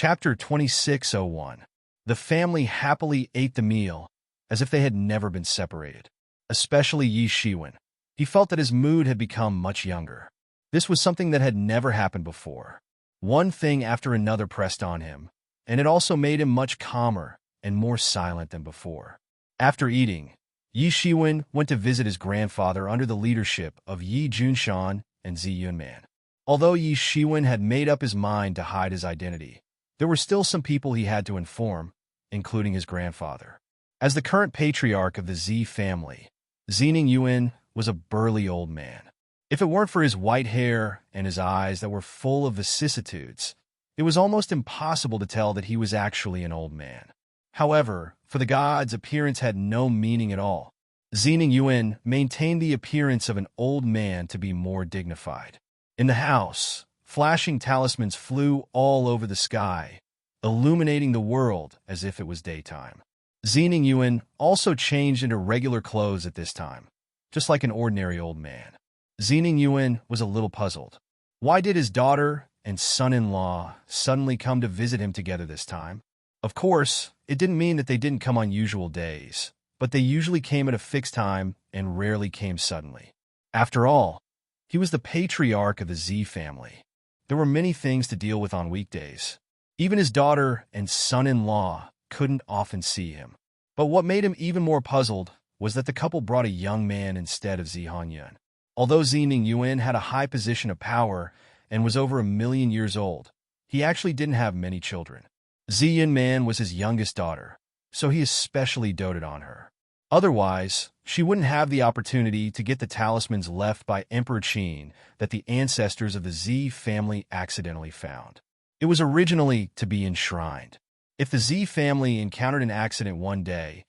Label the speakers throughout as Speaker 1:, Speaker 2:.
Speaker 1: Chapter 2601. The family happily ate the meal, as if they had never been separated. Especially Yi Shiwen. He felt that his mood had become much younger. This was something that had never happened before. One thing after another pressed on him, and it also made him much calmer and more silent than before. After eating, Yi Shiwen went to visit his grandfather under the leadership of Yi Junshan and Zi Yunman. Although Yi Shiwen had made up his mind to hide his identity, there were still some people he had to inform, including his grandfather. As the current patriarch of the Zi family, Zining Yuan was a burly old man. If it weren't for his white hair and his eyes that were full of vicissitudes, it was almost impossible to tell that he was actually an old man. However, for the gods, appearance had no meaning at all. Zining Yuan maintained the appearance of an old man to be more dignified. In the house, flashing talismans flew all over the sky, illuminating the world as if it was daytime. Zining Yuan also changed into regular clothes at this time, just like an ordinary old man. Zining Yuan was a little puzzled. Why did his daughter and son-in-law suddenly come to visit him together this time? Of course, it didn't mean that they didn't come on usual days, but they usually came at a fixed time and rarely came suddenly. After all, he was the patriarch of the Zi family. There were many things to deal with on weekdays. Even his daughter and son-in-law couldn't often see him. But what made him even more puzzled was that the couple brought a young man instead of Zi Hanyun. Although Zining Yuan had a high position of power and was over 1,000,000 years old, he actually didn't have many children. Zi Yunman was his youngest daughter, so he especially doted on her. Otherwise, she wouldn't have the opportunity to get the talismans left by Emperor Qin that the ancestors of the Zi family accidentally found. It was originally to be enshrined. If the Zi family encountered an accident one day,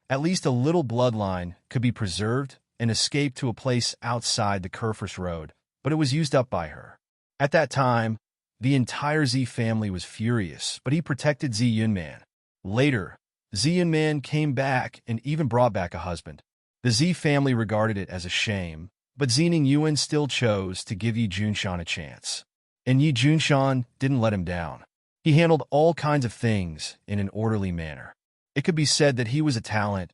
Speaker 1: at least a little bloodline could be preserved and escape to a place outside the Kurfürst Road, but it was used up by her. At that time, the entire Zi family was furious, but he protected Zi Yunman. Later, Zi Yunman came back and even brought back a husband. The Zi family regarded it as a shame, but Zining Yuan still chose to give Yi Junshan a chance. And Yi Junshan didn't let him down. He handled all kinds of things in an orderly manner. It could be said that he was a talent,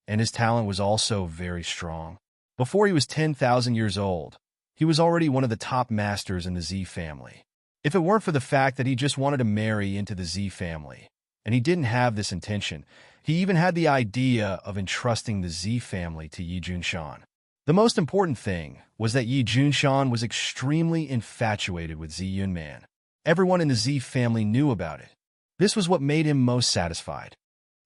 Speaker 1: and his talent was also very strong. Before he was 10,000 years old, he was already one of the top masters in the Zi family. If it weren't for the fact that he just wanted to marry into the Zi family, and he didn't have this intention, he even had the idea of entrusting the Zi family to Yi Junshan. The most important thing was that Yi Junshan was extremely infatuated with Zi Yunman. Everyone in the Zi family knew about it. This was what made him most satisfied.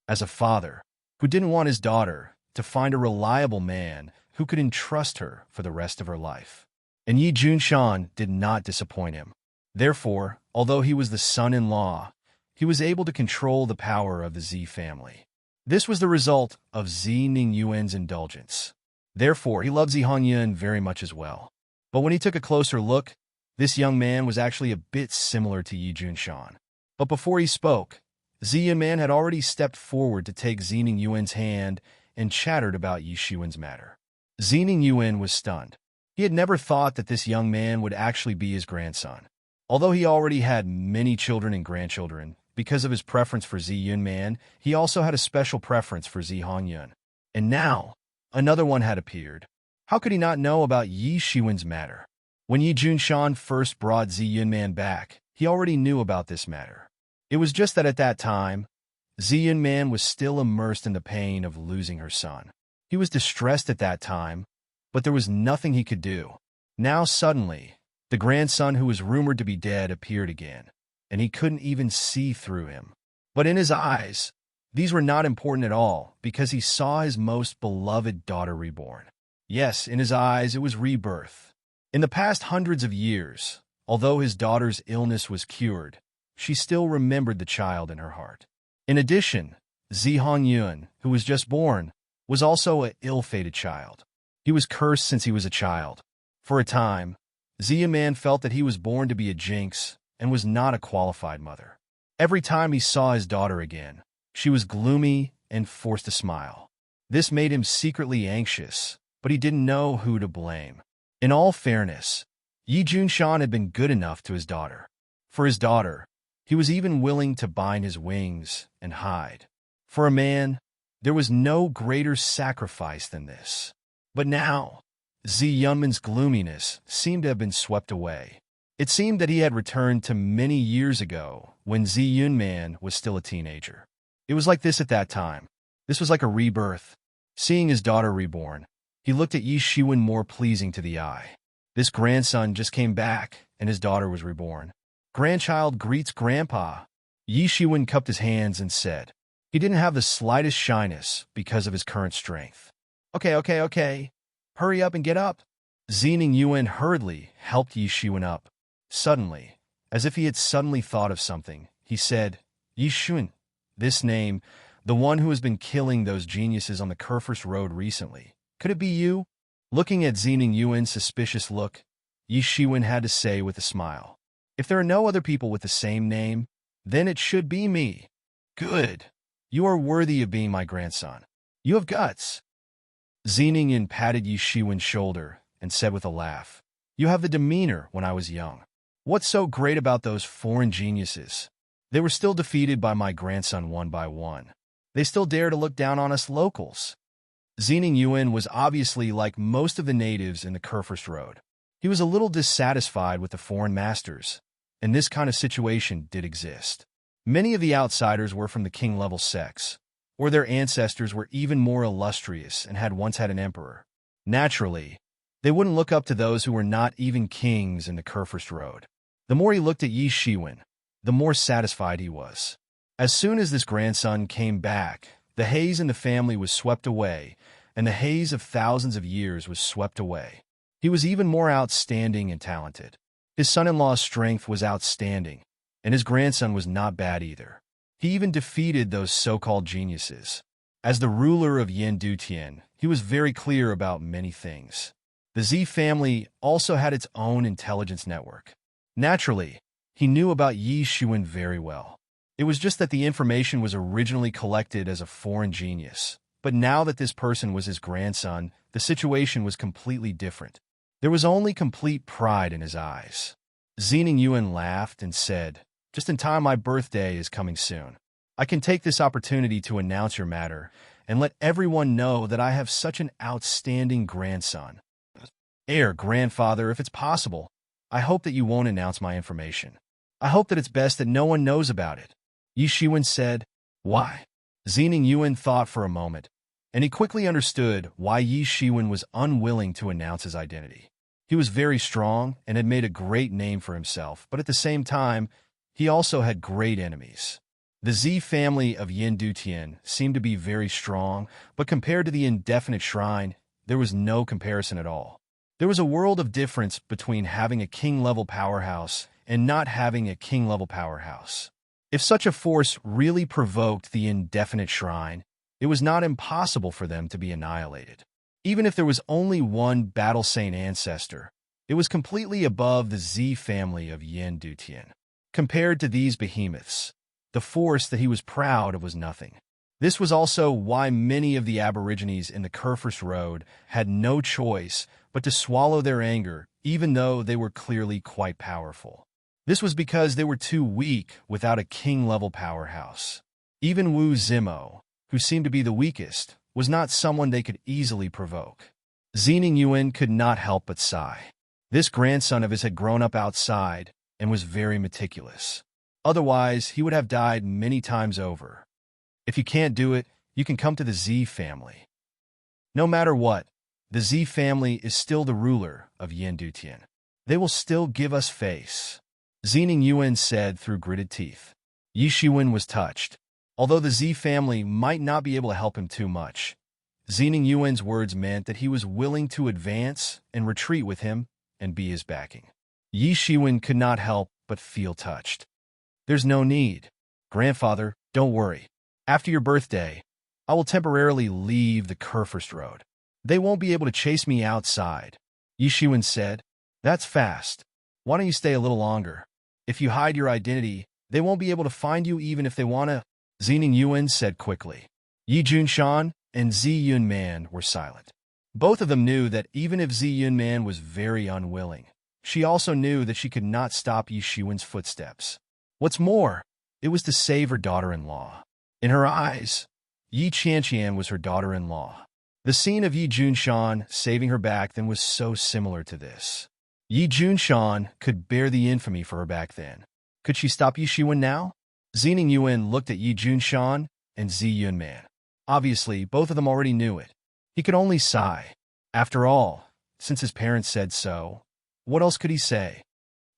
Speaker 1: As a father who didn't want his daughter to find a reliable man who could entrust her for the rest of her life. And Yi Junshan did not disappoint him. Therefore, although he was the son-in-law, he was able to control the power of the Zi family. This was the result of Zining Yuan's indulgence. Therefore, he loved Zi Hanyun very much as well. But when he took a closer look, this young man was actually a bit similar to Yi Junshan. But before he spoke, Zi Yunman had already stepped forward to take Zining Yuan's hand and chattered about Yi Shiwen's matter. Zining Yuan was stunned. He had never thought that this young man would actually be his grandson. Although he already had many children and grandchildren, because of his preference for Zi Yunman, he also had a special preference for Zi Hanyun. And now, another one had appeared. How could he not know about Yi Shiwen's matter? When Yi Junshan first brought Zi Yunman back, he already knew about this matter. It was just that at that time, Zi Yunman was still immersed in the pain of losing her son. He was distressed at that time, but there was nothing he could do. Now suddenly, the grandson who was rumored to be dead appeared again, and he couldn't even see through him. But in his eyes, these were not important at all, because he saw his most beloved daughter reborn. Yes, in his eyes it was rebirth. In the past hundreds of years, although his daughter's illness was cured, she still remembered the child in her heart. In addition, Zi Hanyun, who was just born, was also an ill-fated child. He was cursed since he was a child. For a time, Zi Yunman felt that he was born to be a jinx and was not a qualified mother. Every time he saw his daughter again, she was gloomy and forced to smile. This made him secretly anxious, but he didn't know who to blame. In all fairness, Yi Junshan had been good enough to his daughter. For his daughter, He was even willing to bind his wings and hide. For a man, there was no greater sacrifice than this. But now, Zi Yunman's gloominess seemed to have been swept away. It seemed that he had returned to many years ago when Zi Yunman was still a teenager. It was like this at that time. This was like a rebirth. Seeing his daughter reborn, he looked at Yi Shiwen more pleasing to the eye. This grandson just came back, and his daughter was reborn. Grandchild greets grandpa. Yi Shiwen cupped his hands and said. He didn't have the slightest shyness because of his current strength. Okay. Hurry up and get up. Zining Yuan hurriedly helped Yi Shiwen up. Suddenly, as if he had suddenly thought of something, he said, Yi Shiwen, this name, the one who has been killing those geniuses on the Kerfurs Road recently. Could it be you? Looking at Zining Yuan's suspicious look, Yi Shiwen had to say with a smile, if there are no other people with the same name, then it should be me. Good. You are worthy of being my grandson. You have guts. Zining Yun patted Yi Shiwen's shoulder and said with a laugh, you have the demeanor when I was young. What's so great about those foreign geniuses? They were still defeated by my grandson one by one. They still dare to look down on us locals. Zining Yuan was obviously like most of the natives in the Kerfurs Road. He was a little dissatisfied with the foreign masters, and this kind of situation did exist. Many of the outsiders were from the king-level sects, or their ancestors were even more illustrious and had once had an emperor. Naturally, they wouldn't look up to those who were not even kings in the Kerfurs Road. The more he looked at Yi Shiwen, the more satisfied he was. As soon as this grandson came back, the haze in the family was swept away, and the haze of thousands of years was swept away. He was even more outstanding and talented. His son-in-law's strength was outstanding, and his grandson was not bad either. He even defeated those so-called geniuses. As the ruler of Yendutian, he was very clear about many things. The Zi family also had its own intelligence network. Naturally, he knew about Yi Shiwen very well. It was just that the information was originally collected as a foreign genius. But now that this person was his grandson, the situation was completely different. There was only complete pride in his eyes. Zining Yuan laughed and said, just in time, my birthday is coming soon. I can take this opportunity to announce your matter and let everyone know that I have such an outstanding grandson. Grandfather, if it's possible, I hope that you won't announce my information. I hope that it's best that no one knows about it. Yi Shiwen said, why? Zining Yuan thought for a moment, and he quickly understood why Yi Shiwen was unwilling to announce his identity. He was very strong and had made a great name for himself, but at the same time, he also had great enemies. The Zi family of Yendutian seemed to be very strong, but compared to the indefinite shrine, there was no comparison at all. There was a world of difference between having a king-level powerhouse and not having a king-level powerhouse. If such a force really provoked the indefinite shrine, it was not impossible for them to be annihilated. Even if there was only one battle-saint ancestor, it was completely above the Zi family of Yendutian. Compared to these behemoths, the force that he was proud of was nothing. This was also why many of the aborigines in the Kerfurs Road had no choice but to swallow their anger, even though they were clearly quite powerful. This was because they were too weak without a king-level powerhouse. Even Wu Zimo, who seemed to be the weakest, was not someone they could easily provoke. Zining Yuan could not help but sigh. This grandson of his had grown up outside and was very meticulous. Otherwise, he would have died many times over. If you can't do it, you can come to the Zi family. No matter what, the Zi family is still the ruler of Yendutian. They will still give us face. Zining Yuan said through gritted teeth. Yi Shiwen was touched. Although the Zi family might not be able to help him too much, Zining Yuan's words meant that he was willing to advance and retreat with him and be his backing. Yi Shiwen could not help but feel touched. There's no need. Grandfather, don't worry. After your birthday, I will temporarily leave the Kerfurs Road. They won't be able to chase me outside. Yi Shiwen said, that's fast. Why don't you stay a little longer? If you hide your identity, they won't be able to find you even if they want to. Zining Yuan said quickly. Yi Junshan and Zi Yunman were silent. Both of them knew that even if Zi Yunman was very unwilling, she also knew that she could not stop Yi Shiwen's footsteps. What's more, it was to save her daughter-in-law. In her eyes, Yi Qianqian was her daughter-in-law. The scene of Yi Junshan saving her back then was so similar to this. Yi Junshan could bear the infamy for her back then. Could she stop Yi Shiwen now? Zining Yuan looked at Yi Junshan and Zi Yunman. Obviously, both of them already knew it. He could only sigh. After all, since his parents said so, what else could he say?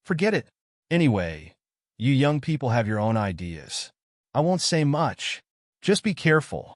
Speaker 1: Forget it. Anyway, you young people have your own ideas. I won't say much. Just be careful.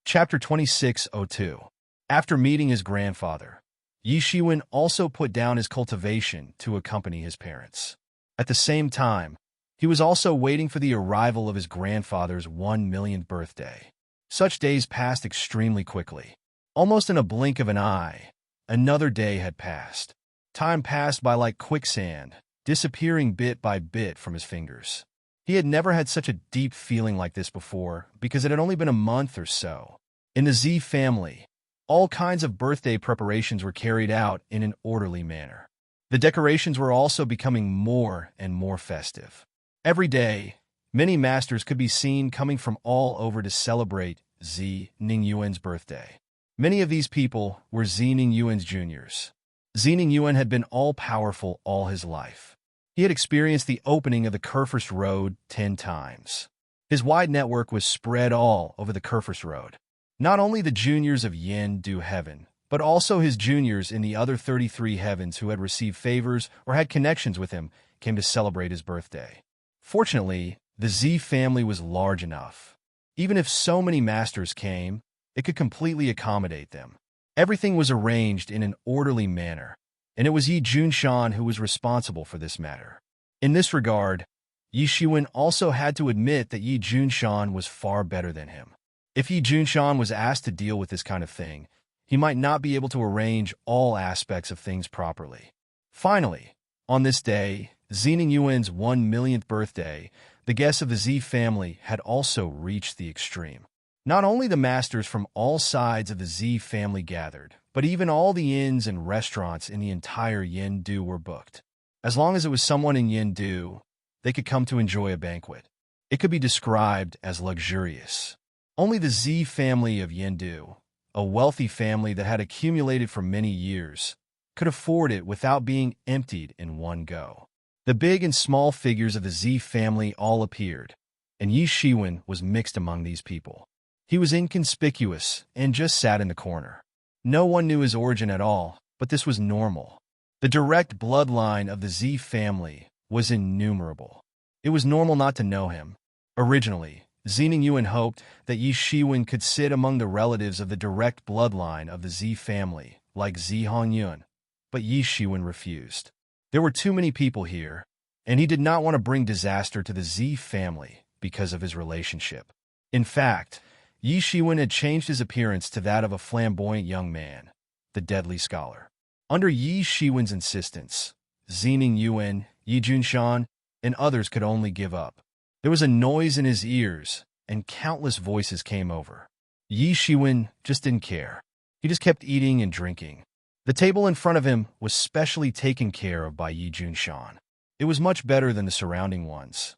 Speaker 1: Chapter 2602. After meeting his grandfather, Yi Shiwen also put down his cultivation to accompany his parents. At the same time, he was also waiting for the arrival of his grandfather's 1 millionth birthday. Such days passed extremely quickly. Almost in a blink of an eye, another day had passed. Time passed by like quicksand, disappearing bit by bit from his fingers. He had never had such a deep feeling like this before because it had only been a month or so. In the Z family, all kinds of birthday preparations were carried out in an orderly manner. The decorations were also becoming more and more festive. Every day, many masters could be seen coming from all over to celebrate Zi Ningyuan's birthday. Many of these people were Zi Ningyuan's juniors. Zi Ningyuan had been all-powerful all his life. He had experienced the opening of the Kerfurst Road 10 times. His wide network was spread all over the Kerfurst Road. Not only the juniors of Yin Du Heaven, but also his juniors in the other 33 heavens who had received favors or had connections with him came to celebrate his birthday. Fortunately, the Z family was large enough. Even if so many masters came, it could completely accommodate them. Everything was arranged in an orderly manner, and it was Yi Junshan who was responsible for this matter. In this regard, Yi Shiwen also had to admit that Yi Junshan was far better than him. If Yi Junshan was asked to deal with this kind of thing, he might not be able to arrange all aspects of things properly. Finally, on this day, Zining Yuan's 1 millionth birthday, the guests of the Z family had also reached the extreme. Not only the masters from all sides of the Z family gathered, but even all the inns and restaurants in the entire Yindu were booked. As long as it was someone in Yindu, they could come to enjoy a banquet. It could be described as luxurious. Only the Z family of Yindu, a wealthy family that had accumulated for many years, could afford it without being emptied in one go. The big and small figures of the Z family all appeared, and Yi Shiwen was mixed among these people. He was inconspicuous and just sat in the corner. No one knew his origin at all, but this was normal. The direct bloodline of the Z family was innumerable. It was normal not to know him. Originally, Zining Yuan hoped that Yi Shiwen could sit among the relatives of the direct bloodline of the Z family, like Zi Hongyun, but Yi Shiwen refused. There were too many people here, and he did not want to bring disaster to the Z family because of his relationship. In fact, Yi Shiwen had changed his appearance to that of a flamboyant young man, the deadly scholar. Under Yi Shiwen's insistence, Zining Yuan, Yi Junshan, and others could only give up. There was a noise in his ears, and countless voices came over. Yi Shiwen just didn't care. He just kept eating and drinking. The table in front of him was specially taken care of by Yi Junshan. It was much better than the surrounding ones.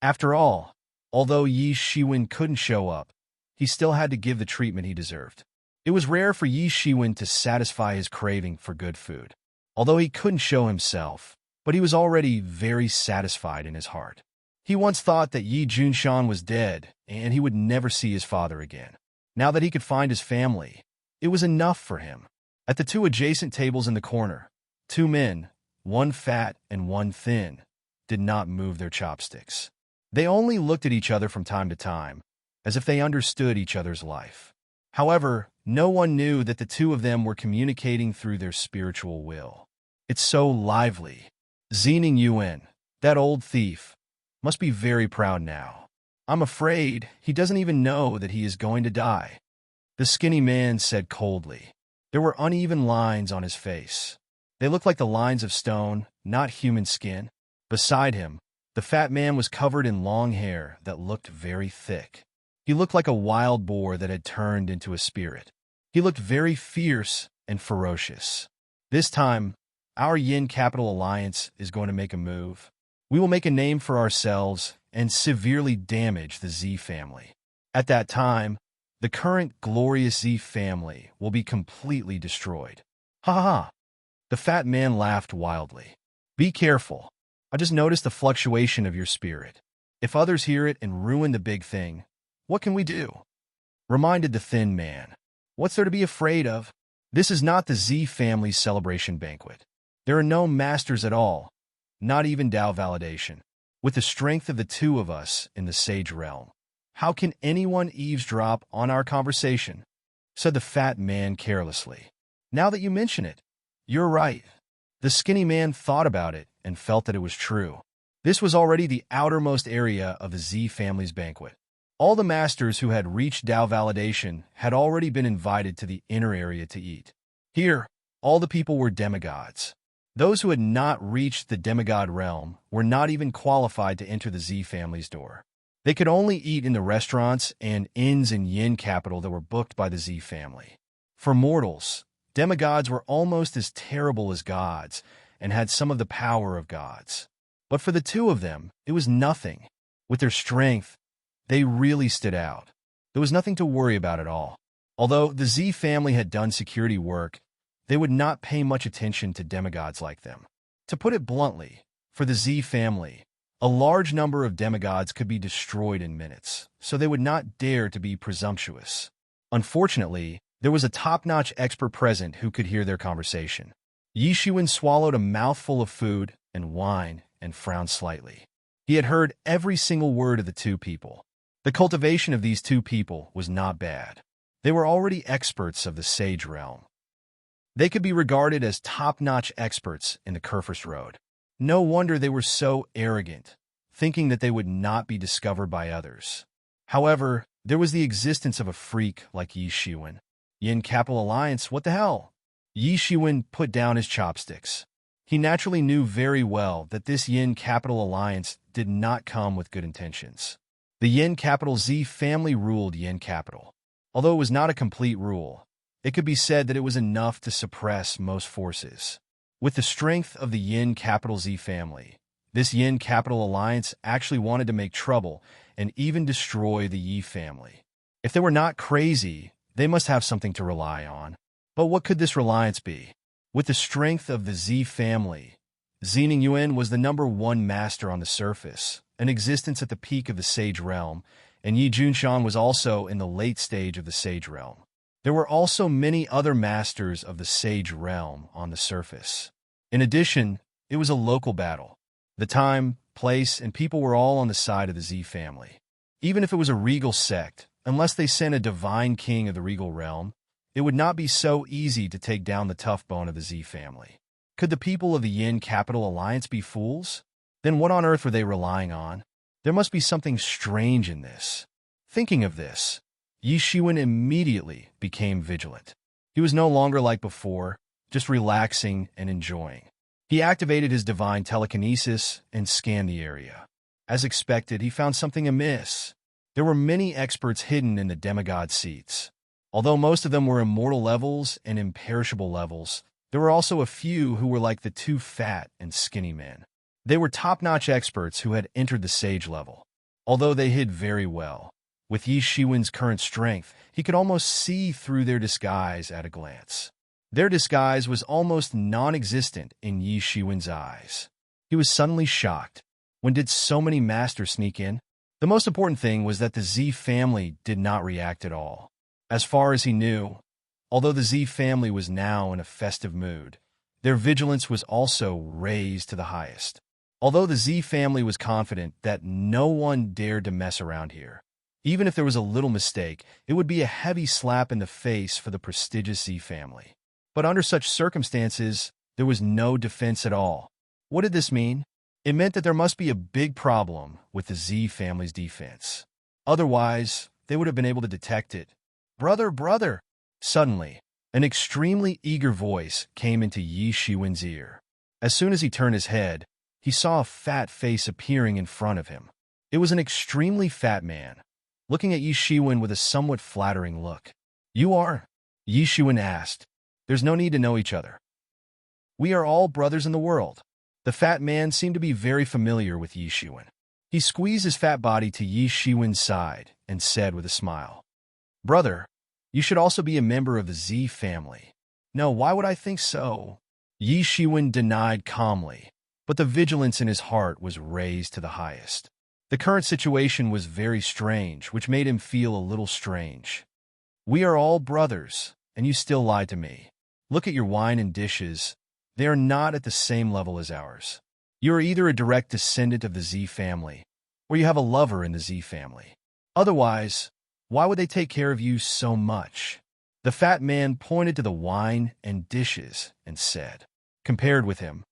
Speaker 1: After all, although Yi Shiwen couldn't show up, he still had to give the treatment he deserved. It was rare for Yi Shiwen to satisfy his craving for good food. Although he couldn't show himself, but he was already very satisfied in his heart. He once thought that Yi Junshan was dead, and he would never see his father again. Now that he could find his family, it was enough for him. At the two adjacent tables in the corner, two men, one fat and one thin, did not move their chopsticks. They only looked at each other from time to time, as if they understood each other's life. However, no one knew that the two of them were communicating through their spiritual will. It's so lively. Zining Yuan, that old thief, must be very proud now. I'm afraid he doesn't even know that he is going to die. The skinny man said coldly. There were uneven lines on his face. They looked like the lines of stone, not human skin. Beside him, the fat man was covered in long hair that looked very thick. He looked like a wild boar that had turned into a spirit. He looked very fierce and ferocious. This time, our Yin Capital Alliance is going to make a move. We will make a name for ourselves and severely damage the Z family. At that time, the current glorious Z family will be completely destroyed. Ha ha ha. The fat man laughed wildly. Be careful. I just noticed the fluctuation of your spirit. If others hear it and ruin the big thing, what can we do? Reminded the thin man. What's there to be afraid of? This is not the Z family's celebration banquet. There are no masters at all, not even Tao validation. With the strength of the two of us in the sage realm, how can anyone eavesdrop on our conversation? Said the fat man carelessly. Now that you mention it, you're right. The skinny man thought about it and felt that it was true. This was already the outermost area of the Z family's banquet. All the masters who had reached Tao validation had already been invited to the inner area to eat. Here, all the people were demigods. Those who had not reached the demigod realm were not even qualified to enter the Z family's door. They could only eat in the restaurants and inns in Yin capital that were booked by the Z family. For mortals, demigods were almost as terrible as gods and had some of the power of gods. But for the two of them, it was nothing. With their strength, they really stood out. There was nothing to worry about at all. Although the Z family had done security work, they would not pay much attention to demigods like them. To put it bluntly, for the Z family, a large number of demigods could be destroyed in minutes, so they would not dare to be presumptuous. Unfortunately, there was a top-notch expert present who could hear their conversation. Yi Shiwen swallowed a mouthful of food and wine and frowned slightly. He had heard every single word of the two people. The cultivation of these two people was not bad. They were already experts of the sage realm. They could be regarded as top-notch experts in the Kerfist Road. No wonder they were so arrogant, thinking that they would not be discovered by others. However, there was the existence of a freak like Yi Shiwen. Yin Capital Alliance, what the hell? Yi Shiwen put down his chopsticks. He naturally knew very well that this Yin Capital Alliance did not come with good intentions. The Yin Capital Z family ruled Yin Capital. Although it was not a complete rule, it could be said that it was enough to suppress most forces. With the strength of the Yin Capital Z family, this Yin Capital Alliance actually wanted to make trouble and even destroy the Yi family. If they were not crazy, they must have something to rely on. But what could this reliance be? With the strength of the Z family, Xening Yuan was the #1 master on the surface, an existence at the peak of the Sage Realm, and Yi Junshan was also in the late stage of the Sage Realm. There were also many other masters of the Sage Realm on the surface. In addition, it was a local battle. The time, place, and people were all on the side of the Z family. Even if it was a regal sect, unless they sent a divine king of the regal realm, it would not be so easy to take down the tough bone of the Z family. Could the people of the Yin Capital Alliance be fools? Then what on earth were they relying on? There must be something strange in this. Thinking of this, Yi Shiwen immediately became vigilant. He was no longer like before, just relaxing and enjoying. He activated his divine telekinesis and scanned the area. As expected, he found something amiss. There were many experts hidden in the demigod seats. Although most of them were immortal levels and imperishable levels, there were also a few who were like the two fat and skinny men. They were top-notch experts who had entered the sage level. Although they hid very well, with Yi Shiwen's current strength, he could almost see through their disguise at a glance. Their disguise was almost non-existent in Yi Shiwen's eyes. He was suddenly shocked. When did so many masters sneak in? The most important thing was that the Z family did not react at all. As far as he knew, although the Z family was now in a festive mood, their vigilance was also raised to the highest. Although the Z family was confident that no one dared to mess around here, even if there was a little mistake, it would be a heavy slap in the face for the prestigious Z family. But under such circumstances, there was no defense at all. What did this mean? It meant that there must be a big problem with the Z family's defense. Otherwise, they would have been able to detect it. Brother, brother! Suddenly, an extremely eager voice came into Yi Shiwen's ear. As soon as he turned his head, he saw a fat face appearing in front of him. It was an extremely fat man, looking at Yi Shiwen with a somewhat flattering look. You are? Yi Shiwen asked. There's no need to know each other. We are all brothers in the world. The fat man seemed to be very familiar with Yi Shiwen. He squeezed his fat body to Yi Shiwen's side and said with a smile, "Brother, you should also be a member of the Z family." "No, why would I think so?" Yi Shiwen denied calmly, but the vigilance in his heart was raised to the highest. The current situation was very strange, which made him feel a little strange. "We are all brothers, and you still lie to me. Look at your wine and dishes. They are not at the same level as ours. You are either a direct descendant of the Z family, or you have a lover in the Z family. Otherwise, why would they take care of you so much?" The fat man pointed to the wine and dishes and said, compared with him,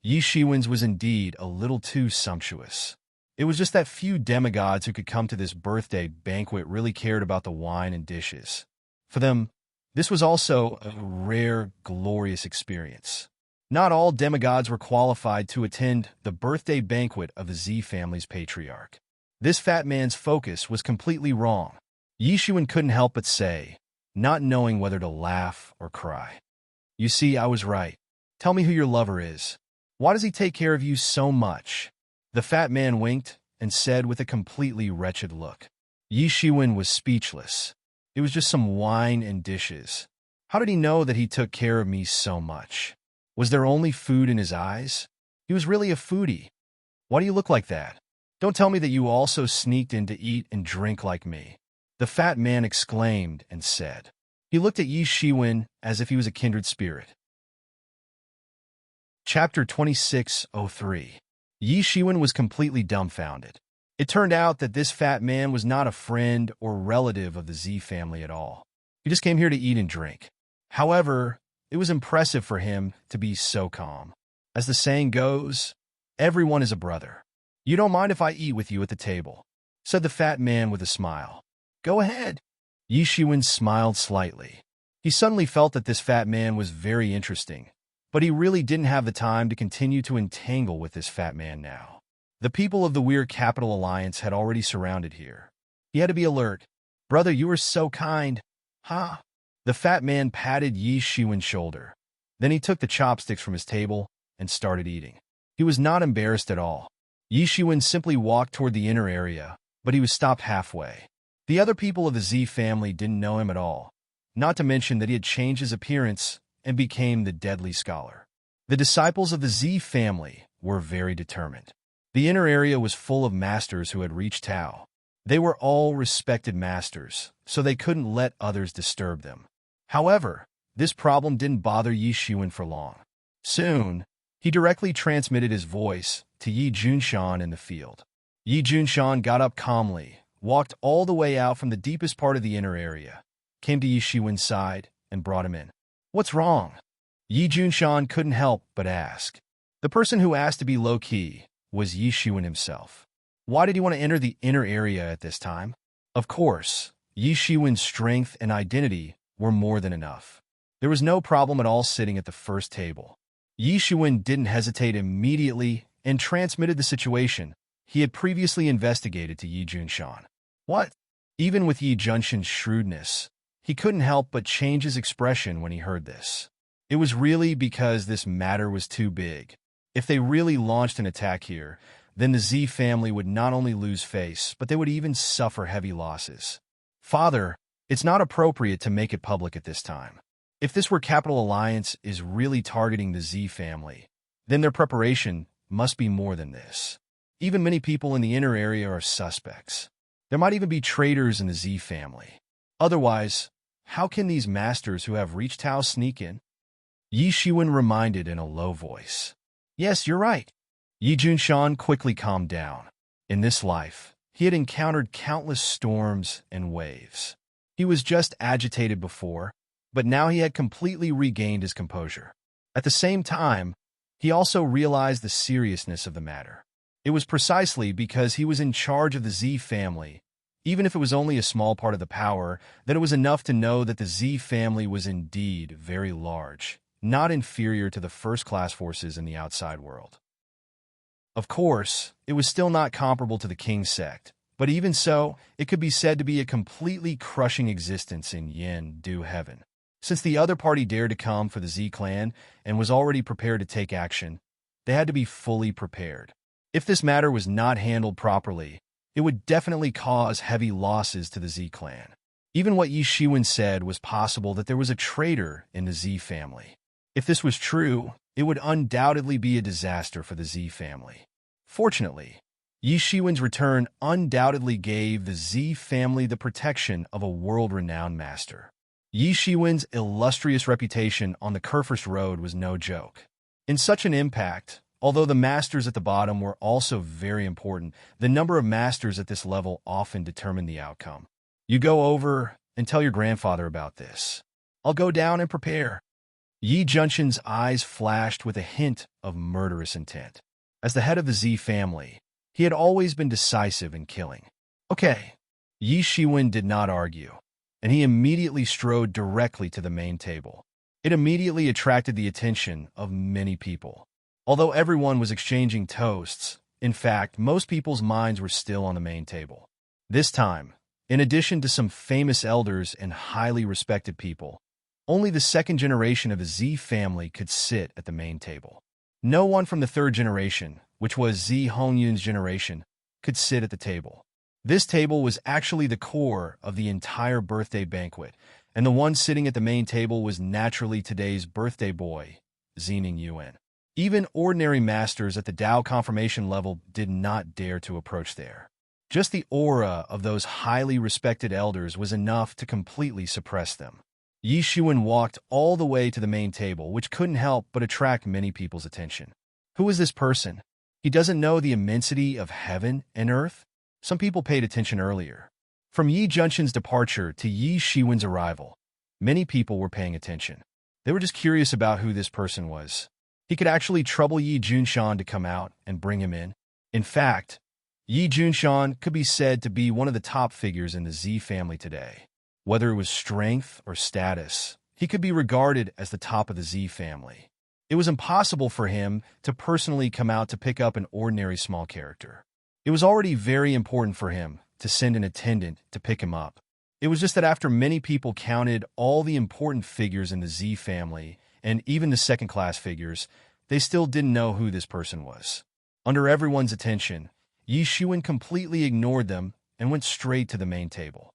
Speaker 1: Yi Shiwen's was indeed a little too sumptuous. It was just that few demigods who could come to this birthday banquet really cared about the wine and dishes. For them, this was also a rare, glorious experience. Not all demigods were qualified to attend the birthday banquet of the Z family's patriarch. This fat man's focus was completely wrong. Yi Shiwen couldn't help but say, not knowing whether to laugh or cry, "You see, I was right. Tell me who your lover is. Why does he take care of you so much?" The fat man winked and said with a completely wretched look. Yi Shiwen was speechless. It was just some wine and dishes. How did he know that he took care of me so much? Was there only food in his eyes? He was really a foodie. Why do you look like that? Don't tell me that you also sneaked in to eat and drink like me. The fat man exclaimed and said. He looked at Yi Shiwen as if he was a kindred spirit. Chapter 2603. Yi Shiwen was completely dumbfounded. It turned out that this fat man was not a friend or relative of the Z family at all. He just came here to eat and drink. However, it was impressive for him to be so calm. As the saying goes, everyone is a brother. "You don't mind if I eat with you at the table?" said the fat man with a smile. "Go ahead." Yi Shiwen smiled slightly. He suddenly felt that this fat man was very interesting, but he really didn't have the time to continue to entangle with this fat man now. The people of the Weird Capital Alliance had already surrounded here. He had to be alert. "Brother, you are so kind." "Huh?" The fat man patted Yi Shiwen's shoulder. Then he took the chopsticks from his table and started eating. He was not embarrassed at all. Yi Shiwen simply walked toward the inner area, but he was stopped halfway. The other people of the Z family didn't know him at all, not to mention that he had changed his appearance and became the deadly scholar. The disciples of the Z family were very determined. The inner area was full of masters who had reached Tao. They were all respected masters, so they couldn't let others disturb them. However, this problem didn't bother Yi Shiwen for long. Soon, he directly transmitted his voice to Yi Junshan in the field. Yi Junshan got up calmly, walked all the way out from the deepest part of the inner area, came to Yi Shiwen's side, and brought him in. "What's wrong?" Yi Junshan couldn't help but ask. The person who asked to be low-key was Yi Shiwen himself. Why did he want to enter the inner area at this time? Of course, Yi Shiwen's strength and identity were more than enough. There was no problem at all sitting at the first table. Yi Shiwen didn't hesitate immediately and transmitted the situation he had previously investigated to Yi Junshan. What? Even with Yi Junshan's shrewdness, he couldn't help but change his expression when he heard this. It was really because this matter was too big. If they really launched an attack here, then the Z family would not only lose face, but they would even suffer heavy losses. "Father, it's not appropriate to make it public at this time. If this were Capital Alliance is really targeting the Z family, then their preparation must be more than this. Even many people in the inner area are suspects. There might even be traitors in the Z family. Otherwise, how can these masters who have reached Tao sneak in?" Yi Shiwen reminded in a low voice. "Yes, you're right." Yi Junshan quickly calmed down. In this life, he had encountered countless storms and waves. He was just agitated before, but now he had completely regained his composure. At the same time, he also realized the seriousness of the matter. It was precisely because he was in charge of the Z family, even if it was only a small part of the power, that it was enough to know that the Z family was indeed very large, not inferior to the first-class forces in the outside world. Of course, it was still not comparable to the King sect, but even so, it could be said to be a completely crushing existence in Yin Du Heaven. Since the other party dared to come for the Z clan and was already prepared to take action, they had to be fully prepared. If this matter was not handled properly, it would definitely cause heavy losses to the Z clan. Even what Yi Shiwen said was possible that there was a traitor in the Z family. If this was true, it would undoubtedly be a disaster for the Z family. Fortunately, Yi Shiwen's return undoubtedly gave the Z family the protection of a world-renowned master. Yi Shiwen's illustrious reputation on the Kerfurst Road was no joke. In such an impact, although the masters at the bottom were also very important, the number of masters at this level often determined the outcome. You go over and tell your grandfather about this. I'll go down and prepare. Yi Junshin's eyes flashed with a hint of murderous intent. As the head of the Z family, he had always been decisive in killing. Okay. Yi Shiwen did not argue, and he immediately strode directly to the main table. It immediately attracted the attention of many people. Although everyone was exchanging toasts, in fact, most people's minds were still on the main table. This time, in addition to some famous elders and highly respected people, only the second generation of the Z family could sit at the main table. No one from the third generation, which was Z Hongyun's generation, could sit at the table. This table was actually the core of the entire birthday banquet, and the one sitting at the main table was naturally today's birthday boy, Zening Yuan. Even ordinary masters at the Dao confirmation level did not dare to approach there. Just the aura of those highly respected elders was enough to completely suppress them. Yi Shiwen walked all the way to the main table, which couldn't help but attract many people's attention. Who is this person? He doesn't know the immensity of heaven and earth? Some people paid attention earlier. From Yi Junshin's departure to Yi Shiwen's arrival, many people were paying attention. They were just curious about who this person was. He could actually trouble Yi Junshan to come out and bring him in. In fact, Yi Junshan could be said to be one of the top figures in the Z family today. Whether it was strength or status, he could be regarded as the top of the Z family. It was impossible for him to personally come out to pick up an ordinary small character. It was already very important for him to send an attendant to pick him up. It was just that after many people counted all the important figures in the Z family, and even the second-class figures, they still didn't know who this person was. Under everyone's attention, Yi Shiwen completely ignored them and went straight to the main table.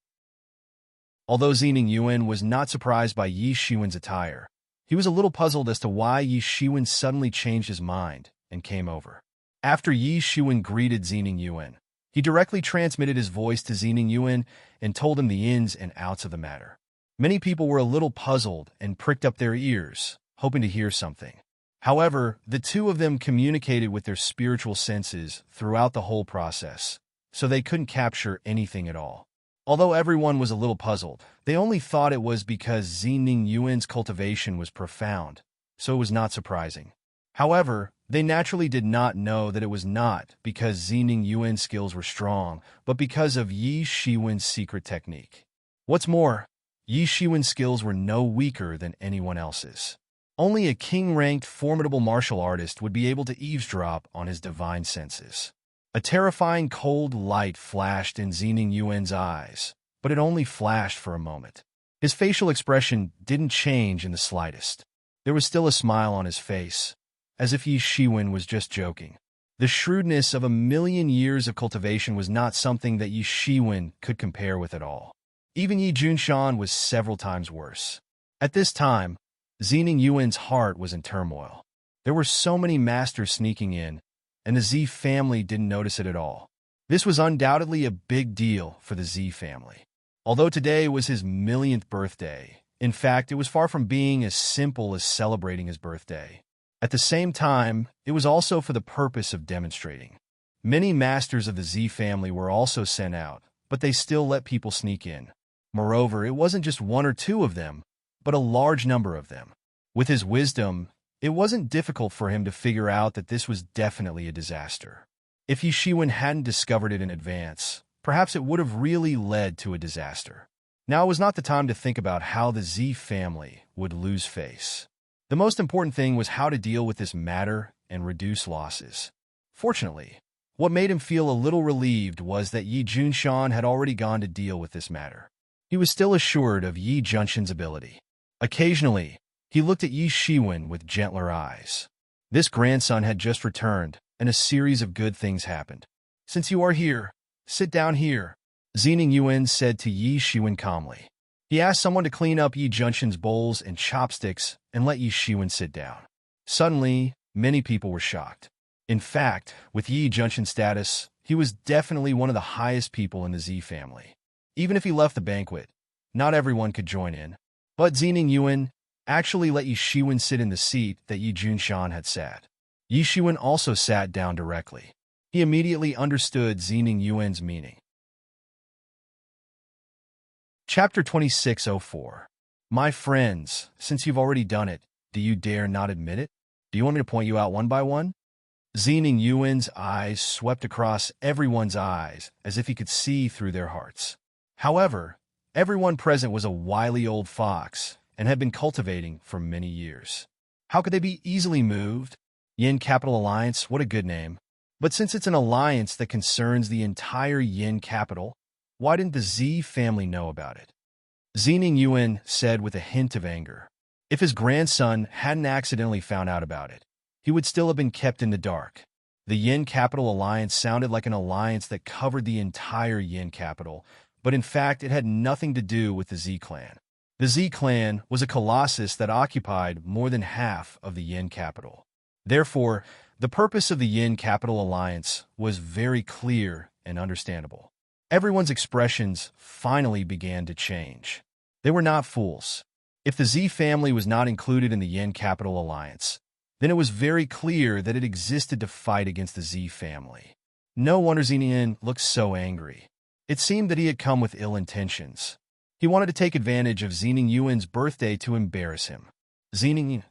Speaker 1: Although Zening Yuan was not surprised by Yi Shiwen's attire, he was a little puzzled as to why Yi Shiwen suddenly changed his mind and came over. After Yi Shiwen greeted Zening Yuan, he directly transmitted his voice to Zening Yuan and told him the ins and outs of the matter. Many people were a little puzzled and pricked up their ears, hoping to hear something. However, the two of them communicated with their spiritual senses throughout the whole process, so they couldn't capture anything at all. Although everyone was a little puzzled, they only thought it was because Zening Yuan's cultivation was profound, so it was not surprising. However, they naturally did not know that it was not because Zening Yuan's skills were strong, but because of Yi Shiwen's secret technique. What's more, Yi Shiwen's skills were no weaker than anyone else's. Only a king-ranked formidable martial artist would be able to eavesdrop on his divine senses. A terrifying cold light flashed in Zening Yuan's eyes, but it only flashed for a moment. His facial expression didn't change in the slightest. There was still a smile on his face, as if Yi Shiwen was just joking. The shrewdness of a million years of cultivation was not something that Yi Shiwen could compare with at all. Even Yi Junshan was several times worse. At this time, Zening Yuan's heart was in turmoil. There were so many masters sneaking in, and the Z family didn't notice it at all. This was undoubtedly a big deal for the Z family. Although today was his millionth birthday, in fact, it was far from being as simple as celebrating his birthday. At the same time, it was also for the purpose of demonstrating. Many masters of the Z family were also sent out, but they still let people sneak in. Moreover, it wasn't just one or two of them, but a large number of them. With his wisdom, it wasn't difficult for him to figure out that this was definitely a disaster. If Yi Shiwen hadn't discovered it in advance, perhaps it would have really led to a disaster. Now was not the time to think about how the Z family would lose face. The most important thing was how to deal with this matter and reduce losses. Fortunately, what made him feel a little relieved was that Yi Junshan had already gone to deal with this matter. He was still assured of Yi Junshan's ability. Occasionally, he looked at Yi Shiwen with gentler eyes. This grandson had just returned, and a series of good things happened. "Since you are here, sit down here," Zening Yuan said to Yi Shiwen calmly. He asked someone to clean up Yi Junshin's bowls and chopsticks and let Yi Shiwen sit down. Suddenly, many people were shocked. In fact, with Yi Junshin's status, he was definitely one of the highest people in the Z family. Even if he left the banquet, not everyone could join in. But Zening Yuan actually let Yi Shiwen sit in the seat that Yi Junshan had sat. Yi Shiwen also sat down directly. He immediately understood Zening Yuan's meaning. Chapter 2604. My friends, since you've already done it, do you dare not admit it? Do you want me to point you out one by one? Zening Yuan's eyes swept across everyone's eyes as if he could see through their hearts. However, everyone present was a wily old fox and had been cultivating for many years. How could they be easily moved? Yin Capital Alliance, what a good name. But since it's an alliance that concerns the entire Yin capital, why didn't the Z family know about it? Zening Yuan said with a hint of anger. If his grandson hadn't accidentally found out about it, he would still have been kept in the dark. The Yin Capital Alliance sounded like an alliance that covered the entire Yin capital, but in fact it had nothing to do with the Z clan. The Z clan was a colossus that occupied more than half of the Yin capital. Therefore, the purpose of the Yin Capital Alliance was very clear and understandable. Everyone's expressions finally began to change. They were not fools. If the Z family was not included in the Yin Capital Alliance, then it was very clear that it existed to fight against the Z family. No wonder Zening looked so angry. It seemed that he had come with ill intentions. He wanted to take advantage of Zening Yuan's birthday to embarrass him. Zening,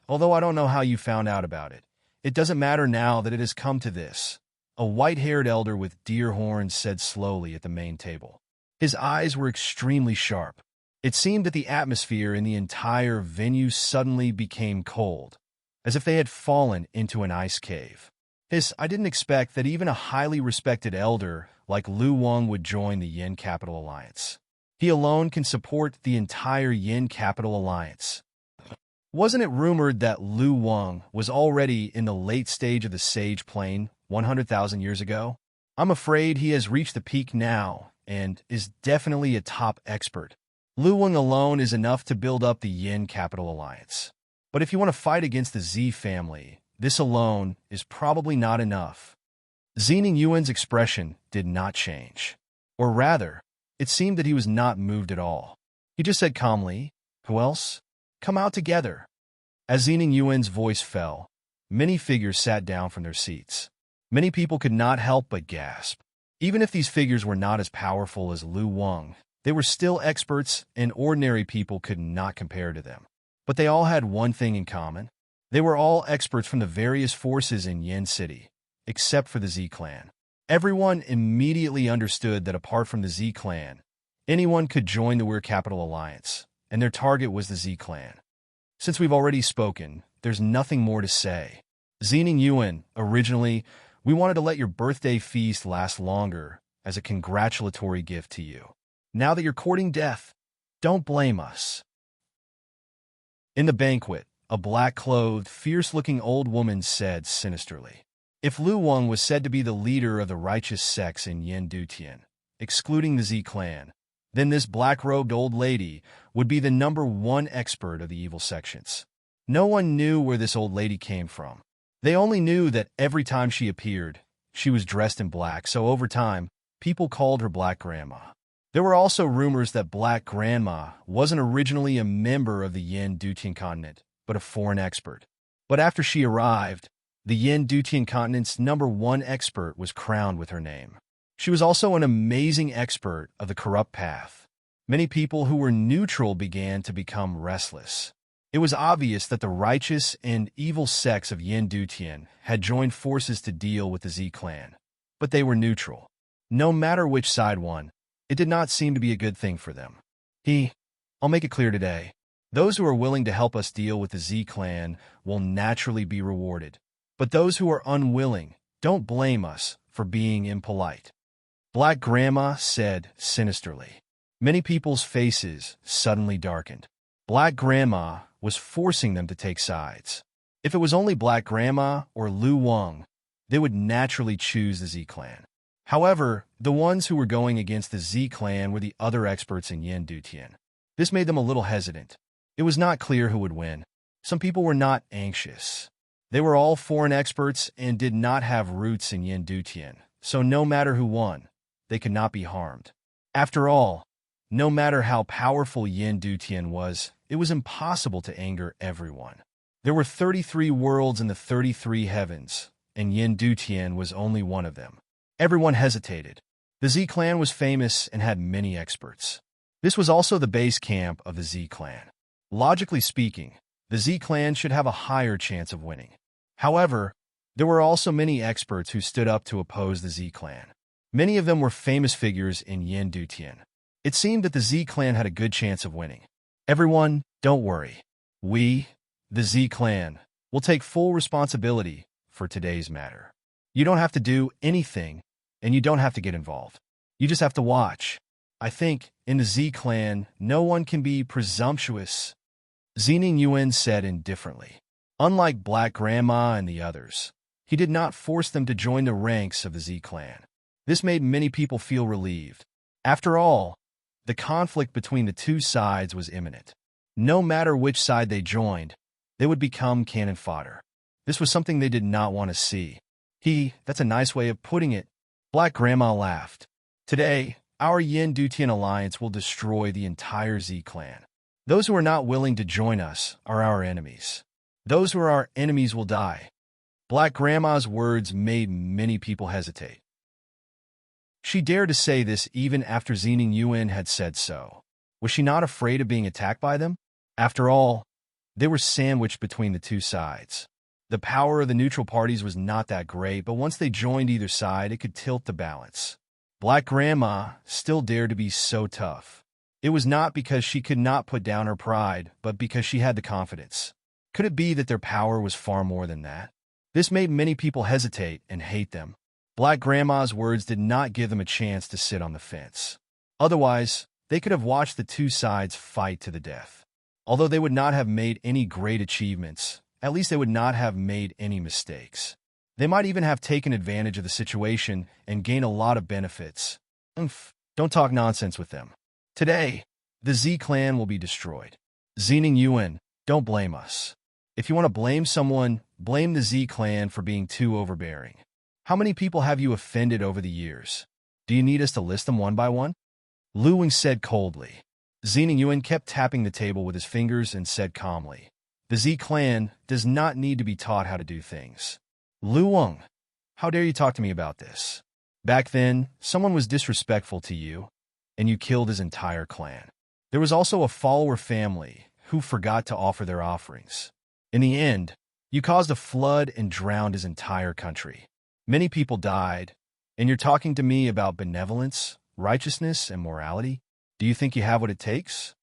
Speaker 1: although I don't know how you found out about it, it doesn't matter now that it has come to this, a white-haired elder with deer horns said slowly at the main table. His eyes were extremely sharp. It seemed that the atmosphere in the entire venue suddenly became cold, as if they had fallen into an ice cave. I didn't expect that even a highly respected elder like Lu Wang would join the Yin Capital Alliance. He alone can support the entire Yin Capital Alliance. Wasn't it rumored that Lu Wang was already in the late stage of the Sage Plane 100,000 years ago? I'm afraid he has reached the peak now and is definitely a top expert. Lu Wang alone is enough to build up the Yin Capital Alliance. But if you want to fight against the Z family, this alone is probably not enough. Zening Yuan's expression did not change. Or rather, it seemed that he was not moved at all. He just said calmly, "Who else? Come out together." As Zening Yuan's voice fell, many figures sat down from their seats. Many people could not help but gasp. Even if these figures were not as powerful as Lu Wang, they were still experts and ordinary people could not compare to them. But they all had one thing in common. They were all experts from the various forces in Yin City, except for the Z clan. Everyone immediately understood that apart from the Z clan, anyone could join the Weir Capital Alliance, and their target was the Z clan. Since we've already spoken, there's nothing more to say. Zening Yuan, originally, we wanted to let your birthday feast last longer as a congratulatory gift to you. Now that you're courting death, don't blame us. In the banquet, a black-clothed, fierce-looking old woman said sinisterly. If Lu Wang was said to be the leader of the righteous sects in Yin Dutian, excluding the Z clan, then this black-robed old lady would be the #1 expert of the evil sections. No one knew where this old lady came from. They only knew that every time she appeared, she was dressed in black, so over time, people called her Black Grandma. There were also rumors that Black Grandma wasn't originally a member of the Yin Dutian continent, but a foreign expert. But after she arrived, the Yin Dutian continent's #1 expert was crowned with her name. She was also an amazing expert of the corrupt path. Many people who were neutral began to become restless. It was obvious that the righteous and evil sects of Yin Dutian had joined forces to deal with the Z clan, but they were neutral. No matter which side won, it did not seem to be a good thing for them. I'll make it clear today, those who are willing to help us deal with the Z clan will naturally be rewarded. But those who are unwilling, don't blame us for being impolite. Black Grandma said sinisterly. Many people's faces suddenly darkened. Black Grandma was forcing them to take sides. If it was only Black Grandma or Lu Wang, they would naturally choose the Z clan. However, the ones who were going against the Z clan were the other experts in Yin Dutian. This made them a little hesitant. It was not clear who would win. Some people were not anxious. They were all foreign experts and did not have roots in Yin Dutian, so no matter who won, they could not be harmed. After all, no matter how powerful Yin Dutian was, it was impossible to anger everyone. There were 33 worlds in the 33 heavens, and Yin Dutian was only one of them. Everyone hesitated. The Z clan was famous and had many experts. This was also the base camp of the Z clan. Logically speaking, the Z clan should have a higher chance of winning. However, there were also many experts who stood up to oppose the Z clan. Many of them were famous figures in Yin Dutian. It seemed that the Z clan had a good chance of winning. Everyone, don't worry. We, the Z clan, will take full responsibility for today's matter. You don't have to do anything, and you don't have to get involved. You just have to watch. I think, in the Z clan, no one can be presumptuous, Zening Yuan said indifferently. Unlike Black Grandma and the others, he did not force them to join the ranks of the Z clan. This made many people feel relieved. After all, the conflict between the two sides was imminent. No matter which side they joined, they would become cannon fodder. This was something they did not want to see. That's a nice way of putting it. Black Grandma laughed. Today, our Yin Dutian alliance will destroy the entire Z clan. Those who are not willing to join us are our enemies. Those who are our enemies will die. Black Grandma's words made many people hesitate. She dared to say this even after Zening Yuan had said so. Was she not afraid of being attacked by them? After all, they were sandwiched between the two sides. The power of the neutral parties was not that great, but once they joined either side, it could tilt the balance. Black Grandma still dared to be so tough. It was not because she could not put down her pride, but because she had the confidence. Could it be that their power was far more than that? This made many people hesitate and hate them. Black Grandma's words did not give them a chance to sit on the fence. Otherwise, they could have watched the two sides fight to the death. Although they would not have made any great achievements, at least they would not have made any mistakes. They might even have taken advantage of the situation and gained a lot of benefits. Don't talk nonsense with them. Today, the Z clan will be destroyed. Zening Yuan, don't blame us. If you want to blame someone, blame the Z clan for being too overbearing. How many people have you offended over the years? Do you need us to list them one by one? Lu Wang said coldly. Zening Yuan kept tapping the table with his fingers and said calmly, "The Z clan does not need to be taught how to do things." Lu Wang, how dare you talk to me about this? Back then, someone was disrespectful to you, and you killed his entire clan. There was also a follower family who forgot to offer their offerings. In the end, you caused a flood and drowned his entire country. Many people died, and you're talking to me about benevolence, righteousness, and morality? Do you think you have what it takes?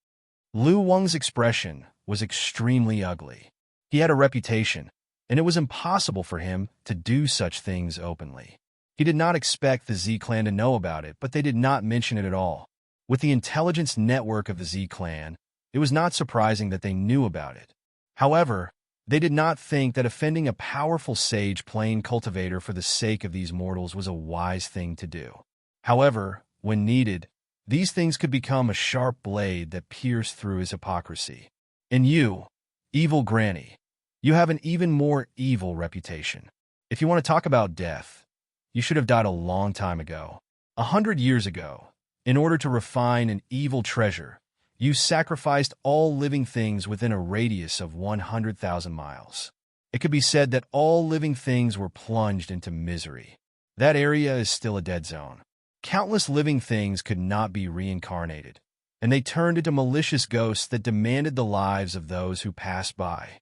Speaker 1: Lu Wang's expression was extremely ugly. He had a reputation, and it was impossible for him to do such things openly. He did not expect the Z clan to know about it, but they did not mention it at all. With the intelligence network of the Z clan, it was not surprising that they knew about it. However, they did not think that offending a powerful sage plane cultivator for the sake of these mortals was a wise thing to do. However, when needed, these things could become a sharp blade that pierced through his hypocrisy. And you, evil granny, you have an even more evil reputation. If you want to talk about death, you should have died a long time ago. 100 years ago, in order to refine an evil treasure, you sacrificed all living things within a radius of 100,000 miles. It could be said that all living things were plunged into misery. That area is still a dead zone. Countless living things could not be reincarnated, and they turned into malicious ghosts that demanded the lives of those who passed by.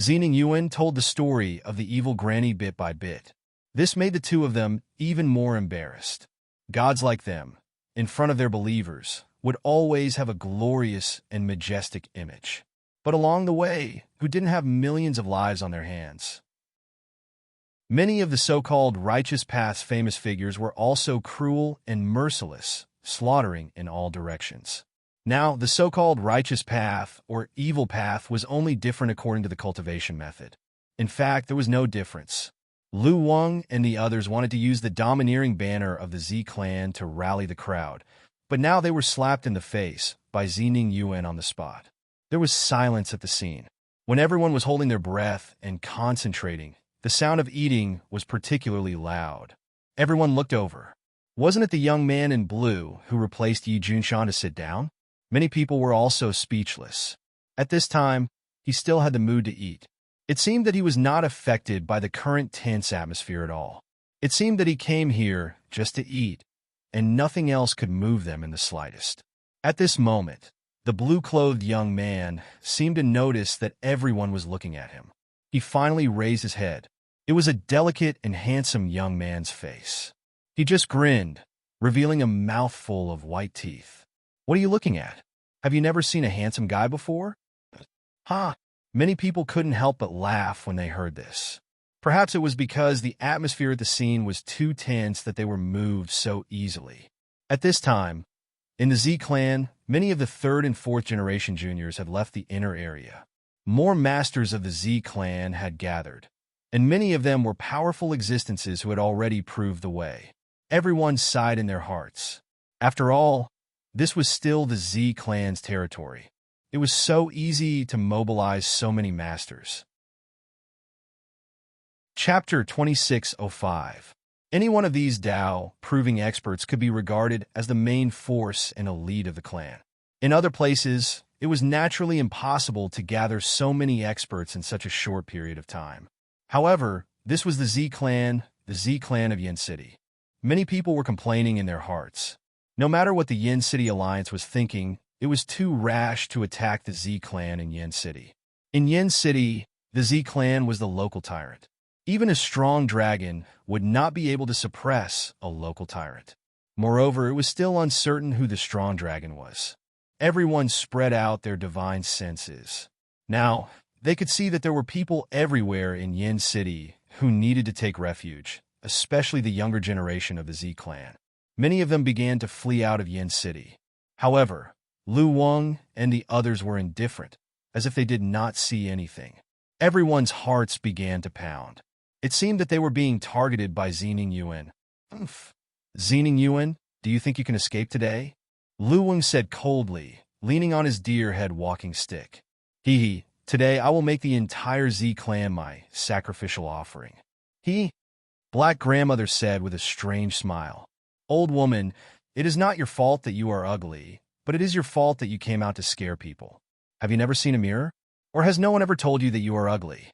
Speaker 1: Zening Yuan told the story of the evil granny bit by bit. This made the two of them even more embarrassed. Gods like them, in front of their believers, would always have a glorious and majestic image. But along the way, who didn't have millions of lives on their hands? Many of the so-called righteous path's famous figures were also cruel and merciless, slaughtering in all directions. Now, the so-called righteous path or evil path was only different according to the cultivation method. In fact, there was no difference. Lu Wang and the others wanted to use the domineering banner of the Z clan to rally the crowd, but now they were slapped in the face by Zining Yuan on the spot. There was silence at the scene. When everyone was holding their breath and concentrating, the sound of eating was particularly loud. Everyone looked over. Wasn't it the young man in blue who replaced Yi Junshan to sit down? Many people were also speechless. At this time, he still had the mood to eat. It seemed that he was not affected by the current tense atmosphere at all. It seemed that he came here just to eat, and nothing else could move them in the slightest. At this moment, the blue-clothed young man seemed to notice that everyone was looking at him. He finally raised his head. It was a delicate and handsome young man's face. He just grinned, revealing a mouthful of white teeth. "What are you looking at? Have you never seen a handsome guy before?" "Ha!" Many people couldn't help but laugh when they heard this. Perhaps it was because the atmosphere at the scene was too tense that they were moved so easily. At this time, in the Z clan, many of the 3rd and 4th generation juniors had left the inner area. More masters of the Z clan had gathered, and many of them were powerful existences who had already proved the way. Everyone sighed in their hearts. After all, this was still the Z clan's territory. It was so easy to mobilize so many masters. Chapter 2605. Any one of these Dao proving experts could be regarded as the main force and elite of the clan. In other places, it was naturally impossible to gather so many experts in such a short period of time. However, this was the Z clan of Yin City. Many people were complaining in their hearts. No matter what the Yin City Alliance was thinking, it was too rash to attack the Z clan in Yin City. In Yin City, the Z clan was the local tyrant. Even a strong dragon would not be able to suppress a local tyrant. Moreover, it was still uncertain who the strong dragon was. Everyone spread out their divine senses. Now, they could see that there were people everywhere in Yin City who needed to take refuge, especially the younger generation of the Z clan. Many of them began to flee out of Yin City. However, Lu Wang and the others were indifferent, as if they did not see anything. Everyone's hearts began to pound. It seemed that they were being targeted by Zining Yuan. "Umph. Zining Yuan, do you think you can escape today?" Lu Wang said coldly, leaning on his deer-head walking stick. Today I will make the entire Z clan my sacrificial offering." Black grandmother said with a strange smile. "Old woman, it is not your fault that you are ugly, but it is your fault that you came out to scare people. Have you never seen a mirror? Or has no one ever told you that you are ugly?"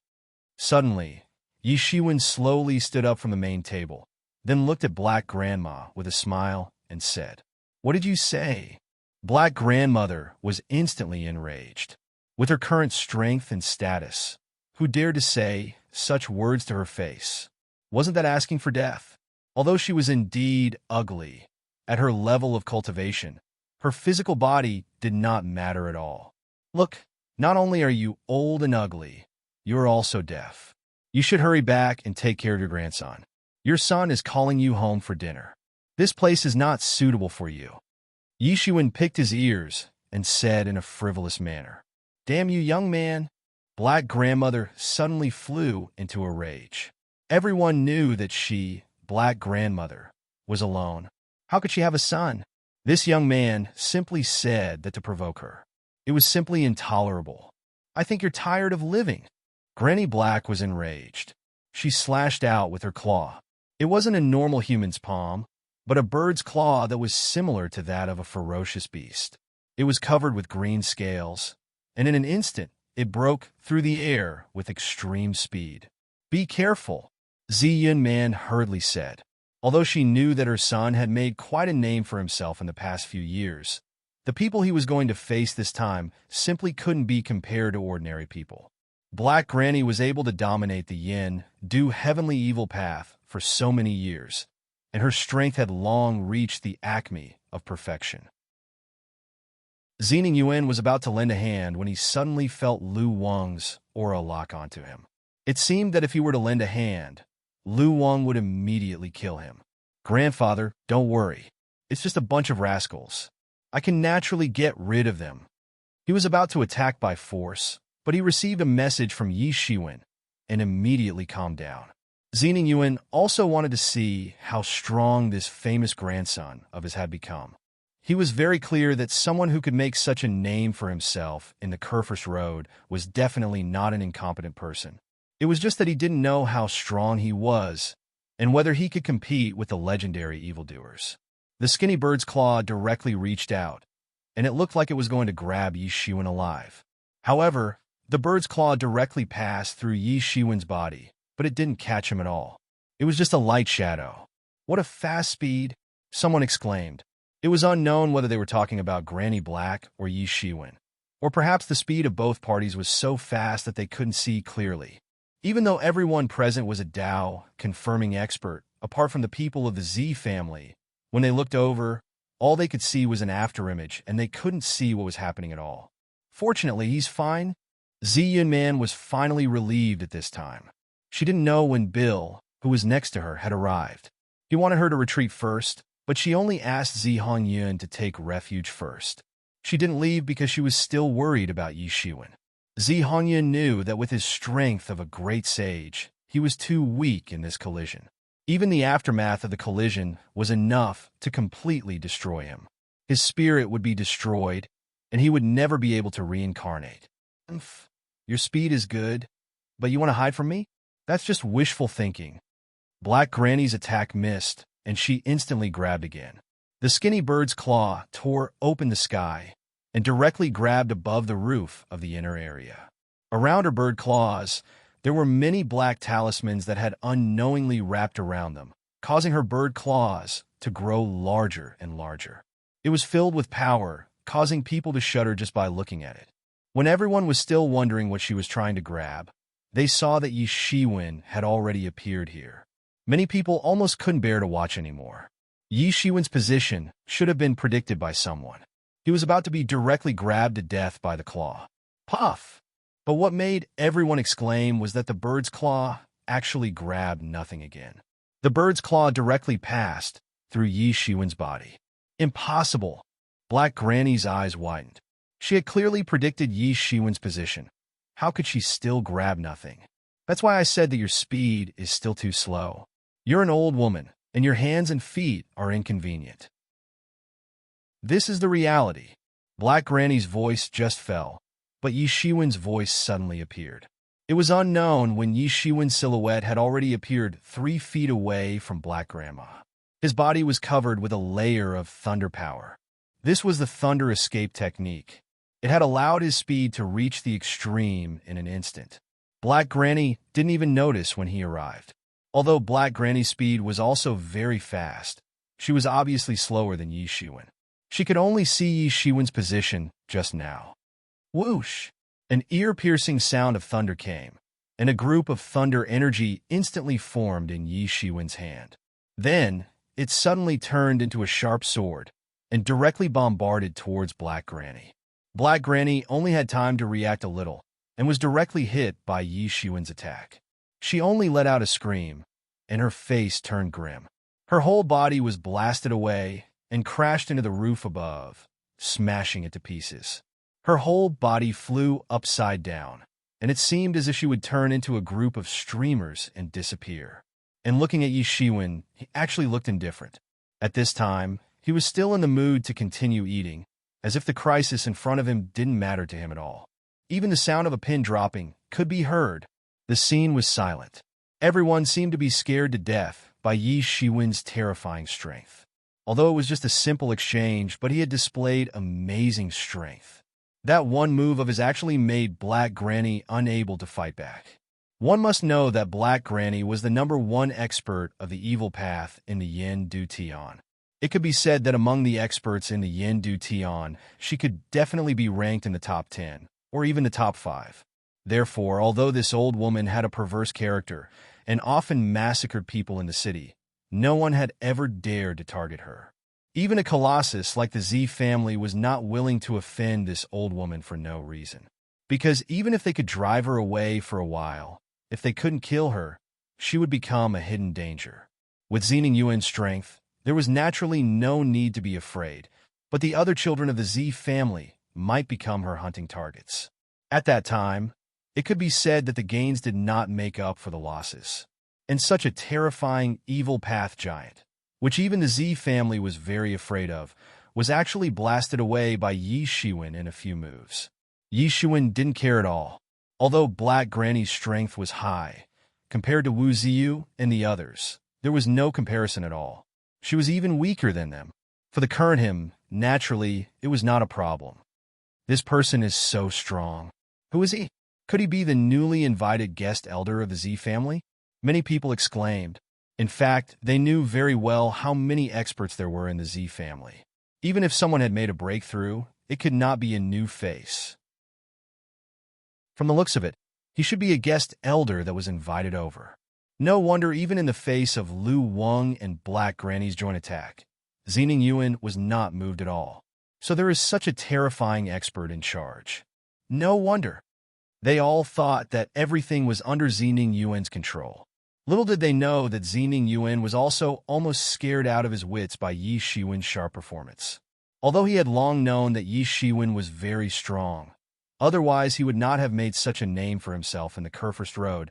Speaker 1: Suddenly, Yi Shiwen slowly stood up from the main table, then looked at Black Grandma with a smile and said, "What did you say?" Black Grandmother was instantly enraged. With her current strength and status, who dared to say such words to her face? Wasn't that asking for death? Although she was indeed ugly, at her level of cultivation, her physical body did not matter at all. "Look, not only are you old and ugly, you are also deaf. You should hurry back and take care of your grandson. Your son is calling you home for dinner. This place is not suitable for you." Yi Shiwen picked his ears and said in a frivolous manner, "Damn you, young man." Black Grandmother suddenly flew into a rage. Everyone knew that she, Black Grandmother, was alone. How could she have a son? This young man simply said that to provoke her. It was simply intolerable. "I think you're tired of living." Granny Black was enraged. She slashed out with her claw. It wasn't a normal human's palm, but a bird's claw that was similar to that of a ferocious beast. It was covered with green scales, and in an instant, it broke through the air with extreme speed. "Be careful," Ziyun Man hurriedly said. Although she knew that her son had made quite a name for himself in the past few years, the people he was going to face this time simply couldn't be compared to ordinary people. Black Granny was able to dominate the Yin, Do Heavenly Evil path for so many years, and her strength had long reached the acme of perfection. Zining Yuan was about to lend a hand when he suddenly felt Lu Wang's aura lock onto him. It seemed that if he were to lend a hand, Lu Wang would immediately kill him. "Grandfather, don't worry. It's just a bunch of rascals. I can naturally get rid of them." He was about to attack by force, but he received a message from Yi Shiwen. and immediately calmed down. Xening Yuan also wanted to see how strong this famous grandson of his had become. He was very clear that someone who could make such a name for himself in the Kerfus Road was definitely not an incompetent person. It was just that he didn't know how strong he was and whether he could compete with the legendary evildoers. The skinny bird's claw directly reached out, and it looked like it was going to grab Yi Shiwen alive. However, the bird's claw directly passed through Yi Shiwen's body, but it didn't catch him at all. It was just a light shadow. "What a fast speed!" someone exclaimed. It was unknown whether they were talking about Granny Black or Yi Shiwen, or perhaps the speed of both parties was so fast that they couldn't see clearly. Even though everyone present was a Dao confirming expert, apart from the people of the Z family, when they looked over, all they could see was an afterimage, and they couldn't see what was happening at all. "Fortunately, he's fine." Z Yunman was finally relieved at this time. She didn't know when Bill, who was next to her, had arrived. He wanted her to retreat first, but she only asked Zi Hongyun to take refuge first. She didn't leave because she was still worried about Yi Shiwen. Zi Hongyun knew that with his strength of a great sage, he was too weak in this collision. Even the aftermath of the collision was enough to completely destroy him. His spirit would be destroyed, and he would never be able to reincarnate. "Your speed is good, but you want to hide from me? That's just wishful thinking." Black Granny's attack missed, and she instantly grabbed again. The skinny bird's claw tore open the sky and directly grabbed above the roof of the inner area. Around her bird claws, there were many black talismans that had unknowingly wrapped around them, causing her bird claws to grow larger and larger. It was filled with power, causing people to shudder just by looking at it. When everyone was still wondering what she was trying to grab, they saw that Yi Shiwen had already appeared here. Many people almost couldn't bear to watch anymore. Yi Shiwen's position should have been predicted by someone. He was about to be directly grabbed to death by the claw. Puff! But what made everyone exclaim was that the bird's claw actually grabbed nothing again. The bird's claw directly passed through Yi Shiwen's body. Impossible! Black Granny's eyes widened. She had clearly predicted Yi Shiwen's position. How could she still grab nothing? "That's why I said that your speed is still too slow. You're an old woman, and your hands and feet are inconvenient." This is the reality. Black Granny's voice just fell, but Yi Shiwen's voice suddenly appeared. It was unknown when Yi Shiwen's silhouette had already appeared 3 feet away from Black Grandma. His body was covered with a layer of thunder power. This was the thunder escape technique. It had allowed his speed to reach the extreme in an instant. Black Granny didn't even notice when he arrived. Although Black Granny's speed was also very fast, she was obviously slower than Yi Shiwen. She could only see Yi Shiwen's position just now. Whoosh! An ear-piercing sound of thunder came, and a group of thunder energy instantly formed in Yi Shiwen's hand. Then, it suddenly turned into a sharp sword and directly bombarded towards Black Granny. Black Granny only had time to react a little and was directly hit by Yi Shiwen's attack. She only let out a scream, and her face turned grim. Her whole body was blasted away and crashed into the roof above, smashing it to pieces. Her whole body flew upside down, and it seemed as if she would turn into a group of streamers and disappear. And looking at Yi Shiwen, he actually looked indifferent. At this time, he was still in the mood to continue eating, as if the crisis in front of him didn't matter to him at all. Even the sound of a pin dropping could be heard. The scene was silent. Everyone seemed to be scared to death by Yi Shiwen's terrifying strength. Although it was just a simple exchange, but he had displayed amazing strength. That one move of his actually made Black Granny unable to fight back. One must know that Black Granny was the #1 expert of the evil path in the Yin Du Tian. It could be said that among the experts in the Yin Du Tian, she could definitely be ranked in the top 10, or even the top 5. Therefore, although this old woman had a perverse character and often massacred people in the city, no one had ever dared to target her. Even a colossus like the Z family was not willing to offend this old woman for no reason. Because even if they could drive her away for a while, if they couldn't kill her, she would become a hidden danger. With Xening Yuan's strength, there was naturally no need to be afraid, but the other children of the Z family might become her hunting targets. At that time, It could be said that the gains did not make up for the losses. And such a terrifying evil path giant, which even the Z family was very afraid of, was actually blasted away by Yi Shiwen in a few moves. Yi Shiwen didn't care at all. Although Black Granny's strength was high, compared to Wu Ziyu and the others, there was no comparison at all. She was even weaker than them. For the current him, naturally, it was not a problem. This person is so strong. Who is he? Could he be the newly invited guest elder of the Z family? Many people exclaimed. In fact, they knew very well how many experts there were in the Z family. Even if someone had made a breakthrough, it could not be a new face. From the looks of it, he should be a guest elder that was invited over. No wonder even in the face of Lu Wang and Black Granny's joint attack, Xening Yuan was not moved at all. So there is such a terrifying expert in charge. No wonder. They all thought that everything was under Xening Yuan's control. Little did they know that Xening Yuan was also almost scared out of his wits by Yi Shiwen's sharp performance. Although he had long known that Yi Shiwen was very strong, otherwise he would not have made such a name for himself in the Kurfürst Road,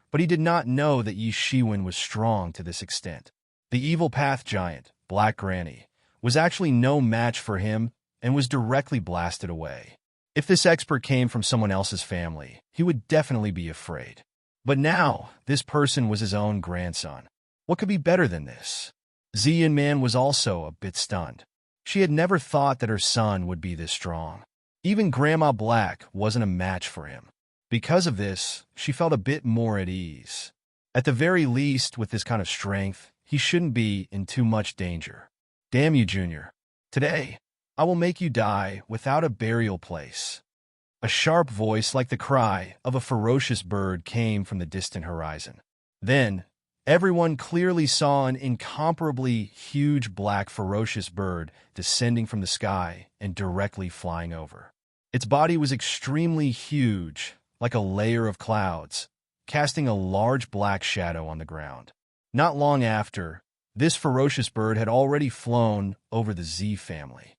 Speaker 1: but he did not know that Yi Shiwen was strong to this extent. The evil path giant, Black Granny, was actually no match for him and was directly blasted away. If this expert came from someone else's family, he would definitely be afraid. But now, this person was his own grandson. What could be better than this? Xian Man was also a bit stunned. She had never thought that her son would be this strong. Even Grandma Black wasn't a match for him. Because of this, she felt a bit more at ease. At the very least, with this kind of strength, he shouldn't be in too much danger. Damn you, Junior. Today, I will make you die without a burial place. A sharp voice like the cry of a ferocious bird came from the distant horizon. Then, everyone clearly saw an incomparably huge black ferocious bird descending from the sky and directly flying over. Its body was extremely huge, like a layer of clouds, casting a large black shadow on the ground. Not long after, this ferocious bird had already flown over the Z family.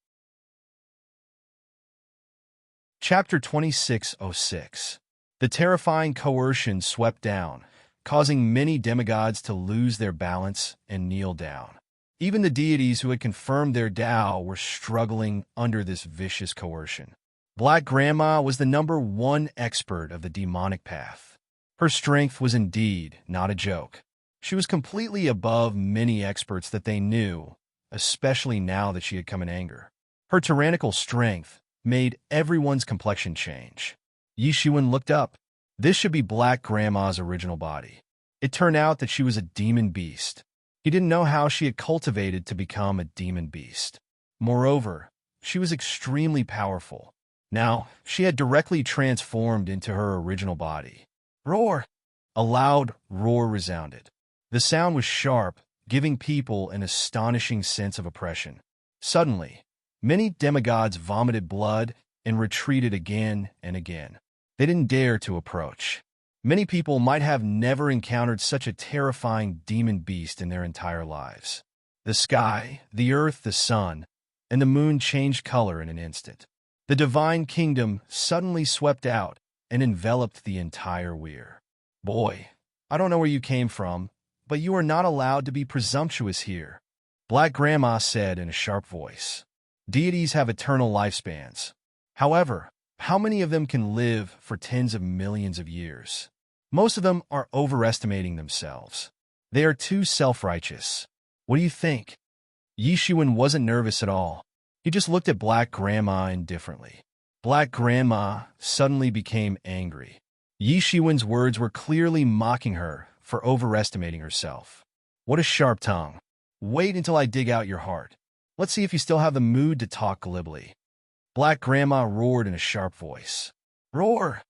Speaker 1: Chapter 2606. The terrifying coercion swept down, causing many demigods to lose their balance and kneel down. Even the deities who had confirmed their Tao were struggling under this vicious coercion. Black Grandma was the #1 expert of the demonic path. Her strength was indeed not a joke. She was completely above many experts that they knew, especially now that she had come in anger. Her tyrannical strength made everyone's complexion change. Yi Shiwen looked up. This should be Black Grandma's original body. It turned out that she was a demon beast. He didn't know how she had cultivated to become a demon beast. Moreover, she was extremely powerful. Now, she had directly transformed into her original body. Roar! A loud roar resounded. The sound was sharp, giving people an astonishing sense of oppression. Suddenly, many demigods vomited blood and retreated again and again. They didn't dare to approach. Many people might have never encountered such a terrifying demon beast in their entire lives. The sky, the earth, the sun, and the moon changed color in an instant. The divine kingdom suddenly swept out and enveloped the entire weir. Boy, I don't know where you came from, but you are not allowed to be presumptuous here, Black Grandma said in a sharp voice. Deities have eternal lifespans. However, how many of them can live for tens of millions of years? Most of them are overestimating themselves. They are too self-righteous. What do you think? Yi Shiwen wasn't nervous at all. He just looked at Black Grandma indifferently. Black Grandma suddenly became angry. Yi Shiwen's words were clearly mocking her for overestimating herself. What a sharp tongue. Wait until I dig out your heart. Let's see if you still have the mood to talk glibly. Black Grandma roared in a sharp voice. Roar!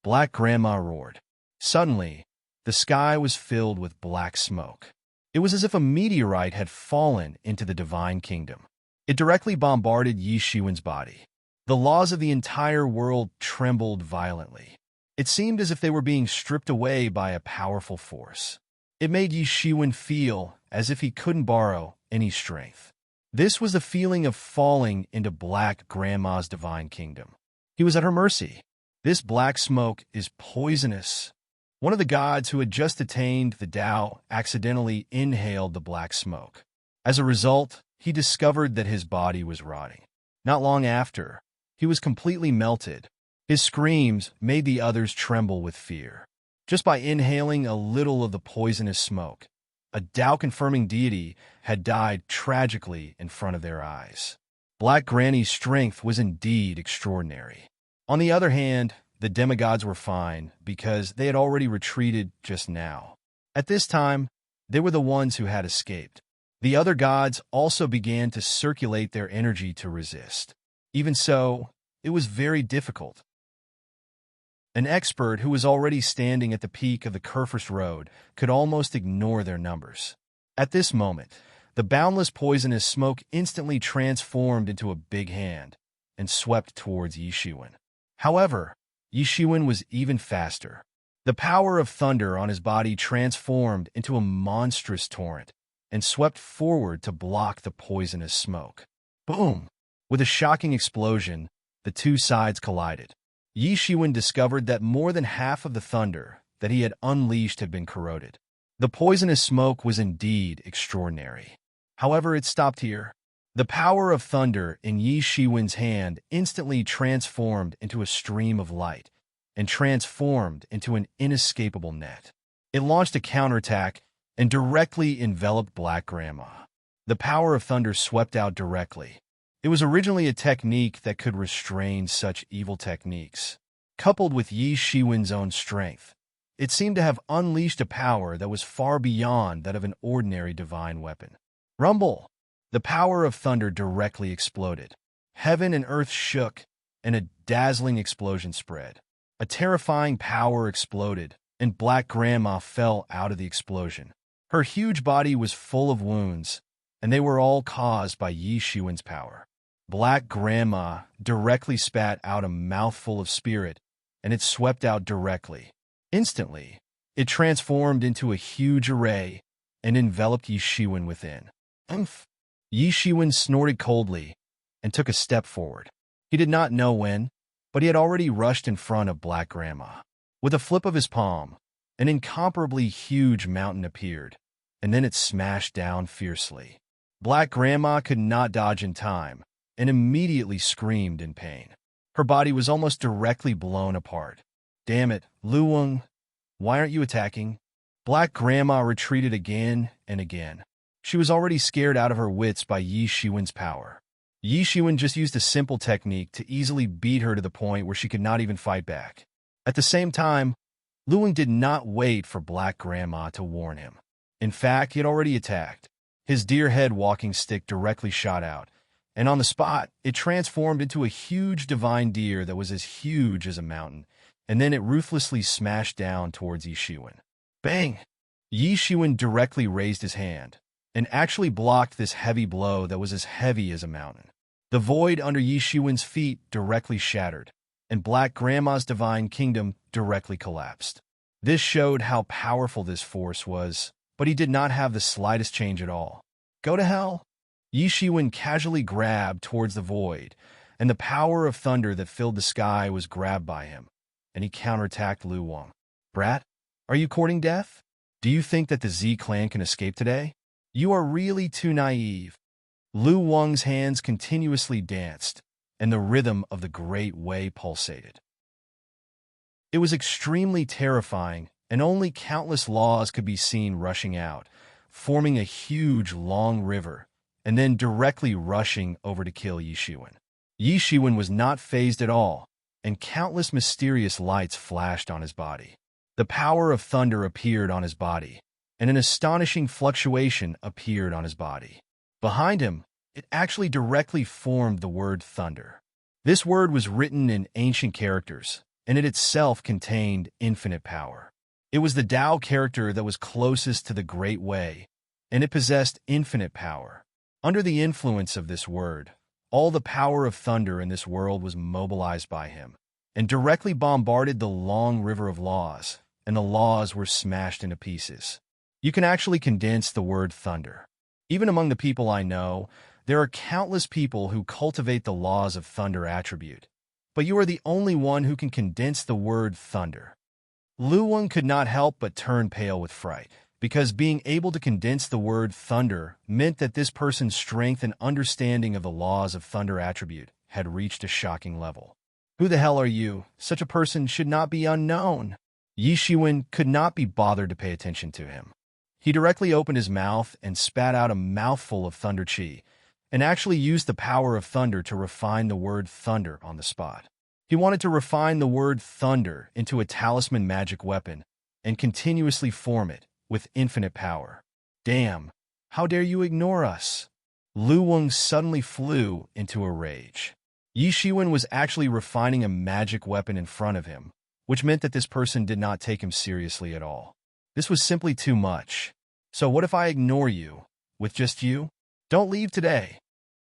Speaker 1: Black Grandma roared. Suddenly, the sky was filled with black smoke. It was as if a meteorite had fallen into the divine kingdom. It directly bombarded Yi Shiwen's body. The laws of the entire world trembled violently. It seemed as if they were being stripped away by a powerful force. It made Yi Shiwen feel as if he couldn't borrow any strength. This was the feeling of falling into Black Grandma's divine kingdom. He was at her mercy. This black smoke is poisonous. One of the gods who had just attained the Tao accidentally inhaled the black smoke. As a result, he discovered that his body was rotting. Not long after, he was completely melted. His screams made the others tremble with fear. Just by inhaling a little of the poisonous smoke, a Tao-confirming deity had died tragically in front of their eyes. Black Granny's strength was indeed extraordinary. On the other hand, the demigods were fine because they had already retreated just now. At this time, they were the ones who had escaped. The other gods also began to circulate their energy to resist. Even so, it was very difficult. An expert who was already standing at the peak of the Kerfurst Road could almost ignore their numbers. At this moment, the boundless poisonous smoke instantly transformed into a big hand and swept towards Yishiwen. However, Yishiwen was even faster. The power of thunder on his body transformed into a monstrous torrent and swept forward to block the poisonous smoke. Boom! With a shocking explosion, the two sides collided. Yishiwen discovered that more than half of the thunder that he had unleashed had been corroded. The poisonous smoke was indeed extraordinary. However, it stopped here. The power of thunder in Yishiwen's hand instantly transformed into a stream of light and transformed into an inescapable net. It launched a counterattack and directly enveloped Black Grandma. The power of thunder swept out directly. It was originally a technique that could restrain such evil techniques. Coupled with Yishiwen's own strength, it seemed to have unleashed a power that was far beyond that of an ordinary divine weapon. Rumble! The power of thunder directly exploded. Heaven and earth shook, and a dazzling explosion spread. A terrifying power exploded, and Black Grandma fell out of the explosion. Her huge body was full of wounds, and they were all caused by Yishiwen's power. Black Grandma directly spat out a mouthful of spirit, and it swept out directly. Instantly, it transformed into a huge array and enveloped Yishiwen within. Umph! Yishiwen snorted coldly and took a step forward. He did not know when, but he had already rushed in front of Black Grandma. With a flip of his palm, an incomparably huge mountain appeared, and then it smashed down fiercely. Black Grandma could not dodge in time, and immediately screamed in pain. Her body was almost directly blown apart. Damn it, Luweng, why aren't you attacking? Black Grandma retreated again and again. She was already scared out of her wits by Yishiwen's power. Yishiwen just used a simple technique to easily beat her to the point where she could not even fight back. At the same time, Luweng did not wait for Black Grandma to warn him. In fact, he had already attacked. His deer head walking stick directly shot out, and on the spot, it transformed into a huge divine deer that was as huge as a mountain, and then it ruthlessly smashed down towards Yishiwen. Bang! Yishiwen directly raised his hand, and actually blocked this heavy blow that was as heavy as a mountain. The void under Yishiwen's feet directly shattered, and Black Grandma's divine kingdom directly collapsed. This showed how powerful this force was, but he did not have the slightest change at all. Go to hell! Yishiwen casually grabbed towards the void, and the power of thunder that filled the sky was grabbed by him, and he counterattacked Luweng. Brat, are you courting death? Do you think that the Z clan can escape today? You are really too naive. Luweng's hands continuously danced, and the rhythm of the great way pulsated. It was extremely terrifying, and only countless laws could be seen rushing out, forming a huge long river, and then directly rushing over to kill Yishiwen. Yishiwen was not fazed at all, and countless mysterious lights flashed on his body. The power of thunder appeared on his body, and an astonishing fluctuation appeared on his body. Behind him, it actually directly formed the word thunder. This word was written in ancient characters, and it itself contained infinite power. It was the Tao character that was closest to the Great Way, and it possessed infinite power. Under the influence of this word, all the power of thunder in this world was mobilized by him, and directly bombarded the long river of laws, and the laws were smashed into pieces. You can actually condense the word thunder. Even among the people I know, there are countless people who cultivate the laws of thunder attribute, but you are the only one who can condense the word thunder. Lu Wang could not help but turn pale with fright, because being able to condense the word thunder meant that this person's strength and understanding of the laws of thunder attribute had reached a shocking level. Who the hell are you? Such a person should not be unknown. Yi Shiwen could not be bothered to pay attention to him. He directly opened his mouth and spat out a mouthful of thunder chi, and actually used the power of thunder to refine the word thunder on the spot. He wanted to refine the word thunder into a talisman magic weapon and continuously form it with infinite power. Damn, how dare you ignore us? Lu Wang suddenly flew into a rage. Yi Shiwen was actually refining a magic weapon in front of him, which meant that this person did not take him seriously at all. This was simply too much. So what if I ignore you? With just you? Don't leave today.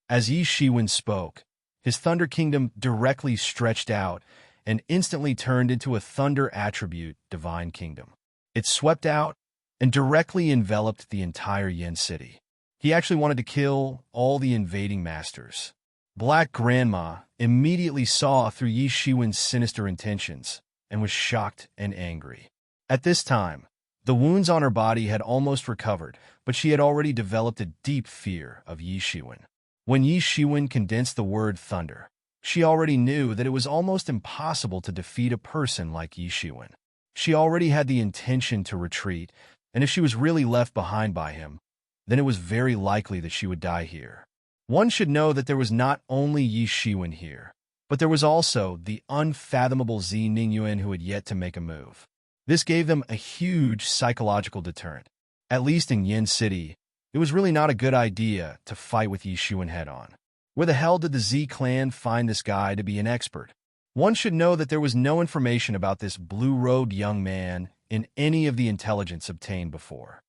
Speaker 1: As Yi Shiwen spoke, his Thunder Kingdom directly stretched out and instantly turned into a Thunder Attribute Divine Kingdom. It swept out and directly enveloped the entire Yen City. He actually wanted to kill all the invading masters. Black Grandma immediately saw through Yi Shiwen's sinister intentions and was shocked and angry. At this time, the wounds on her body had almost recovered, but she had already developed a deep fear of Yi Shiwen. When Yi Shiwen condensed the word thunder, she already knew that it was almost impossible to defeat a person like Yi Shiwen. She already had the intention to retreat, and if she was really left behind by him, then it was very likely that she would die here. One should know that there was not only Yi Shiwen here, but there was also the unfathomable Zi Ningyuan who had yet to make a move. This gave them a huge psychological deterrent. At least in Yen City, it was really not a good idea to fight with Yi Shiwen head-on. Where the hell did the Z clan find this guy to be an expert? One should know that there was no information about this blue-robed young man in any of the intelligence obtained before.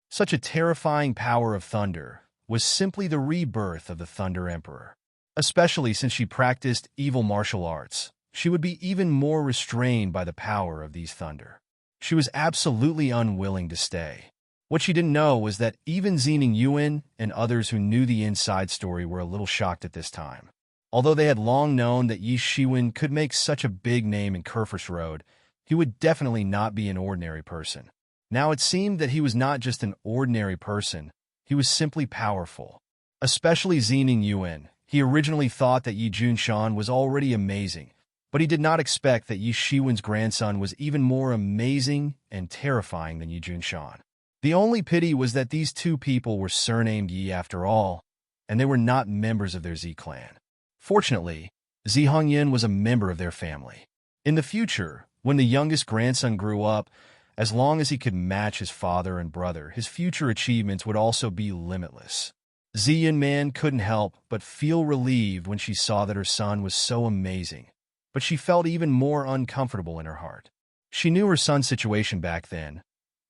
Speaker 1: Such a terrifying power of thunder was simply the rebirth of the Thunder Emperor. Especially since she practiced evil martial arts, she would be even more restrained by the power of these thunder. She was absolutely unwilling to stay. What she didn't know was that even Zining Yuan and others who knew the inside story were a little shocked at this time. Although they had long known that Yi Shiwen could make such a big name in Kerfus Road, he would definitely not be an ordinary person. Now it seemed that he was not just an ordinary person, he was simply powerful. Especially Zining Yuan. He originally thought that Yi Junshan was already amazing, but he did not expect that Yi Shiwen's grandson was even more amazing and terrifying than Yi Junshan. The only pity was that these two people were surnamed Yi after all, and they were not members of their Z clan. Fortunately, Zi Hongyan was a member of their family. In the future, when the youngest grandson grew up, as long as he could match his father and brother, his future achievements would also be limitless. Ziyan Man couldn't help but feel relieved when she saw that her son was so amazing, but she felt even more uncomfortable in her heart. She knew her son's situation back then,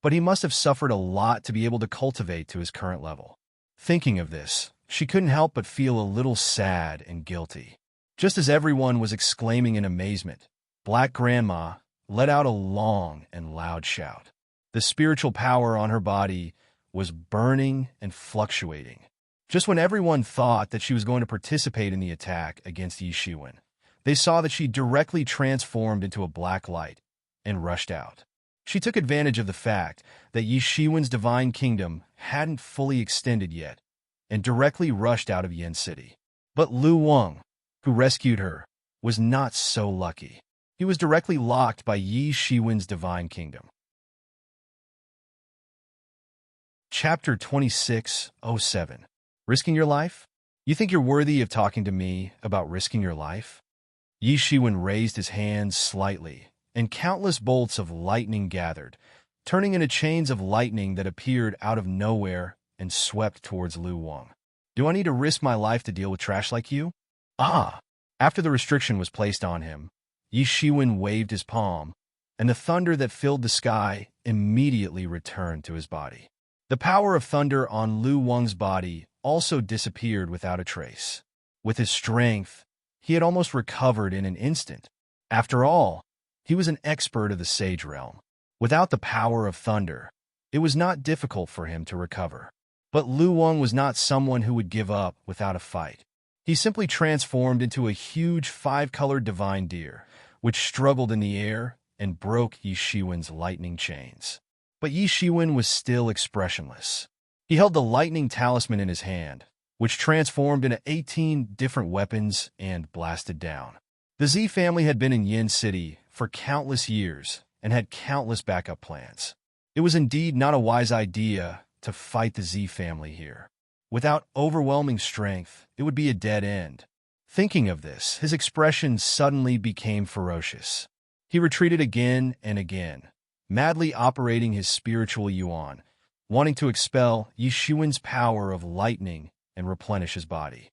Speaker 1: but he must have suffered a lot to be able to cultivate to his current level. Thinking of this, she couldn't help but feel a little sad and guilty. Just as everyone was exclaiming in amazement, Black Grandma let out a long and loud shout. The spiritual power on her body was burning and fluctuating. Just when everyone thought that she was going to participate in the attack against Yi Shiwen, they saw that she directly transformed into a black light and rushed out. She took advantage of the fact that Yi Shiwen's divine kingdom hadn't fully extended yet and directly rushed out of Yen City. But Lu Wang, who rescued her, was not so lucky. He was directly locked by Yi Shiwen's divine kingdom. Chapter 26:07. Risking your life? You think you're worthy of talking to me about risking your life? Yi Shiwen raised his hands slightly, and countless bolts of lightning gathered, turning into chains of lightning that appeared out of nowhere and swept towards Lu Wang. Do I need to risk my life to deal with trash like you? Ah! After the restriction was placed on him, Yi Shiwen waved his palm, and the thunder that filled the sky immediately returned to his body. The power of thunder on Lu Wang's body also disappeared without a trace. With his strength, he had almost recovered in an instant. After all, he was an expert of the Sage Realm. Without the power of thunder, it was not difficult for him to recover. But Lu Wang was not someone who would give up without a fight. He simply transformed into a huge five-colored divine deer, which struggled in the air and broke Yi Shiwen's lightning chains. But Yi Shiwen was still expressionless. He held the lightning talisman in his hand, which transformed into 18 different weapons and blasted down. The Z family had been in Yin City for countless years and had countless backup plans. It was indeed not a wise idea to fight the Z family here. Without overwhelming strength, it would be a dead end. Thinking of this, his expression suddenly became ferocious. He retreated again and again, madly operating his spiritual yuan, wanting to expel Yi Shiwen's power of lightning and replenish his body.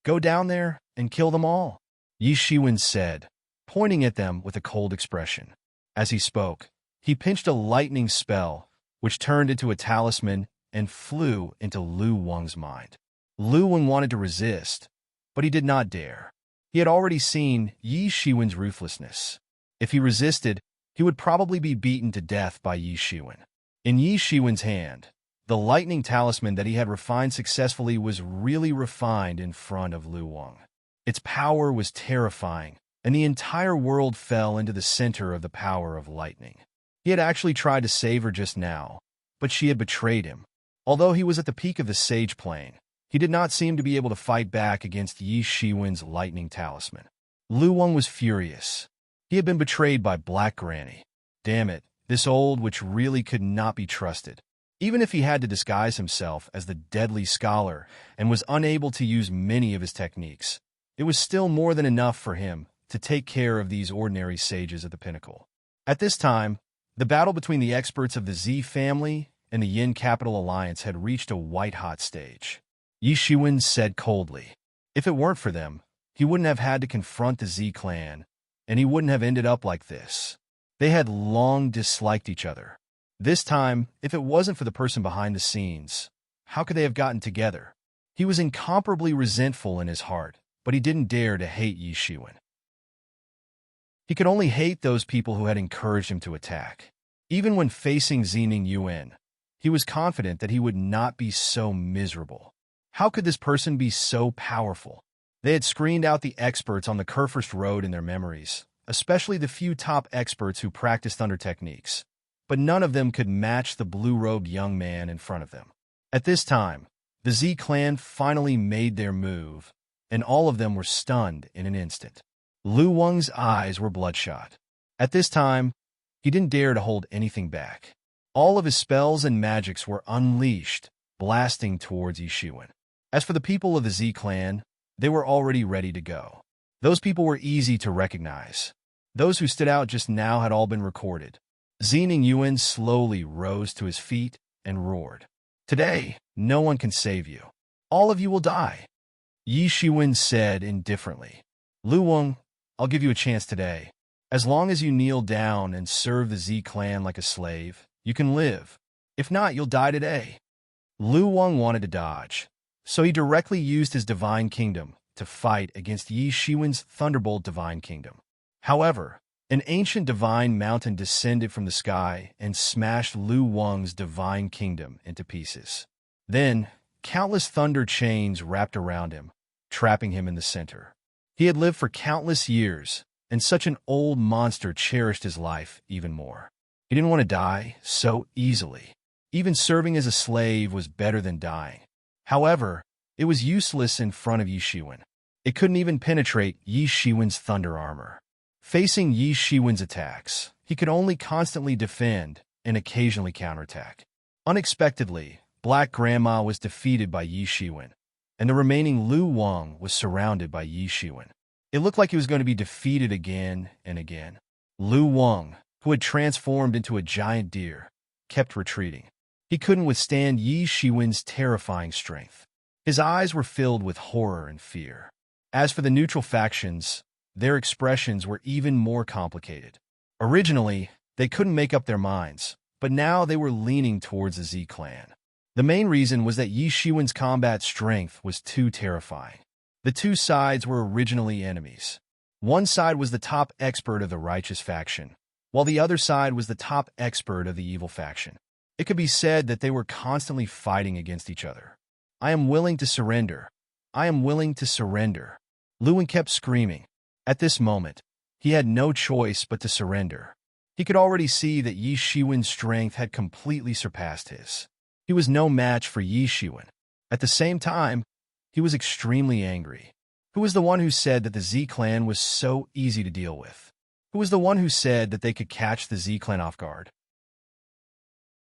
Speaker 1: "Go down there and kill them all," Yi Shiwen said, pointing at them with a cold expression. As he spoke, he pinched a lightning spell, which turned into a talisman and flew into Lu Wang's mind. Lu Wang wanted to resist, but he did not dare. He had already seen Yi Shiwen's ruthlessness. If he resisted, he would probably be beaten to death by Yi Shiwen. In Yi Shiwen's hand, the lightning talisman that he had refined successfully was really refined in front of Lu Wang. Its power was terrifying, and the entire world fell into the center of the power of lightning. He had actually tried to save her just now, but she had betrayed him. Although he was at the peak of the sage plane, he did not seem to be able to fight back against Yi Shiwen's lightning talisman. Lu Wang was furious. He had been betrayed by Black Granny. Damn it, this old witch really could not be trusted. Even if he had to disguise himself as the deadly scholar and was unable to use many of his techniques, it was still more than enough for him to take care of these ordinary sages at the pinnacle. At this time, the battle between the experts of the Z family and the Yin Capital Alliance had reached a white-hot stage. Yi Shiwen said coldly, if it weren't for them, he wouldn't have had to confront the Z clan, and he wouldn't have ended up like this. They had long disliked each other. This time, if it wasn't for the person behind the scenes, how could they have gotten together? He was incomparably resentful in his heart, but he didn't dare to hate Yi Shiwen. He could only hate those people who had encouraged him to attack. Even when facing Zining Yuan, he was confident that he would not be so miserable. How could this person be so powerful? They had screened out the experts on the Kurfürst Road in their memories, especially the few top experts who practiced thunder techniques, but none of them could match the blue-robed young man in front of them. At this time, the Z clan finally made their move, and all of them were stunned in an instant. Lu Wang's eyes were bloodshot. At this time, he didn't dare to hold anything back. All of his spells and magics were unleashed, blasting towards Yi Shiwen. As for the people of the Z clan, they were already ready to go. Those people were easy to recognize. Those who stood out just now had all been recorded. Zining Yuan slowly rose to his feet and roared. Today, no one can save you. All of you will die. Yi Shiwen said indifferently. Lu Wang, I'll give you a chance today. As long as you kneel down and serve the Z clan like a slave, you can live. If not, you'll die today. Lu Wang wanted to dodge, so he directly used his divine kingdom to fight against Yi Shiwen's thunderbolt divine kingdom. However, an ancient divine mountain descended from the sky and smashed Lu Wang's divine kingdom into pieces. Then, countless thunder chains wrapped around him, trapping him in the center. He had lived for countless years, and such an old monster cherished his life even more. He didn't want to die so easily. Even serving as a slave was better than dying. However, it was useless in front of Yi Shiwen. It couldn't even penetrate Yi Shiwen's thunder armor. Facing Yi Shiwen's attacks, he could only constantly defend and occasionally counterattack. Unexpectedly, Black Grandma was defeated by Yi Shiwen, and the remaining Lu Wang was surrounded by Yi Shiwen. It looked like he was going to be defeated again and again. Lu Wang, who had transformed into a giant deer, kept retreating. He couldn't withstand Yi Shiwen's terrifying strength. His eyes were filled with horror and fear. As for the neutral factions, their expressions were even more complicated. Originally, they couldn't make up their minds, but now they were leaning towards the Z clan. The main reason was that Yi Shiwen's combat strength was too terrifying. The two sides were originally enemies. One side was the top expert of the righteous faction, while the other side was the top expert of the evil faction. It could be said that they were constantly fighting against each other. I am willing to surrender, I am willing to surrender. Lu Wang kept screaming. At this moment, he had no choice but to surrender. He could already see that Yi Shiwen's strength had completely surpassed his. He was no match for Yi Shiwen. At the same time, he was extremely angry. Who was the one who said that the Z clan was so easy to deal with? Who was the one who said that they could catch the Z clan off guard?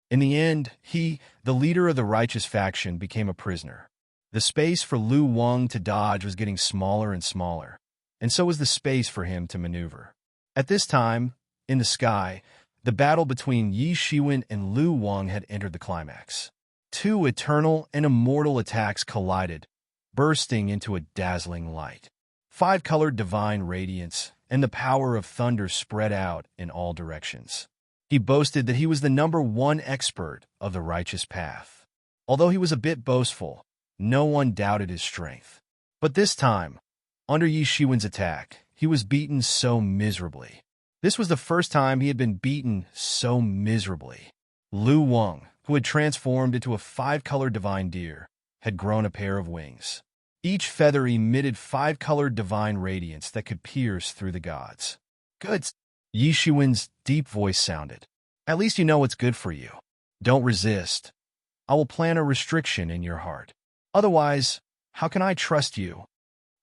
Speaker 1: In the end, he, the leader of the righteous faction, became a prisoner. The space for Lu Wang to dodge was getting smaller and smaller, and so was the space for him to maneuver. At this time, in the sky, the battle between Yi Shiwen and Lu Wang had entered the climax. Two eternal and immortal attacks collided, bursting into a dazzling light. Five-colored divine radiance and the power of thunder spread out in all directions. He boasted that he was the #1 expert of the righteous path. Although he was a bit boastful, no one doubted his strength. But this time, under Yi Shiwen's attack, he was beaten so miserably. This was the first time he had been beaten so miserably. Lu Wang, who had transformed into a five-colored divine deer, had grown a pair of wings. Each feather emitted five-colored divine radiance that could pierce through the gods. Good. Yi Shiwen's deep voice sounded. At least you know what's good for you. Don't resist. I will plant a restriction in your heart. Otherwise, how can I trust you?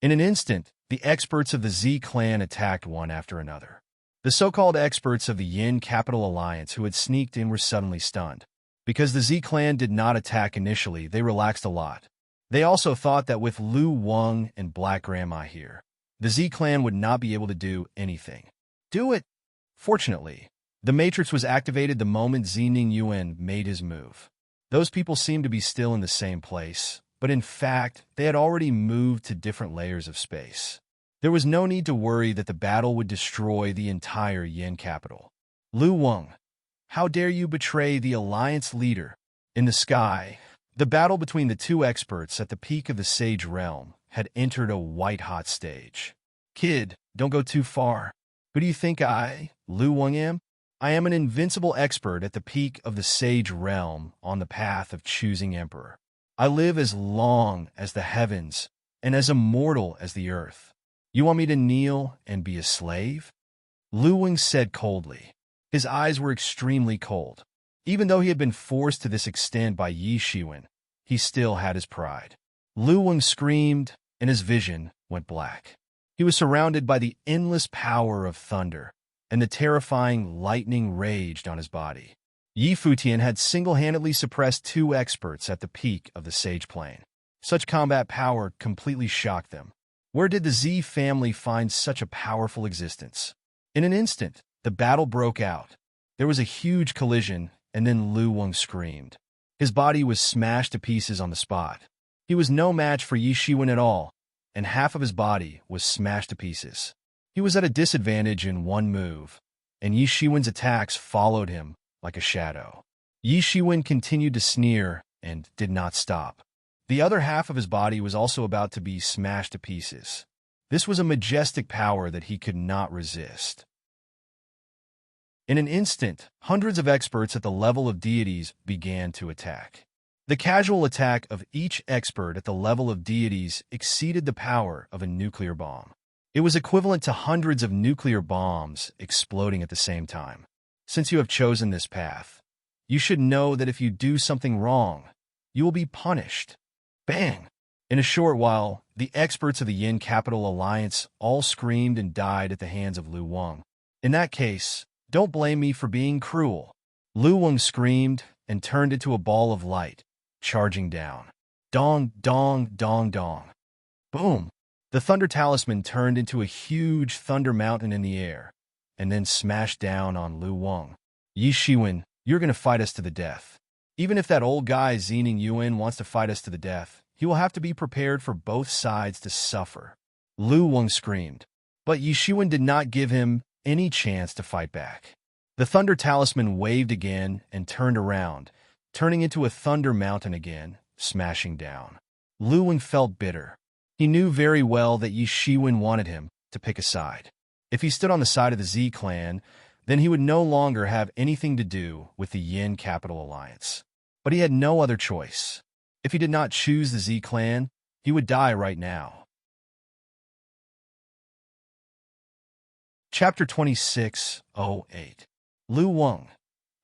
Speaker 1: In an instant, the experts of the Z clan attacked one after another. The so-called experts of the Yin Capital Alliance who had sneaked in were suddenly stunned. Because the Z clan did not attack initially, they relaxed a lot. They also thought that with Lu Wang and Black Grandma here, the Z clan would not be able to do anything. Do it! Fortunately, the Matrix was activated the moment Xining Yuan made his move. Those people seemed to be still in the same place, but in fact, they had already moved to different layers of space. There was no need to worry that the battle would destroy the entire Yin capital. Lu Wang, how dare you betray the Alliance leader? In the sky, the battle between the two experts at the peak of the Sage Realm had entered a white-hot stage. Kid, don't go too far. Who do you think I, Lu Wang, am? I am an invincible expert at the peak of the Sage Realm on the path of choosing Emperor. I live as long as the heavens and as immortal as the earth. You want me to kneel and be a slave? Lu Wang said coldly. His eyes were extremely cold. Even though he had been forced to this extent by Yi Shiwen, he still had his pride. Lu Wang screamed, and his vision went black. He was surrounded by the endless power of thunder, and the terrifying lightning raged on his body. Yi Futian had single-handedly suppressed two experts at the peak of the Sage Plane. Such combat power completely shocked them. Where did the Z family find such a powerful existence? In an instant, the battle broke out. There was a huge collision, and then Lu Wang screamed. His body was smashed to pieces on the spot. He was no match for Yi Shiwen at all, and half of his body was smashed to pieces. He was at a disadvantage in one move, and Yi Shiwen's attacks followed him like a shadow. Yi Shiwen continued to sneer and did not stop. The other half of his body was also about to be smashed to pieces. This was a majestic power that he could not resist. In an instant, hundreds of experts at the level of deities began to attack. The casual attack of each expert at the level of deities exceeded the power of a nuclear bomb. It was equivalent to hundreds of nuclear bombs exploding at the same time. Since you have chosen this path, you should know that if you do something wrong, you will be punished. Bang! In a short while, the experts of the Yin Capital Alliance all screamed and died at the hands of Lu Wang. In that case, don't blame me for being cruel. Lu Wang screamed and turned into a ball of light, charging down. Dong, dong, dong, dong. Boom! The Thunder Talisman turned into a huge thunder mountain in the air, and then smashed down on Lu Wang. Yi Shiwen, you're going to fight us to the death. Even if that old guy Xining Yuan wants to fight us to the death, he will have to be prepared for both sides to suffer. Lu Wang screamed, but Yi Shiwen did not give him any chance to fight back. The Thunder Talisman waved again and turned around, turning into a thunder mountain again, smashing down. Lu Wang felt bitter. He knew very well that Yi Shiwen wanted him to pick a side. If he stood on the side of the Z clan, then he would no longer have anything to do with the Yin Capital Alliance. But he had no other choice. If he did not choose the Z clan, He would die right now. Chapter 26:08. Lu Wang.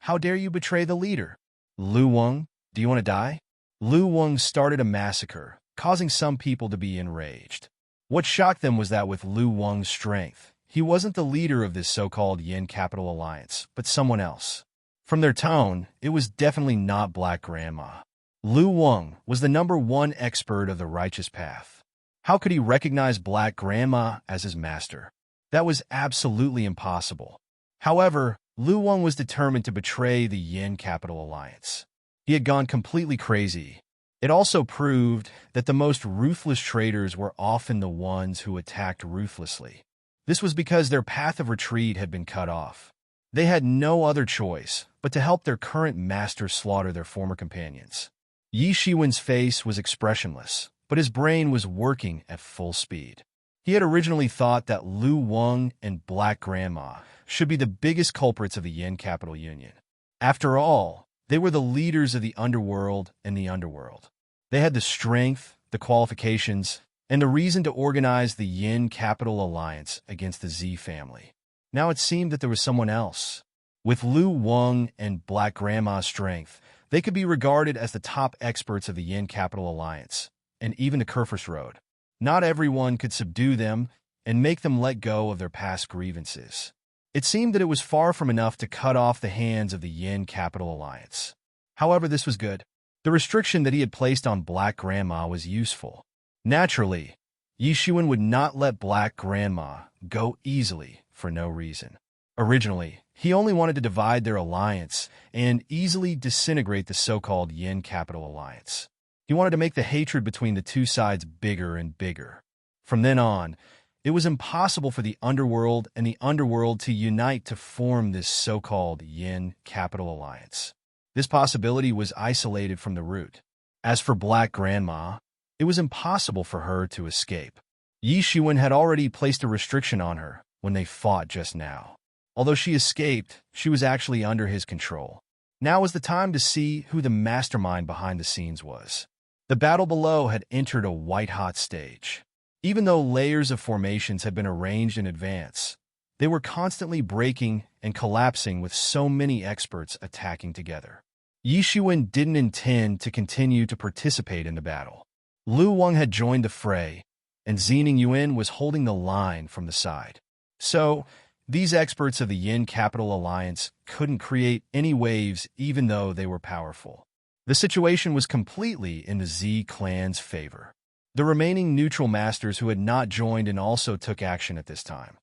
Speaker 1: How dare you betray the leader? Lu Wang, do you want to die? Lu Wang started a massacre, causing some people to be enraged. What shocked them was that with Lu Wang's strength, he wasn't the leader of this so-called Yin Capital Alliance, but someone else. From their tone, it was definitely not Black Grandma. Lu Wang was the #1 expert of the righteous path. How could he recognize Black Grandma as his master? That was absolutely impossible. However, Lu Wang was determined to betray the Yin Capital Alliance. He had gone completely crazy. It also proved that the most ruthless traitors were often the ones who attacked ruthlessly. This was because their path of retreat had been cut off. They had no other choice but to help their current master slaughter their former companions. Yi Shiwen's face was expressionless, but his brain was working at full speed. He had originally thought that Lu Wang and Black Grandma should be the biggest culprits of the Yin Capital Union. After all, they were the leaders of the underworld and the underworld. They had the strength, the qualifications, and the reason to organize the Yin Capital Alliance against the Z family. Now it seemed that there was someone else. With Lu Wang and Black Grandma's strength, they could be regarded as the top experts of the Yin Capital Alliance, and even the Kerfus Road. Not everyone could subdue them and make them let go of their past grievances. It seemed that it was far from enough to cut off the hands of the Yin Capital Alliance. However, this was good. The restriction that he had placed on Black Grandma was useful. Naturally, Yi Shiwen would not let Black Grandma go easily for no reason. Originally, he only wanted to divide their alliance and easily disintegrate the so-called Yin Capital Alliance. He wanted to make the hatred between the two sides bigger and bigger. From then on, it was impossible for the underworld and the underworld to unite to form this so-called Yin Capital Alliance. This possibility was isolated from the root. As for Black Grandma, it was impossible for her to escape. Yi Shiwen had already placed a restriction on her when they fought just now. Although she escaped, she was actually under his control. Now was the time to see who the mastermind behind the scenes was. The battle below had entered a white-hot stage. Even though layers of formations had been arranged in advance, they were constantly breaking and collapsing with so many experts attacking together. Yi Shiwen didn't intend to continue to participate in the battle. Lu Wang had joined the fray, and Xining Yuan was holding the line from the side. So, these experts of the Yin Capital Alliance couldn't create any waves even though they were powerful. The situation was completely in the Z clan's favor. The remaining neutral masters who had not joined in also took action at this time.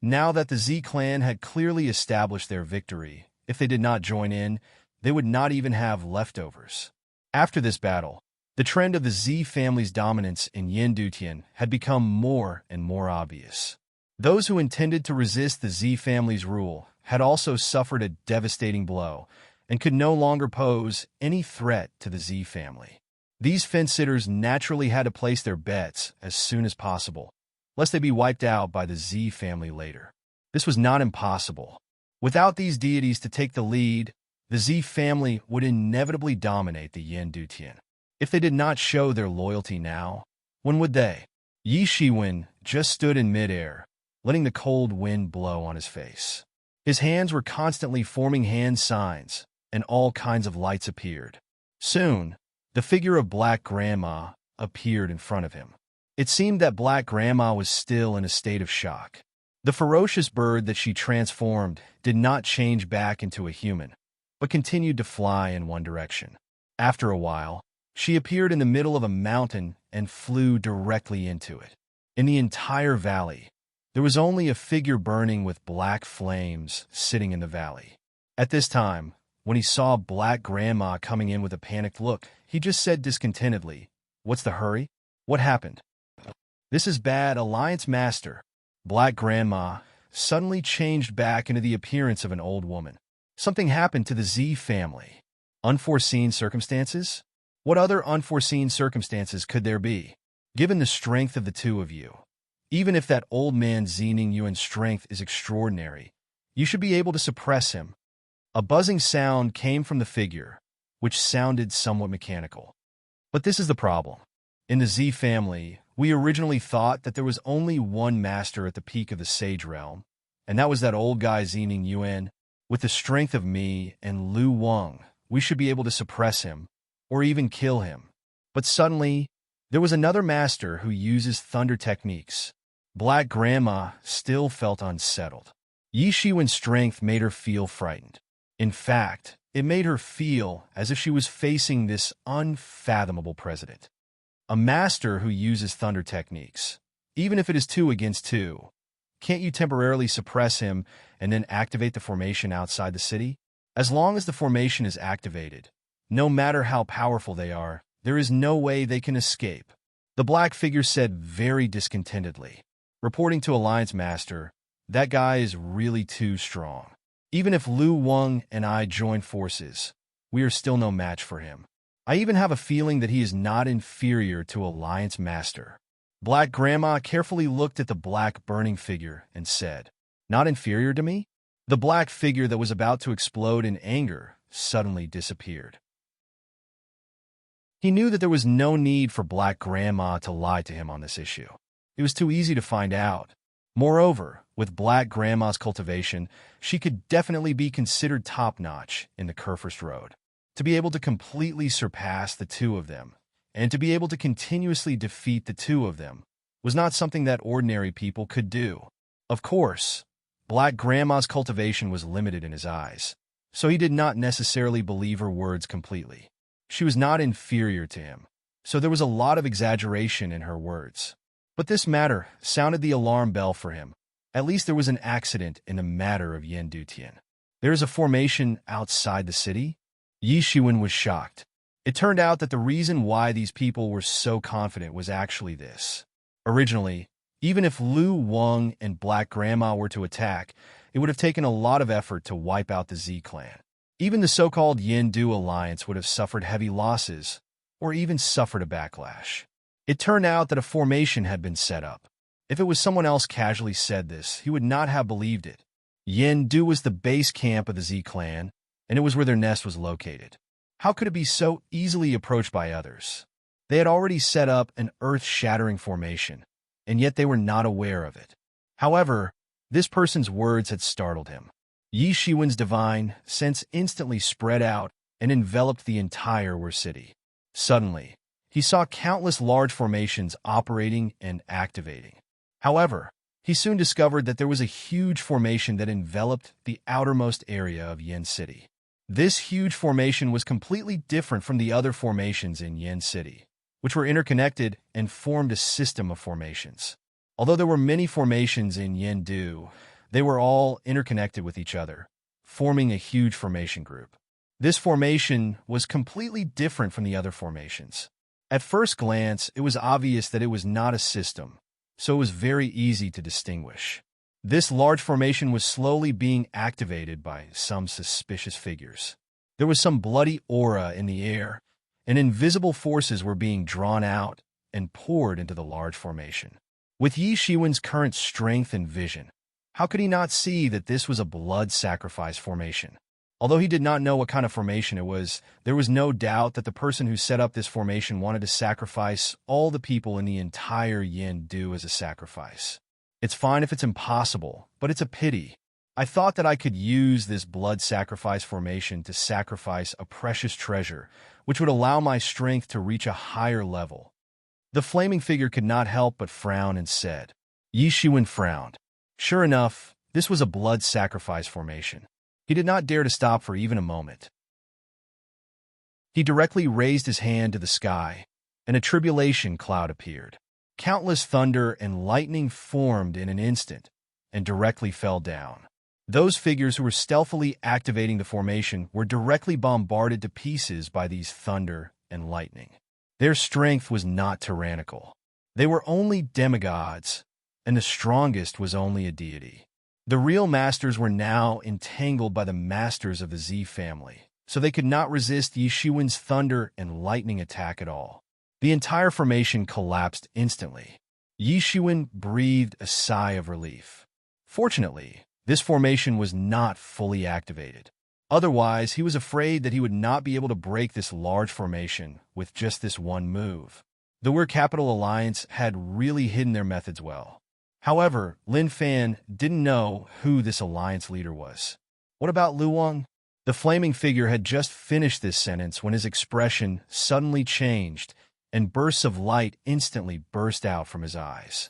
Speaker 1: Now that the Z clan had clearly established their victory, if they did not join in, they would not even have leftovers. After this battle, the trend of the Z family's dominance in Yin Dutian had become more and more obvious. Those who intended to resist the Z family's rule had also suffered a devastating blow and could no longer pose any threat to the Z family. These fence-sitters naturally had to place their bets as soon as possible, lest they be wiped out by the Z family later. This was not impossible. Without these deities to take the lead, the Z family would inevitably dominate the Yin Dutian. If they did not show their loyalty now, when would they? Yi Shiwen just stood in midair, letting the cold wind blow on his face. His hands were constantly forming hand signs, and all kinds of lights appeared. Soon, the figure of Black Grandma appeared in front of him. It seemed that Black Grandma was still in a state of shock. The ferocious bird that she transformed did not change back into a human, but continued to fly in one direction. After a while, she appeared in the middle of a mountain and flew directly into it. In the entire valley, there was only a figure burning with black flames sitting in the valley. At this time, when he saw Black Grandma coming in with a panicked look, he just said discontentedly, "What's the hurry? What happened?" "This is bad, Alliance Master." Black Grandma suddenly changed back into the appearance of an old woman. Something happened to the Z family. Unforeseen circumstances? What other unforeseen circumstances could there be? Given the strength of the two of you, even if that old man Xining Yuan's strength is extraordinary, you should be able to suppress him. A buzzing sound came from the figure, which sounded somewhat mechanical. But this is the problem. In the Z family, we originally thought that there was only one master at the peak of the Sage Realm, and that was that old guy Ximing Yuan. With the strength of me and Lu Wang, we should be able to suppress him, or even kill him. But suddenly, there was another master who uses thunder techniques. Black Grandma still felt unsettled. Yi Shiwen's strength made her feel frightened. In fact, it made her feel as if she was facing this unfathomable president. A master who uses thunder techniques, even if it is 2 against 2. Can't you temporarily suppress him and then activate the formation outside the city? As long as the formation is activated, no matter how powerful they are, there is no way they can escape. The black figure said very discontentedly. Reporting to Alliance Master, that guy is really too strong. Even if Lu Wang and I join forces, we are still no match for him. I even have a feeling that he is not inferior to Alliance Master. Black Grandma carefully looked at the black burning figure and said, "Not inferior to me?" The black figure that was about to explode in anger suddenly disappeared. He knew that there was no need for Black Grandma to lie to him on this issue. It was too easy to find out. Moreover, with Black Grandma's cultivation, she could definitely be considered top-notch in the Kurfürst Road. To be able to completely surpass the 2 of them, and to be able to continuously defeat the 2 of them, was not something that ordinary people could do. Of course, Black Grandma's cultivation was limited in his eyes, so he did not necessarily believe her words completely. She was not inferior to him, so there was a lot of exaggeration in her words. But this matter sounded the alarm bell for him. At least there was an accident in the matter of Yan Dutian. There is a formation outside the city? Yi Shiwen was shocked. It turned out that the reason why these people were so confident was actually this. Originally, even if Lu Wang and Black Grandma were to attack, it would have taken a lot of effort to wipe out the Z clan. Even the so-called Yin Du alliance would have suffered heavy losses, or even suffered a backlash. It turned out that a formation had been set up. If it was someone else casually said this, he would not have believed it. Yin Du was the base camp of the Z clan, and it was where their nest was located. How could it be so easily approached by others? They had already set up an earth-shattering formation, and yet they were not aware of it. However, this person's words had startled him. Yi Shiwen's divine sense instantly spread out and enveloped the entire Wer city. Suddenly, he saw countless large formations operating and activating. However, he soon discovered that there was a huge formation that enveloped the outermost area of Yen City. This huge formation was completely different from the other formations in Yen City, which were interconnected and formed a system of formations. Although there were many formations in Yen Du, they were all interconnected with each other, forming a huge formation group. This formation was completely different from the other formations. At first glance, it was obvious that it was not a system, so it was very easy to distinguish. This large formation was slowly being activated by some suspicious figures. There was some bloody aura in the air, and invisible forces were being drawn out and poured into the large formation. With Yi Shiwen's current strength and vision, how could he not see that this was a blood sacrifice formation? Although he did not know what kind of formation it was, there was no doubt that the person who set up this formation wanted to sacrifice all the people in the entire Yin Du as a sacrifice. It's fine if it's impossible, but it's a pity. I thought that I could use this blood sacrifice formation to sacrifice a precious treasure, which would allow my strength to reach a higher level. The flaming figure could not help but frown and said. Yi Shiwen frowned. Sure enough, this was a blood sacrifice formation. He did not dare to stop for even a moment. He directly raised his hand to the sky, and a tribulation cloud appeared. Countless thunder and lightning formed in an instant and directly fell down. Those figures who were stealthily activating the formation were directly bombarded to pieces by these thunder and lightning. Their strength was not tyrannical. They were only demigods, and the strongest was only a deity. The real masters were now entangled by the masters of the Z family, so they could not resist Yi Shiwen's thunder and lightning attack at all. The entire formation collapsed instantly. Yi Shiwen breathed a sigh of relief. Fortunately, this formation was not fully activated. Otherwise, he was afraid that he would not be able to break this large formation with just this one move. The Weir Capital Alliance had really hidden their methods well. However, Lin Fan didn't know who this alliance leader was. What about Lu Wang? The flaming figure had just finished this sentence when his expression suddenly changed and bursts of light instantly burst out from his eyes.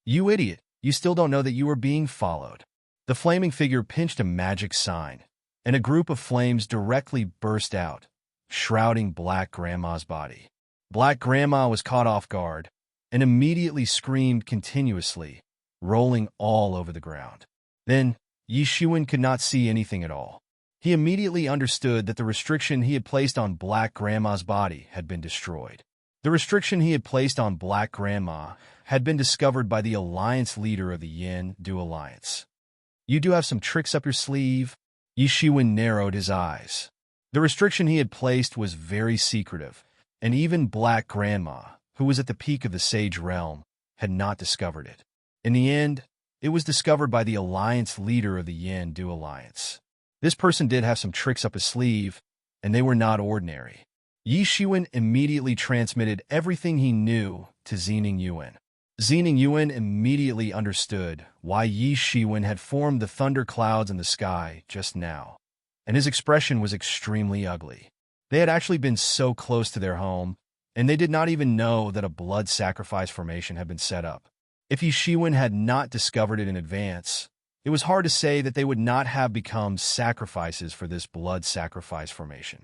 Speaker 1: You idiot, you still don't know that you are being followed. The flaming figure pinched a magic sign, and a group of flames directly burst out, shrouding Black Grandma's body. Black Grandma was caught off guard and immediately screamed continuously, rolling all over the ground. Then, Yi Shiwen could not see anything at all. He immediately understood that the restriction he had placed on Black Grandma's body had been destroyed. The restriction he had placed on Black Grandma had been discovered by the alliance leader of the Yin Du Alliance. You do have some tricks up your sleeve? Yi Shiwen narrowed his eyes. The restriction he had placed was very secretive, and even Black Grandma, who was at the peak of the Sage Realm, had not discovered it. In the end, it was discovered by the alliance leader of the Yin Du Alliance. This person did have some tricks up his sleeve, and they were not ordinary. Yi Shiwen immediately transmitted everything he knew to Xining Yuan. Xining Yuan immediately understood why Yi Shiwen had formed the thunder clouds in the sky just now, and his expression was extremely ugly. They had actually been so close to their home, and they did not even know that a blood sacrifice formation had been set up. If Yi Shiwen had not discovered it in advance, it was hard to say that they would not have become sacrifices for this blood sacrifice formation.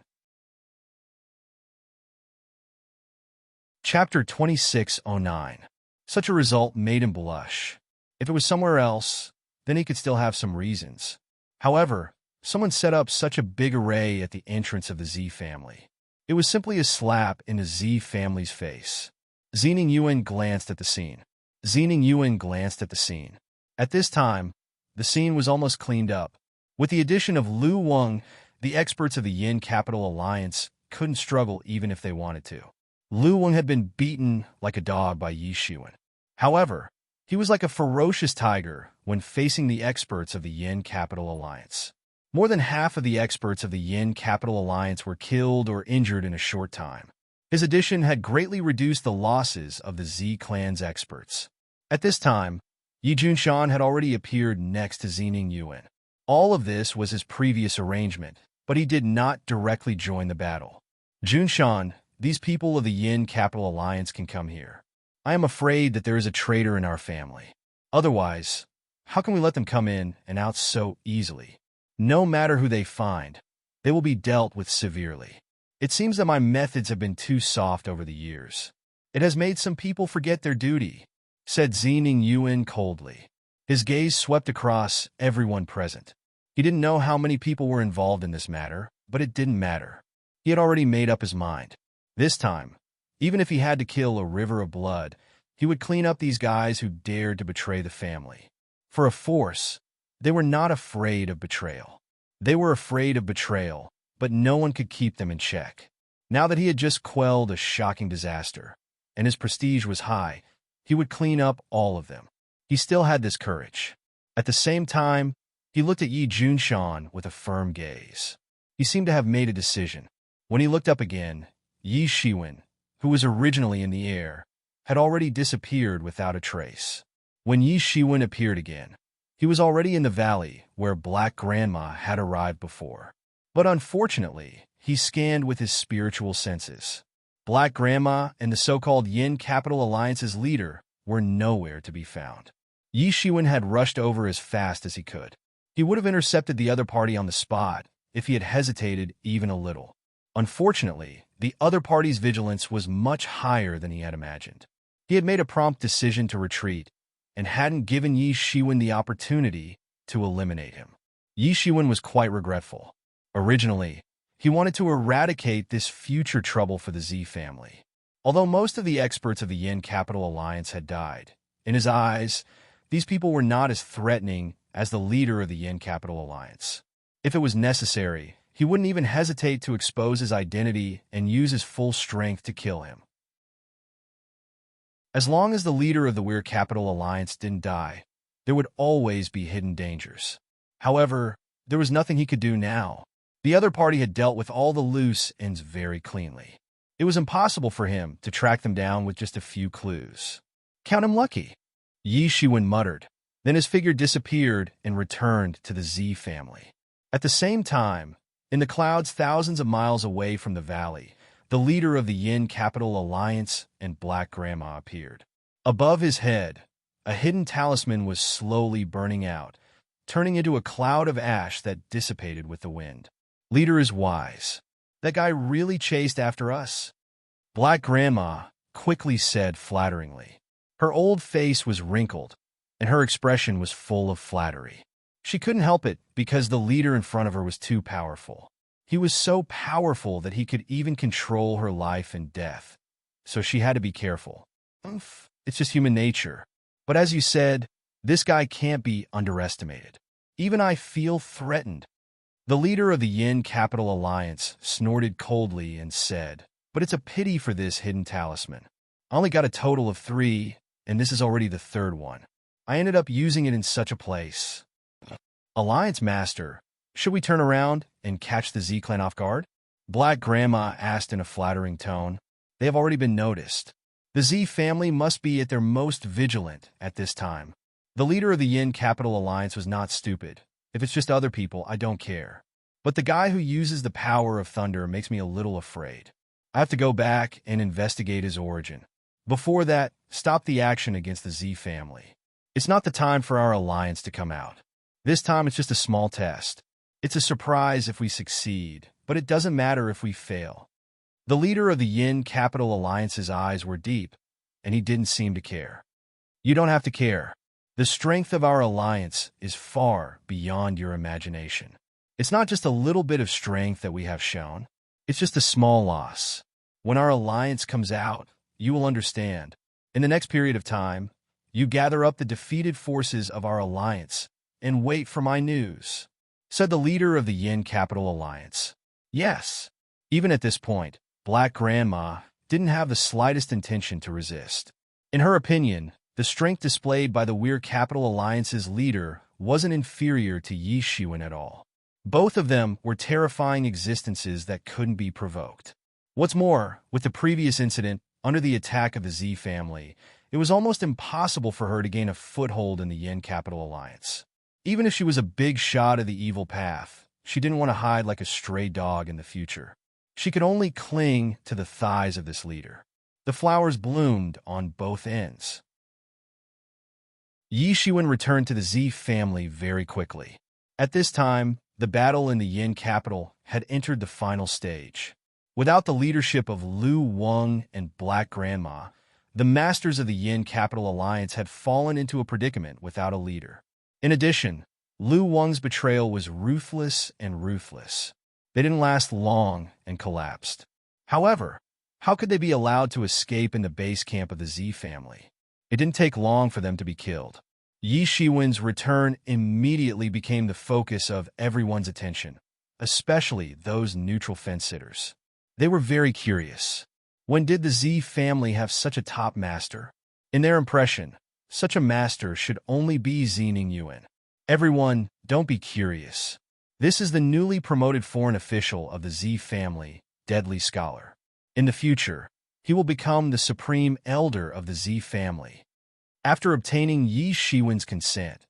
Speaker 1: Chapter 2609. Such a result made him blush. If it was somewhere else, then he could still have some reasons. However, someone set up such a big array at the entrance of the Z family. It was simply a slap in the Z family's face. Xining Yuan glanced at the scene. At this time, the scene was almost cleaned up. With the addition of Lu Wang, the experts of the Yin Capital Alliance couldn't struggle even if they wanted to. Lu Wang had been beaten like a dog by Yi Shiwen. However, he was like a ferocious tiger when facing the experts of the Yin Capital Alliance. More than half of the experts of the Yin Capital Alliance were killed or injured in a short time. His addition had greatly reduced the losses of the Z clan's experts. At this time, Yi Junshan had already appeared next to Xining Yuan. All of this was his previous arrangement, but he did not directly join the battle. Junshan, these people of the Yin Capital Alliance can come here. I am afraid that there is a traitor in our family. Otherwise, how can we let them come in and out so easily? No matter who they find, they will be dealt with severely. It seems that my methods have been too soft over the years. It has made some people forget their duty, said Xining Yuan coldly. His gaze swept across everyone present. He didn't know how many people were involved in this matter, but it didn't matter. He had already made up his mind. This time, even if he had to kill a river of blood, he would clean up these guys who dared to betray the family. For a force, they were not afraid of betrayal. They were afraid of betrayal, but no one could keep them in check. Now that he had just quelled a shocking disaster, and his prestige was high, he would clean up all of them. He still had this courage. At the same time, he looked at Yi Junshan with a firm gaze. He seemed to have made a decision. When he looked up again, Yi Shiwen, who was originally in the air, had already disappeared without a trace. When Yi Shiwen appeared again, he was already in the valley where Black Grandma had arrived before. But unfortunately, he scanned with his spiritual senses. Black Grandma and the so-called Yin Capital Alliance's leader were nowhere to be found. Yi Shiwen had rushed over as fast as he could. He would have intercepted the other party on the spot if he had hesitated even a little. Unfortunately, the other party's vigilance was much higher than he had imagined. He had made a prompt decision to retreat and hadn't given Yi Shiwen the opportunity to eliminate him. Yi Shiwen was quite regretful. Originally, he wanted to eradicate this future trouble for the Z family. Although most of the experts of the Yin Capital Alliance had died, in his eyes, these people were not as threatening as the leader of the Yin Capital Alliance. If it was necessary, he wouldn't even hesitate to expose his identity and use his full strength to kill him. As long as the leader of the Weir Capital Alliance didn't die, there would always be hidden dangers. However, there was nothing he could do now. The other party had dealt with all the loose ends very cleanly. It was impossible for him to track them down with just a few clues. Count him lucky, Yi Shiwen muttered. Then his figure disappeared and returned to the Z family. At the same time, in the clouds thousands of miles away from the valley, the leader of the Yin Capital Alliance and Black Grandma appeared. Above his head, a hidden talisman was slowly burning out, turning into a cloud of ash that dissipated with the wind. Leader is wise. That guy really chased after us, Black Grandma quickly said flatteringly. Her old face was wrinkled, and her expression was full of flattery. She couldn't help it because the leader in front of her was too powerful. He was so powerful that he could even control her life and death, so she had to be careful. It's just human nature. But as you said, this guy can't be underestimated. Even I feel threatened. The leader of the Yin Capital Alliance snorted coldly and said, but it's a pity for this hidden talisman. I only got a total of 3, and this is already the 3rd one. I ended up using it in such a place. Alliance Master, should we turn around and catch the Z-Clan off guard? Black Grandma asked in a flattering tone. They have already been noticed. The Z family must be at their most vigilant at this time. The leader of the Yin Capital Alliance was not stupid. If it's just other people, I don't care. But the guy who uses the power of thunder makes me a little afraid. I have to go back and investigate his origin. Before that, stop the action against the Z family. It's not the time for our alliance to come out. This time it's just a small test. It's a surprise if we succeed, but it doesn't matter if we fail. The leader of the Yin Capital Alliance's eyes were deep, and he didn't seem to care. You don't have to care. The strength of our alliance is far beyond your imagination. It's not just a little bit of strength that we have shown. It's just a small loss. When our alliance comes out, you will understand. In the next period of time, you gather up the defeated forces of our alliance and wait for my news, said the leader of the Yin Capital Alliance. Yes. Even at this point, Black Grandma didn't have the slightest intention to resist. In her opinion, the strength displayed by the Weir Capital Alliance's leader wasn't inferior to Yi Shiwen at all. Both of them were terrifying existences that couldn't be provoked. What's more, with the previous incident, under the attack of the Z family, it was almost impossible for her to gain a foothold in the Yin Capital Alliance. Even if she was a big shot of the evil path, she didn't want to hide like a stray dog in the future. She could only cling to the thighs of this leader. The flowers bloomed on both ends. Yi Shiwen returned to the Z family very quickly. At this time, the battle in the Yin capital had entered the final stage. Without the leadership of Lu Wang and Black Grandma, the masters of the Yin Capital Alliance had fallen into a predicament without a leader. In addition, Lu Wang's betrayal was ruthless and ruthless. They didn't last long and collapsed. However, how could they be allowed to escape in the base camp of the Z family? It didn't take long for them to be killed. Yi Shiwen's return immediately became the focus of everyone's attention, especially those neutral fence-sitters. They were very curious. When did the Z family have such a top master? In their impression, such a master should only be Zining Yuan. Everyone, don't be curious. This is the newly promoted foreign official of the Z family, Deadly Scholar. In the future, he will become the supreme elder of the Z family. After obtaining Yi Shiwen's consent,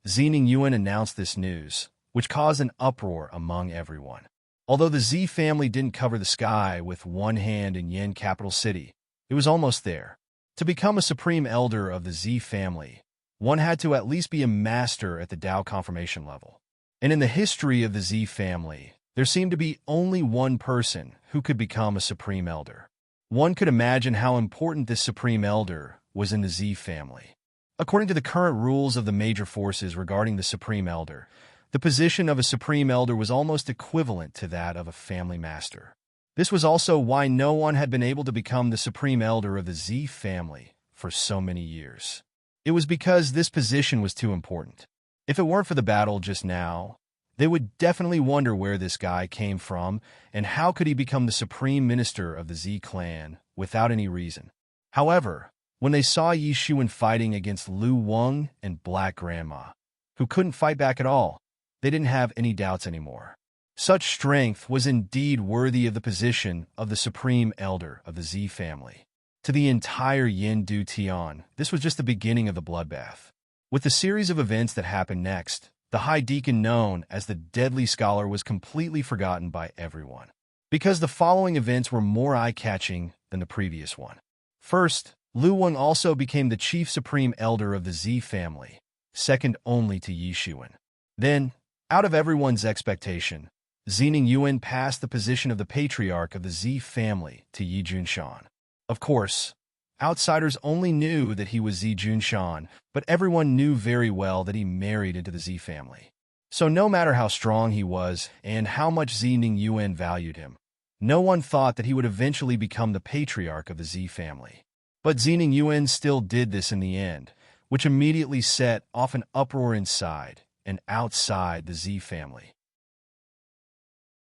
Speaker 1: Zining Yuan announced this news, which caused an uproar among everyone. Although the Z family didn't cover the sky with one hand in Yin capital city, it was almost there. To become a supreme elder of the Z family, one had to at least be a master at the Dao confirmation level. And in the history of the Z family, there seemed to be only one person who could become a supreme elder. One could imagine how important this supreme elder was in the Z family. According to the current rules of the major forces regarding the supreme elder, the position of a supreme elder was almost equivalent to that of a family master. This was also why no one had been able to become the supreme elder of the Z family for so many years. It was because this position was too important. If it weren't for the battle just now, they would definitely wonder where this guy came from and how could he become the supreme minister of the Z clan without any reason. However, when they saw Yi Shiwen fighting against Lu Wang and Black Grandma, who couldn't fight back at all, they didn't have any doubts anymore. Such strength was indeed worthy of the position of the supreme elder of the Z family. To the entire Yin Du Tian, this was just the beginning of the bloodbath. With the series of events that happened next, the High Deacon known as the Deadly Scholar was completely forgotten by everyone, because the following events were more eye-catching than the previous one. First, Lu Wang also became the chief supreme elder of the Z family, second only to Yi Shiwen. Then, out of everyone's expectation, Zining Yuan passed the position of the patriarch of the Z family to Yi Junshan. Of course, outsiders only knew that he was Zi Junshan, but everyone knew very well that he married into the Z family. So no matter how strong he was and how much Zining Yuan valued him, no one thought that he would eventually become the patriarch of the Z family. But Zining Yuan still did this in the end, which immediately set off an uproar inside and outside the Z family.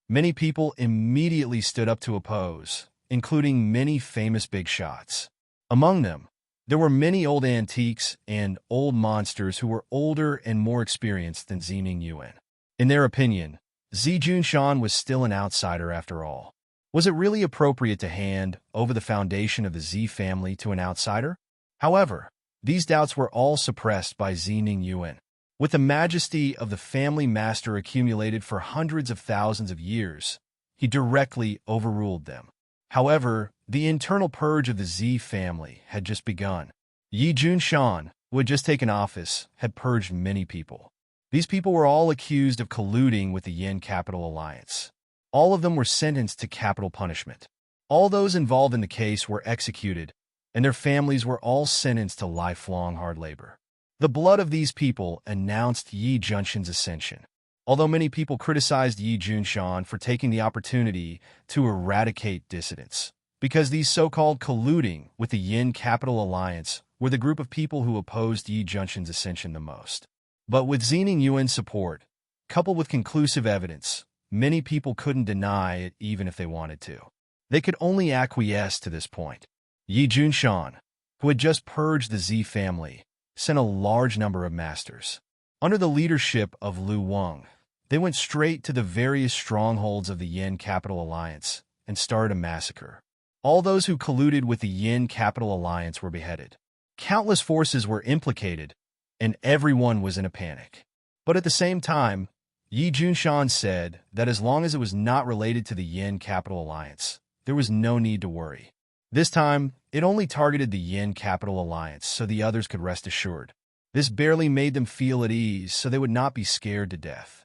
Speaker 1: Many people immediately stood up to oppose, including many famous big shots. Among them, there were many old antiques and old monsters who were older and more experienced than Zining Yuan. In their opinion, Zi Junshan was still an outsider after all. Was it really appropriate to hand over the foundation of the Z family to an outsider? However, these doubts were all suppressed by Zining Yuan. With the majesty of the family master accumulated for hundreds of thousands of years, he directly overruled them. However, the internal purge of the Z family had just begun. Yi Junshan, who had just taken office, had purged many people. These people were all accused of colluding with the Yin Capital Alliance. All of them were sentenced to capital punishment. All those involved in the case were executed, and their families were all sentenced to lifelong hard labor. The blood of these people announced Yi Junshan's ascension. Although many people criticized Yi Junshan for taking the opportunity to eradicate dissidents, because these so-called colluding with the Yin Capital Alliance were the group of people who opposed Yi Junshan's ascension the most. But with Zining Yuan's support, coupled with conclusive evidence, many people couldn't deny it even if they wanted to. They could only acquiesce to this point. Yi Junshan, who had just purged the Z family, sent a large number of masters. Under the leadership of Lu Wang, they went straight to the various strongholds of the Yin Capital Alliance and started a massacre. All those who colluded with the Yin Capital Alliance were beheaded. Countless forces were implicated, and everyone was in a panic. But at the same time, Yi Junshan said that as long as it was not related to the Yin Capital Alliance, there was no need to worry. This time, it only targeted the Yin Capital Alliance so the others could rest assured. This barely made them feel at ease so they would not be scared to death.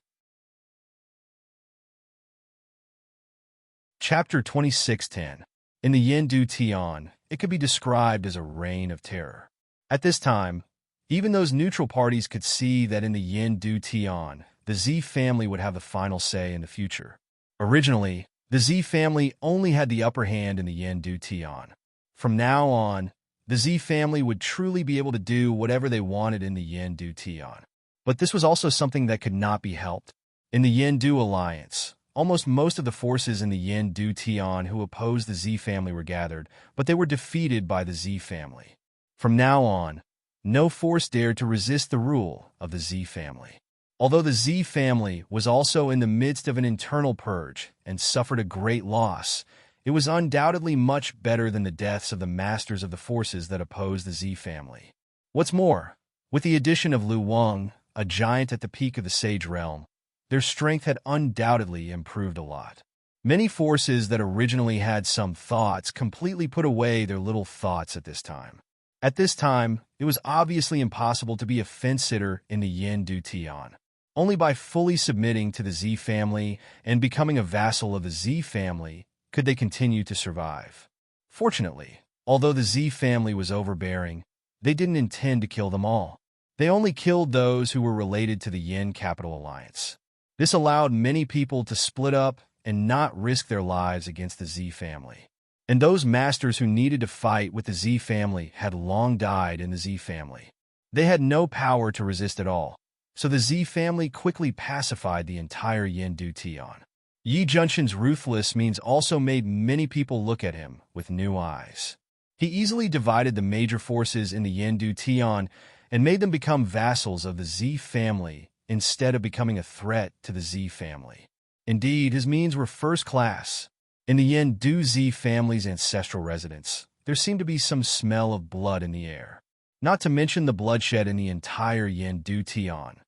Speaker 1: Chapter 26:10. In the Yin Du Tian, it could be described as a reign of terror. At this time, even those neutral parties could see that in the Yin Du Tian, the Z family would have the final say in the future. Originally, the Z family only had the upper hand in the Yin Du Tian. From now on, the Z family would truly be able to do whatever they wanted in the Yin Du Tian. But this was also something that could not be helped. In the Yin Du Alliance, almost most of the forces in the Yin Du Tian who opposed the Z family were gathered, but they were defeated by the Z family. From now on, no force dared to resist the rule of the Z family. Although the Z family was also in the midst of an internal purge and suffered a great loss, it was undoubtedly much better than the deaths of the masters of the forces that opposed the Z family. What's more, with the addition of Lu Wang, a giant at the peak of the Sage Realm, their strength had undoubtedly improved a lot. Many forces that originally had some thoughts completely put away their little thoughts at this time. At this time, it was obviously impossible to be a fence-sitter in the Yin Du Tian. Only by fully submitting to the Z family and becoming a vassal of the Z family could they continue to survive. Fortunately, although the Z family was overbearing, they didn't intend to kill them all. They only killed those who were related to the Yin Capital Alliance. This allowed many people to split up and not risk their lives against the Z family. And those masters who needed to fight with the Z family had long died in the Z family. They had no power to resist at all, so the Z family quickly pacified the entire Yin Du Tian. Yi Junshan's ruthless means also made many people look at him with new eyes. He easily divided the major forces in the Yin Du Tian and made them become vassals of the Z family instead of becoming a threat to the Z family. Indeed, his means were first class. In the Yendu Z family's ancestral residence, there seemed to be some smell of blood in the air. Not to mention the bloodshed in the entire Yendu Tian.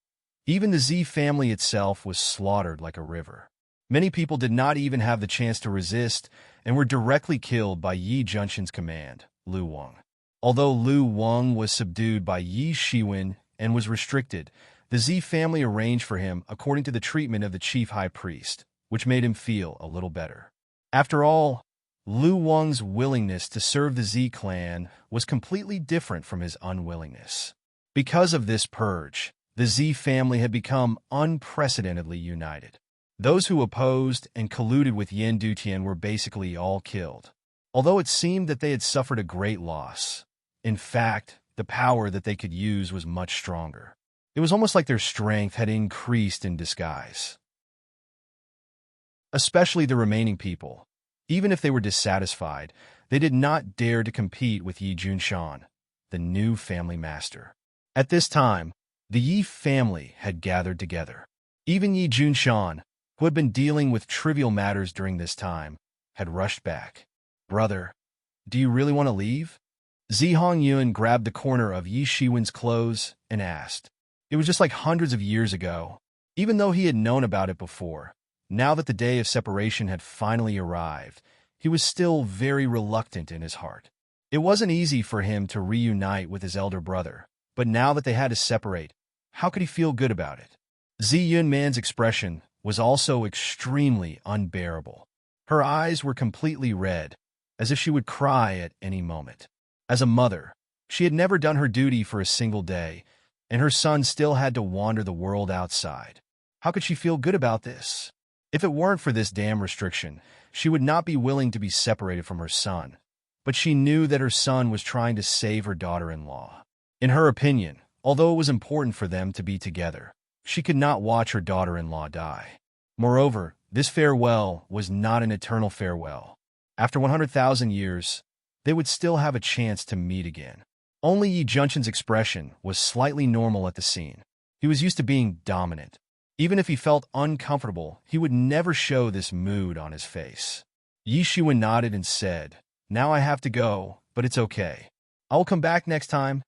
Speaker 1: Even the Z family itself was slaughtered like a river. Many people did not even have the chance to resist and were directly killed by Yi Junshin's command, Lu Wang. Although Lu Wang was subdued by Yi Shiwen and was restricted, the Z family arranged for him according to the treatment of the chief high priest, which made him feel a little better. After all, Lu Wang's willingness to serve the Z clan was completely different from his unwillingness. Because of this purge, the Z family had become unprecedentedly united. Those who opposed and colluded with Yendu Tian were basically all killed. Although it seemed that they had suffered a great loss, in fact, the power that they could use was much stronger. It was almost like their strength had increased in disguise. Especially the remaining people. Even if they were dissatisfied, they did not dare to compete with Yi Junshan, the new family master. At this time, the Yi family had gathered together. Even Yi Junshan, who had been dealing with trivial matters during this time, had rushed back. "Brother, do you really want to leave?" Zi Hongyuan grabbed the corner of Yi Shiwen's clothes and asked. It was just like hundreds of years ago. Even though he had known about it before, now that the day of separation had finally arrived, he was still very reluctant in his heart. It wasn't easy for him to reunite with his elder brother, but now that they had to separate, how could he feel good about it? Zi Yunman's expression was also extremely unbearable. Her eyes were completely red, as if she would cry at any moment. As a mother, she had never done her duty for a single day, and her son still had to wander the world outside. How could she feel good about this? If it weren't for this damn restriction, she would not be willing to be separated from her son. But she knew that her son was trying to save her daughter-in-law. In her opinion, although it was important for them to be together, she could not watch her daughter-in-law die. Moreover, this farewell was not an eternal farewell. After 100,000 years, they would still have a chance to meet again. Only Yi Junshin's expression was slightly normal at the scene. He was used to being dominant. Even if he felt uncomfortable, he would never show this mood on his face. Yi Shiwen nodded and said, "Now I have to go, but it's okay. I will come back next time."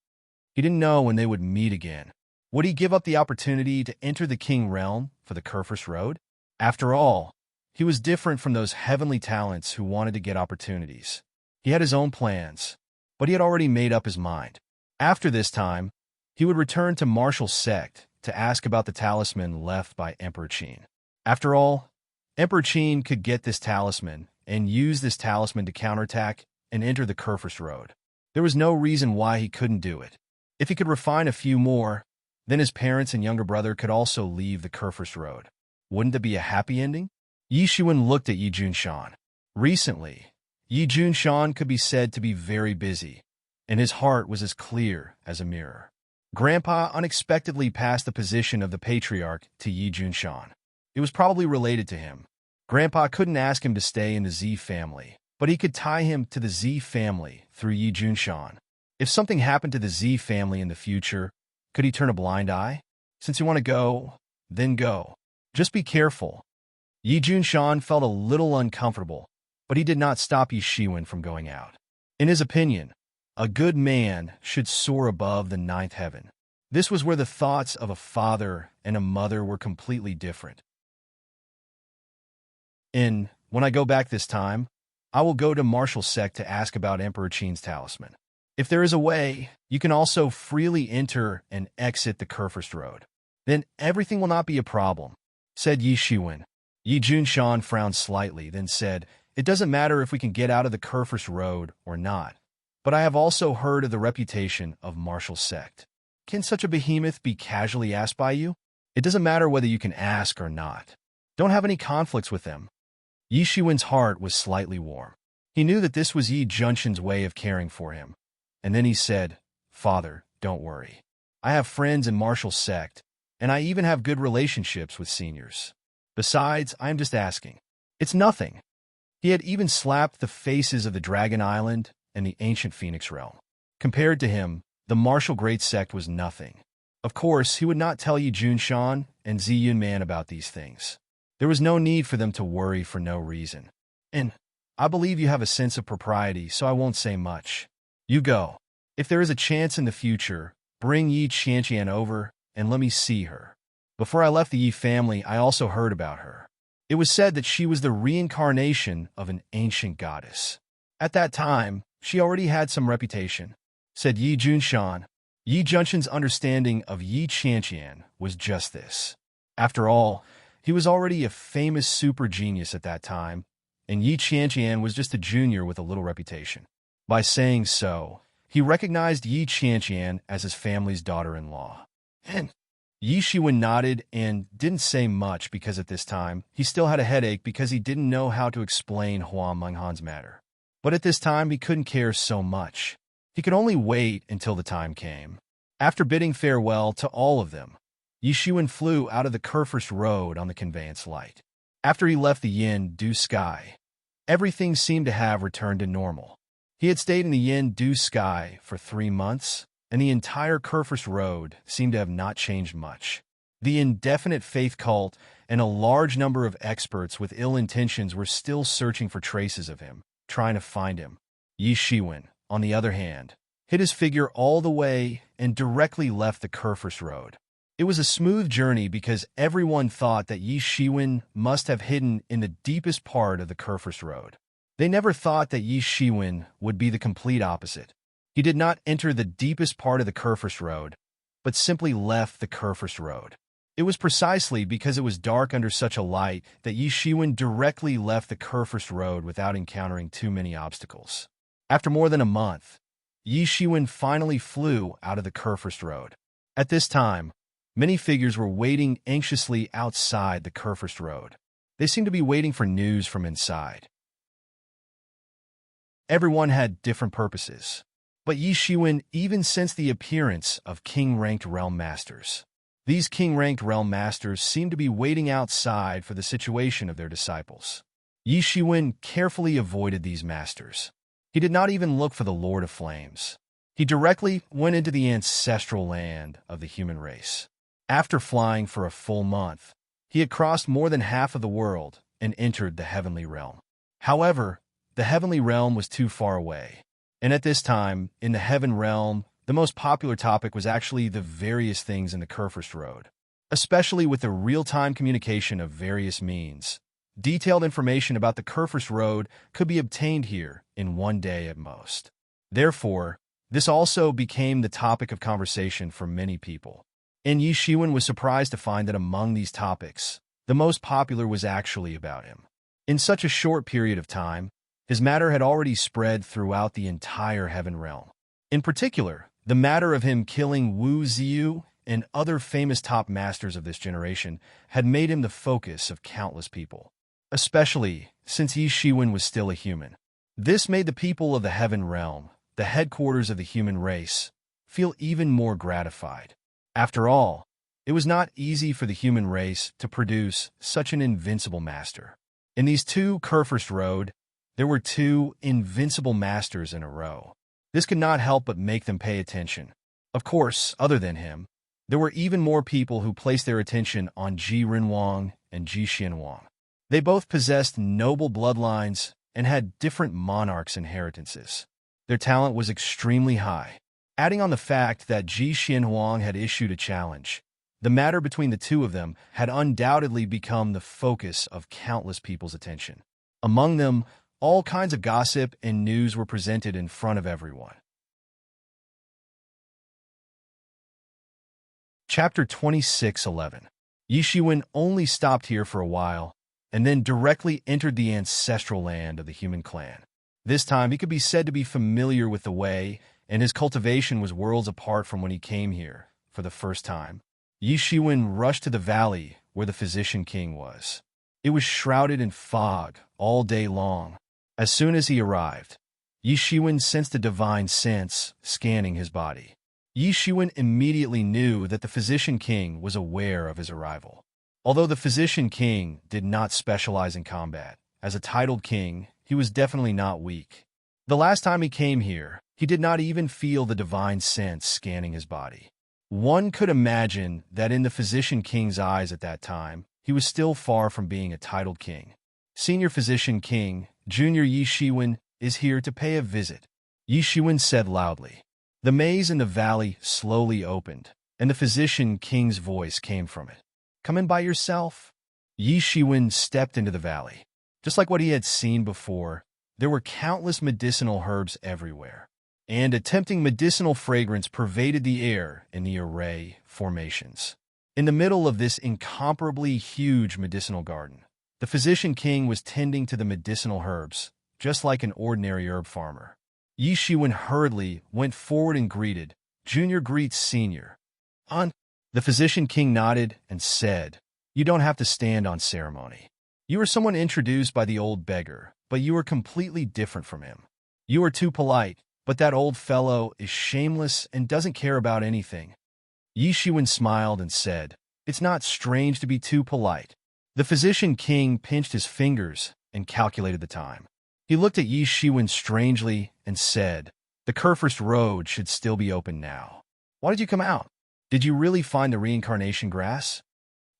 Speaker 1: He didn't know when they would meet again. Would he give up the opportunity to enter the King realm for the Kerfus Road? After all, he was different from those heavenly talents who wanted to get opportunities. He had his own plans, but he had already made up his mind. After this time, he would return to Martial Sect to ask about the talisman left by Emperor Qin. After all, Emperor Qin could get this talisman and use this talisman to counterattack and enter the Kerfus Road. There was no reason why he couldn't do it. If he could refine a few more, then his parents and younger brother could also leave the Kerfus Road. Wouldn't it be a happy ending? Yi Shiwen looked at Yi Junshan. Recently, Yi Junshan could be said to be very busy, and his heart was as clear as a mirror. Grandpa unexpectedly passed the position of the patriarch to Yi Junshan. It was probably related to him. Grandpa couldn't ask him to stay in the Z family, but he could tie him to the Z family through Yi Junshan. If something happened to the Z family in the future, could he turn a blind eye? Since you want to go, then go. Just be careful. Yi Junshan felt a little uncomfortable, but he did not stop Yi Shiwen from going out. In his opinion, a good man should soar above the ninth heaven. This was where the thoughts of a father and a mother were completely different. When I go back this time, I will go to Martial Sect to ask about Emperor Qin's talisman. If there is a way, you can also freely enter and exit the Kerfus Road. Then everything will not be a problem, said Yi Shiwen. Yi Junshan frowned slightly, then said, "It doesn't matter if we can get out of the Kerfus Road or not, but I have also heard of the reputation of Martial Sect. Can such a behemoth be casually asked by you? It doesn't matter whether you can ask or not. Don't have any conflicts with them." Yi Shiwen's heart was slightly warm. He knew that this was Yi Junshin's way of caring for him. And then he said, "Father, don't worry. I have friends in Martial Sect, and I even have good relationships with seniors. Besides, I am just asking. It's nothing." He had even slapped the faces of the Dragon Island and the ancient Phoenix realm. Compared to him, the Martial Great Sect was nothing. Of course, he would not tell Yi Junshan and Zi Yunman about these things. There was no need for them to worry for no reason. And I believe you have a sense of propriety, so I won't say much. You go. If there is a chance in the future, bring Yi Qianqian over and let me see her. Before I left the Yi family, I also heard about her. It was said that she was the reincarnation of an ancient goddess. At that time, she already had some reputation, said Yi Junshan. Yi Junshan's understanding of Yi Qianqian was just this. After all, he was already a famous super genius at that time, and Yi Qianqian was just a junior with a little reputation. By saying so, he recognized Yi Qianqian as his family's daughter-in-law. And Yi Shiwen nodded and didn't say much because at this time, he still had a headache because he didn't know how to explain Huang Menghan's matter. But at this time, he couldn't care so much. He could only wait until the time came. After bidding farewell to all of them, Yi Shiwen flew out of the Kurfürst Road on the conveyance light. After he left the Yin Du Sky, everything seemed to have returned to normal. He had stayed in the Yin Du Sky for 3 months, and the entire Kurfürst Road seemed to have not changed much. The indefinite faith cult and a large number of experts with ill intentions were still searching for traces of him, trying to find him. Yi Shiwen, on the other hand, hid his figure all the way and directly left the Kurfürst Road. It was a smooth journey because everyone thought that Yi Shiwen must have hidden in the deepest part of the Kurfürst Road. They never thought that Yi Shiwen would be the complete opposite. He did not enter the deepest part of the Kurfürst Road, but simply left the Kurfürst Road. It was precisely because it was dark under such a light that Yi Shiwen directly left the Kurfürst Road without encountering too many obstacles. After more than a month, Yi Shiwen finally flew out of the Kurfürst Road. At this time, many figures were waiting anxiously outside the Kurfürst Road. They seemed to be waiting for news from inside. Everyone had different purposes, but Yi Shiwen even sensed the appearance of king-ranked realm masters. These king-ranked realm masters seemed to be waiting outside for the situation of their disciples. Yi Shiwen carefully avoided these masters. He did not even look for the Lord of Flames. He directly went into the ancestral land of the human race. After flying for a full month, he had crossed more than half of the world and entered the heavenly realm. However, the heavenly realm was too far away. And at this time, in the heaven realm, the most popular topic was actually the various things in the Kurfürst Road, especially with the real-time communication of various means. Detailed information about the Kurfürst Road could be obtained here in 1 day at most. Therefore, this also became the topic of conversation for many people. And Yi Shiwen was surprised to find that among these topics, the most popular was actually about him. In such a short period of time, his matter had already spread throughout the entire heaven realm. In particular, the matter of him killing Wu Ziyu and other famous top masters of this generation had made him the focus of countless people, especially since Yi Shiwen was still a human. This made the people of the heaven realm, the headquarters of the human race, feel even more gratified. After all, it was not easy for the human race to produce such an invincible master. In these 2 Kurfürst Road, there were 2 invincible masters in a row. This could not help but make them pay attention. Of course, other than him, there were even more people who placed their attention on Ji Rinwang and Ji Xianwang. They both possessed noble bloodlines and had different monarchs' inheritances. Their talent was extremely high. Adding on the fact that Ji Xianhuang had issued a challenge, the matter between the 2 of them had undoubtedly become the focus of countless people's attention. Among them, all kinds of gossip and news were presented in front of everyone. Chapter 26:11. Yi Shiwen only stopped here for a while, and then directly entered the ancestral land of the human clan. This time he could be said to be familiar with the way, and his cultivation was worlds apart from when he came here for the first time. Yi Shiwen rushed to the valley where the physician king was. It was shrouded in fog all day long. As soon as he arrived, Yi Shiwen sensed a divine sense scanning his body. Yi Shiwen immediately knew that the physician king was aware of his arrival. Although the physician king did not specialize in combat, as a titled king, he was definitely not weak. The last time he came here, he did not even feel the divine sense scanning his body. One could imagine that in the physician king's eyes at that time, he was still far from being a titled king. Senior Physician King, Junior Yi Shiwen, is here to pay a visit, Yi Shiwen said loudly. The maze in the valley slowly opened, and the Physician King's voice came from it. Come in by yourself? Yi Shiwen stepped into the valley. Just like what he had seen before, there were countless medicinal herbs everywhere, and a tempting medicinal fragrance pervaded the air in the array formations. In the middle of this incomparably huge medicinal garden, the Physician King was tending to the medicinal herbs, just like an ordinary herb farmer. Yi Shiwen hurriedly went forward and greeted, Junior greets Senior. The Physician King nodded and said, You don't have to stand on ceremony. You are someone introduced by the old beggar, but you are completely different from him. You are too polite, but that old fellow is shameless and doesn't care about anything. Yi Shiwen smiled and said, It's not strange to be too polite. The Physician King pinched his fingers and calculated the time. He looked at Yi Shiwen strangely and said, The Kurfürst Road should still be open now. Why did you come out? Did you really find the reincarnation grass?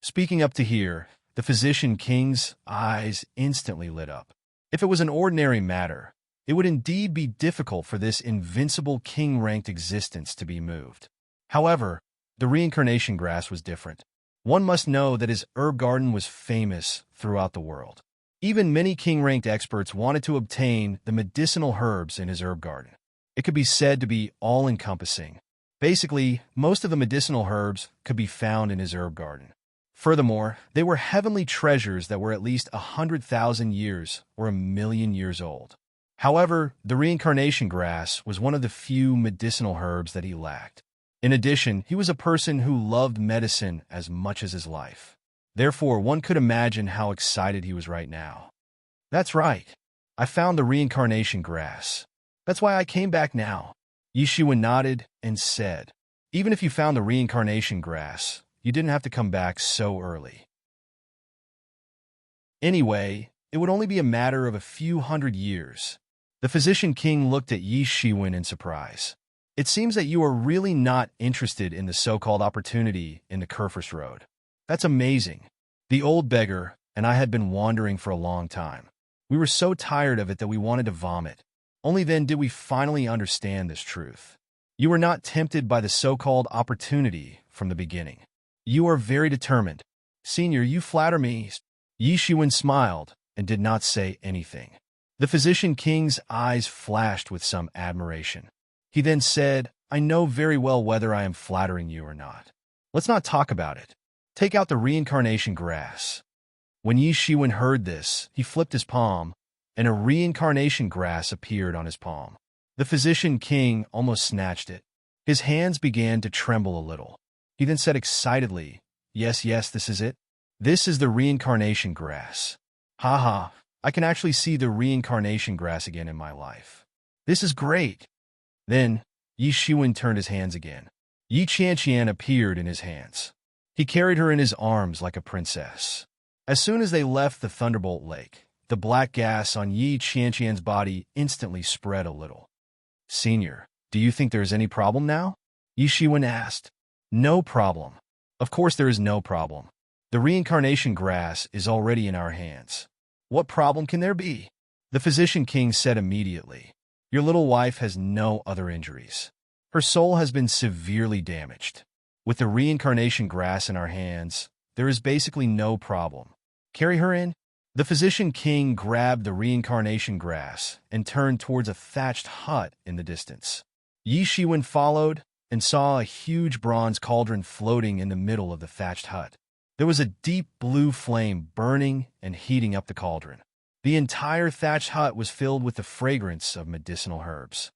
Speaker 1: Speaking up to hear, the Physician King's eyes instantly lit up. If it was an ordinary matter, it would indeed be difficult for this invincible king-ranked existence to be moved. However, the reincarnation grass was different. One must know that his herb garden was famous throughout the world. Even many king-ranked experts wanted to obtain the medicinal herbs in his herb garden. It could be said to be all-encompassing. Basically, most of the medicinal herbs could be found in his herb garden. Furthermore, they were heavenly treasures that were at least 100,000 years or 1,000,000 years old. However, the reincarnation grass was one of the few medicinal herbs that he lacked. In addition, he was a person who loved medicine as much as his life. Therefore, one could imagine how excited he was right now. That's right. I found the reincarnation grass. That's why I came back now. Yi Shiwen nodded and said, Even if you found the reincarnation grass, you didn't have to come back so early. Anyway, it would only be a matter of a few hundred years. The Physician King looked at Yi Shiwen in surprise. It seems that you are really not interested in the so-called opportunity in the Kurfürst Road. That's amazing. The old beggar and I had been wandering for a long time. We were so tired of it that we wanted to vomit. Only then did we finally understand this truth. You were not tempted by the so-called opportunity from the beginning. You are very determined. Senior, you flatter me. Yi Shiwen smiled and did not say anything. The Physician King's eyes flashed with some admiration. He then said, I know very well whether I am flattering you or not. Let's not talk about it. Take out the reincarnation grass. When Yi Shiwen heard this, he flipped his palm, and a reincarnation grass appeared on his palm. The Physician King almost snatched it. His hands began to tremble a little. He then said excitedly, Yes, this is it. This is the reincarnation grass. Ha, I can actually see the reincarnation grass again in my life. This is great. Then, Yi Shiwen turned his hands again. Yi Qianqian appeared in his hands. He carried her in his arms like a princess. As soon as they left the Thunderbolt Lake, the black gas on Yi Qianqian's body instantly spread a little. Senior, do you think there is any problem now? Yi Shiwen asked. No problem. Of course there is no problem. The reincarnation grass is already in our hands. What problem can there be? The Physician King said immediately. Your little wife has no other injuries. Her soul has been severely damaged. With the reincarnation grass in our hands, there is basically no problem. Carry her in. The Physician King grabbed the reincarnation grass and turned towards a thatched hut in the distance. Yi Shiwen followed and saw a huge bronze cauldron floating in the middle of the thatched hut. There was a deep blue flame burning and heating up the cauldron. The entire thatched hut was filled with the fragrance of medicinal herbs.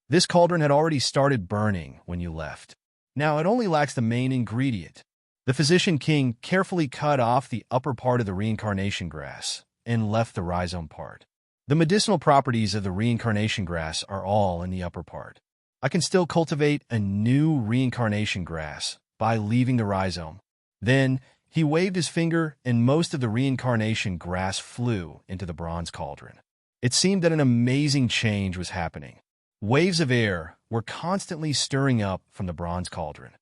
Speaker 1: This cauldron had already started burning when you left. Now it only lacks the main ingredient. The Physician King carefully cut off the upper part of the reincarnation grass and left the rhizome part. The medicinal properties of the reincarnation grass are all in the upper part. I can still cultivate a new reincarnation grass by leaving the rhizome. Then, he waved his finger and most of the reincarnation grass flew into the bronze cauldron. It seemed that an amazing change was happening. Waves of air were constantly stirring up from the bronze cauldron.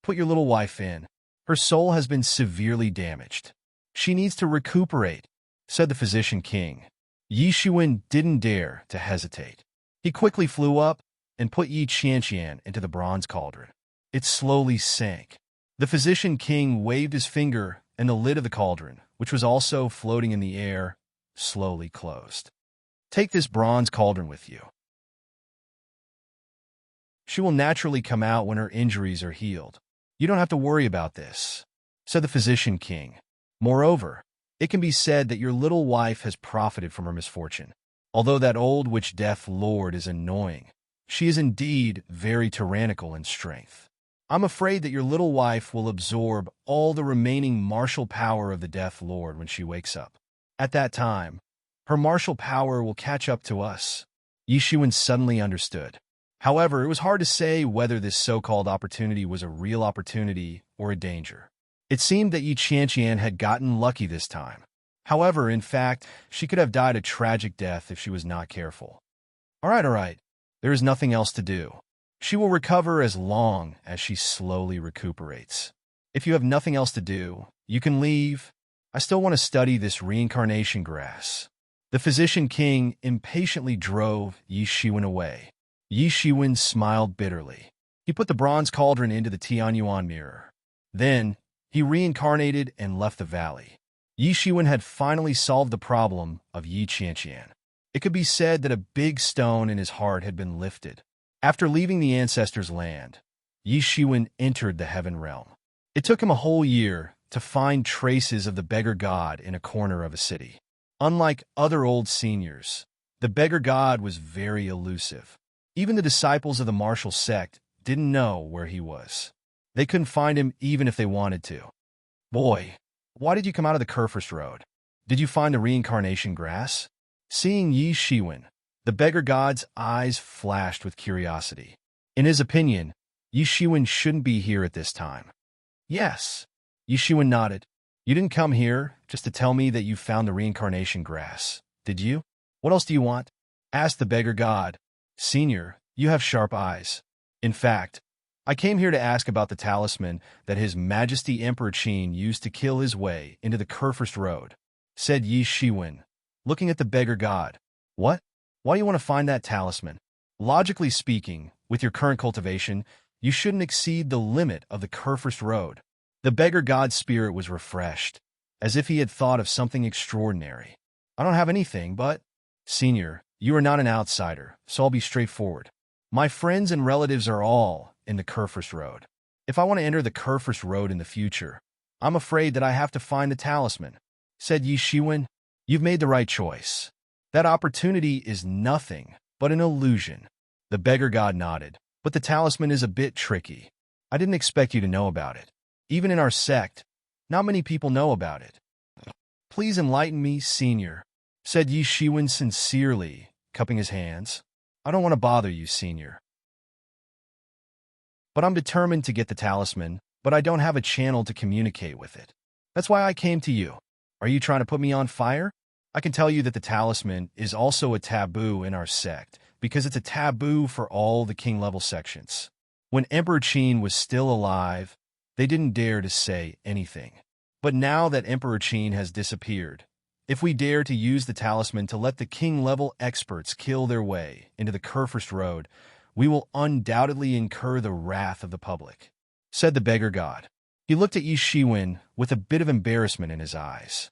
Speaker 1: Put your little wife in. Her soul has been severely damaged. She needs to recuperate, said the physician king. Yi Shiwen didn't dare to hesitate. He quickly flew up and put Yi Qianqian into the bronze cauldron. It slowly sank. The physician king waved his finger, and the lid of the cauldron, which was also floating in the air, slowly closed. Take this bronze cauldron with you. She will naturally come out when her injuries are healed. You don't have to worry about this, said the physician king. Moreover, it can be said that your little wife has profited from her misfortune. Although that old witch death lord is annoying, she is indeed very tyrannical in strength. I'm afraid that your little wife will absorb all the remaining martial power of the Death Lord when she wakes up. At that time, her martial power will catch up to us. Yi Shiwen suddenly understood. However, it was hard to say whether this so-called opportunity was a real opportunity or a danger. It seemed that Yi Qianqian had gotten lucky this time. However, in fact, she could have died a tragic death if she was not careful. All right. There is nothing else to do. She will recover as long as she slowly recuperates. If you have nothing else to do, you can leave. I still want to study this reincarnation grass. The physician king impatiently drove Yi Shiwen away. Yi Shiwen smiled bitterly. He put the bronze cauldron into the Tianyuan mirror. Then, he reincarnated and left the valley. Yi Shiwen had finally solved the problem of Yi Qianqian. It could be said that a big stone in his heart had been lifted. After leaving the ancestors' land, Yi Shiwen entered the heaven realm. It took him a whole year to find traces of the beggar god in a corner of a city. Unlike other old seniors, the beggar god was very elusive. Even the disciples of the martial sect didn't know where he was. They couldn't find him even if they wanted to. Boy, why did you come out of the Kurfürst Road? Did you find the reincarnation grass? Seeing Yi Shiwen, the beggar god's eyes flashed with curiosity. In his opinion, Yi Shiwen shouldn't be here at this time. Yes, Yi Shiwen nodded. You didn't come here just to tell me that you found the reincarnation grass, did you? What else do you want? Asked the beggar god. Senior, you have sharp eyes. In fact, I came here to ask about the talisman that His Majesty Emperor Qin used to kill his way into the Kurfürst Road, said Yi Shiwen, looking at the beggar god. What? Why do you want to find that talisman? Logically speaking, with your current cultivation, you shouldn't exceed the limit of the Kurfürst Road. The beggar god's spirit was refreshed, as if he had thought of something extraordinary. I don't have anything, but... Senior, you are not an outsider, so I'll be straightforward. My friends and relatives are all in the Kurfürst Road. If I want to enter the Kurfürst Road in the future, I'm afraid that I have to find the talisman, said Yi Shiwen. You've made the right choice. That opportunity is nothing but an illusion. The beggar god nodded, but the talisman is a bit tricky. I didn't expect you to know about it. Even in our sect, not many people know about it. Please enlighten me, senior, said Yi Shiwen sincerely, cupping his hands. I don't want to bother you, senior. But I'm determined to get the talisman, but I don't have a channel to communicate with it. That's why I came to you. Are you trying to put me on fire? I can tell you that the talisman is also a taboo in our sect, because it's a taboo for all the king-level sections. When Emperor Qin was still alive, they didn't dare to say anything. But now that Emperor Qin has disappeared, if we dare to use the talisman to let the king-level experts kill their way into the Kurfürst Road, we will undoubtedly incur the wrath of the public, said the beggar god. He looked at Yi Shiwen with a bit of embarrassment in his eyes.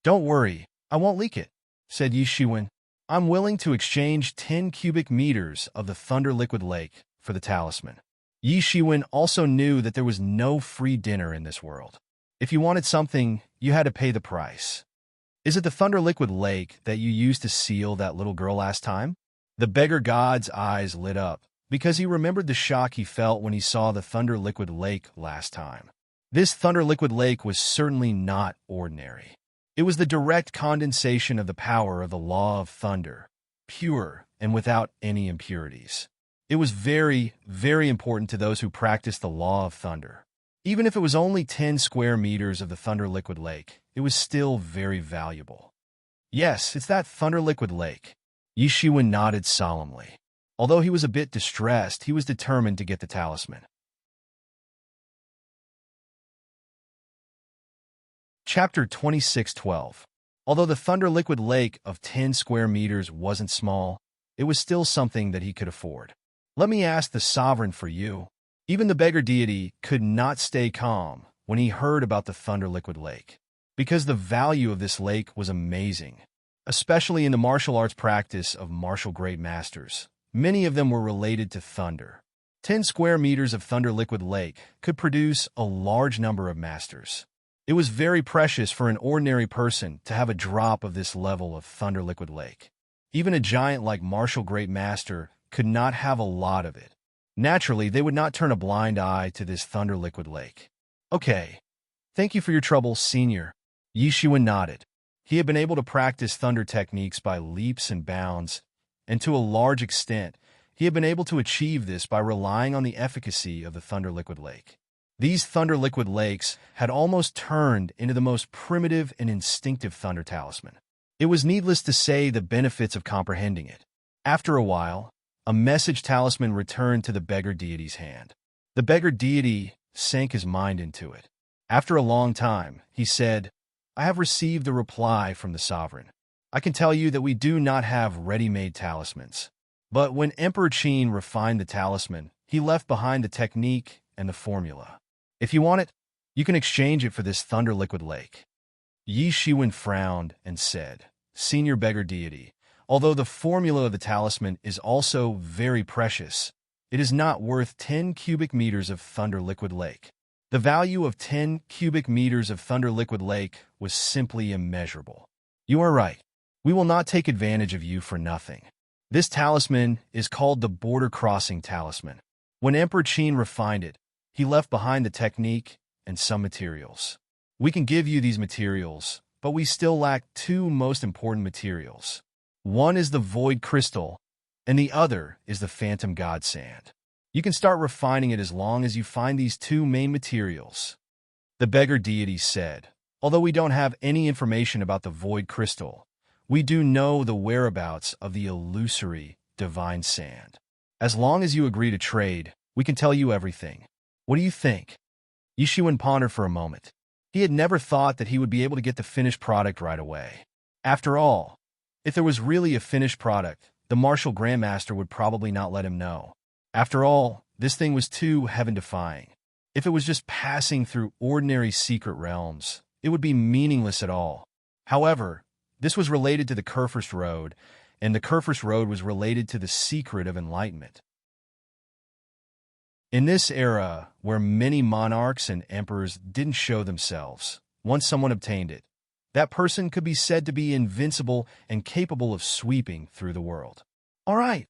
Speaker 1: Don't worry, I won't leak it, said Yi Shiwen. I'm willing to exchange 10 cubic meters of the Thunder Liquid Lake for the talisman. Yi Shiwen also knew that there was no free dinner in this world. If you wanted something, you had to pay the price. Is it the Thunder Liquid Lake that you used to seal that little girl last time? The beggar god's eyes lit up, because he remembered the shock he felt when he saw the Thunder Liquid Lake last time. This Thunder Liquid Lake was certainly not ordinary. It was the direct condensation of the power of the law of thunder, pure and without any impurities. It was very, very important to those who practiced the law of thunder. Even if it was only 10 square meters of the Thunder Liquid Lake, it was still very valuable. Yes, it's that Thunder Liquid Lake. Yi Shiwen nodded solemnly. Although he was a bit distressed, he was determined to get the talisman. Chapter 26:12. Although the Thunder Liquid Lake of 10 square meters wasn't small, it was still something that he could afford. Let me ask the sovereign for you. Even the beggar deity could not stay calm when he heard about the Thunder Liquid Lake, because the value of this lake was amazing, especially in the martial arts practice of martial great masters. Many of them were related to thunder. 10 square meters of Thunder Liquid Lake could produce a large number of masters. It was very precious for an ordinary person to have a drop of this level of Thunder Liquid Lake. Even a giant like Martial Great Master could not have a lot of it. Naturally, they would not turn a blind eye to this Thunder Liquid Lake. Okay. Thank you for your trouble, Senior. Yi Shiwen nodded. He had been able to practice thunder techniques by leaps and bounds, and to a large extent, he had been able to achieve this by relying on the efficacy of the Thunder Liquid Lake. These Thunder Liquid Lakes had almost turned into the most primitive and instinctive thunder talisman. It was needless to say the benefits of comprehending it. After a while, a message talisman returned to the beggar deity's hand. The beggar deity sank his mind into it. After a long time, he said, I have received a reply from the sovereign. I can tell you that we do not have ready-made talismans. But when Emperor Qin refined the talisman, he left behind the technique and the formula. If you want it, you can exchange it for this Thunder Liquid Lake. Yi Shiwen frowned and said, Senior beggar deity, although the formula of the talisman is also very precious, it is not worth 10 cubic meters of Thunder Liquid Lake. The value of 10 cubic meters of Thunder Liquid Lake was simply immeasurable. You are right. We will not take advantage of you for nothing. This talisman is called the Border Crossing Talisman. When Emperor Qin refined it, he left behind the technique and some materials. We can give you these materials, but we still lack two most important materials. One is the Void Crystal, and the other is the Phantom God Sand. You can start refining it as long as you find these two main materials. The beggar deity said, although we don't have any information about the Void Crystal, we do know the whereabouts of the illusory divine sand. As long as you agree to trade, we can tell you everything. What do you think? Yi Shiwen pondered for a moment. He had never thought that he would be able to get the finished product right away. After all, if there was really a finished product, the martial grandmaster would probably not let him know. After all, this thing was too heaven-defying. If it was just passing through ordinary secret realms, it would be meaningless at all. However, this was related to the Kurfürst Road, and the Kurfürst Road was related to the secret of enlightenment. In this era, where many monarchs and emperors didn't show themselves, once someone obtained it, that person could be said to be invincible and capable of sweeping through the world. All right.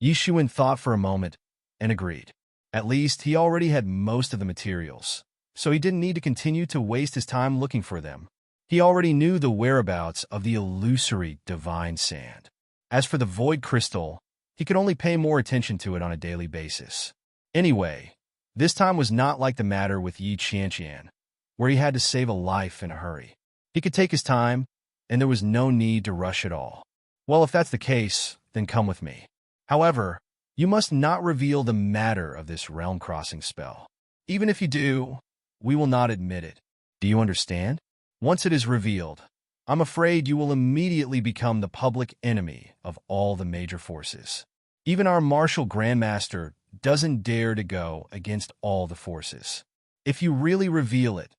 Speaker 1: Yi Shiwen thought for a moment and agreed. At least he already had most of the materials, so he didn't need to continue to waste his time looking for them. He already knew the whereabouts of the illusory divine sand. As for the Void Crystal, he could only pay more attention to it on a daily basis. Anyway, this time was not like the matter with Yi Qianqian, where he had to save a life in a hurry. He could take his time, and there was no need to rush at all. Well, if that's the case, then come with me. However, you must not reveal the matter of this realm-crossing spell. Even if you do, we will not admit it. Do you understand? Once it is revealed, I'm afraid you will immediately become the public enemy of all the major forces. Even our martial grandmaster doesn't dare to go against all the forces. If you really reveal it,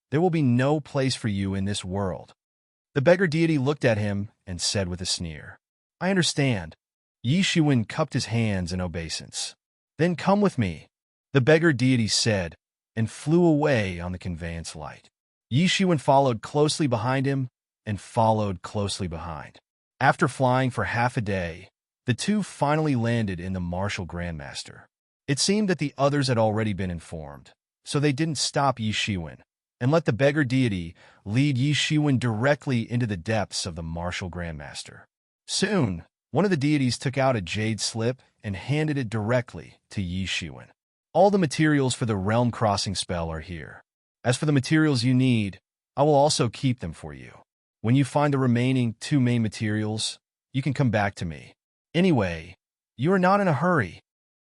Speaker 1: there will be no place for you in this world. The beggar deity looked at him and said with a sneer, I understand. Yi Shiwen cupped his hands in obeisance. Then come with me, the beggar deity said, and flew away on the conveyance light. Yi Shiwen followed closely behind him and followed closely behind. After flying for half a day, the two finally landed in the martial grandmaster. It seemed that the others had already been informed, so they didn't stop Yi Shiwen and let the beggar deity lead Yi Shiwen directly into the depths of the martial grandmaster. Soon, one of the deities took out a jade slip and handed it directly to Yi Shiwen. All the materials for the realm crossing spell are here. As for the materials you need, I will also keep them for you. When you find the remaining two main materials, you can come back to me. Anyway, you are not in a hurry.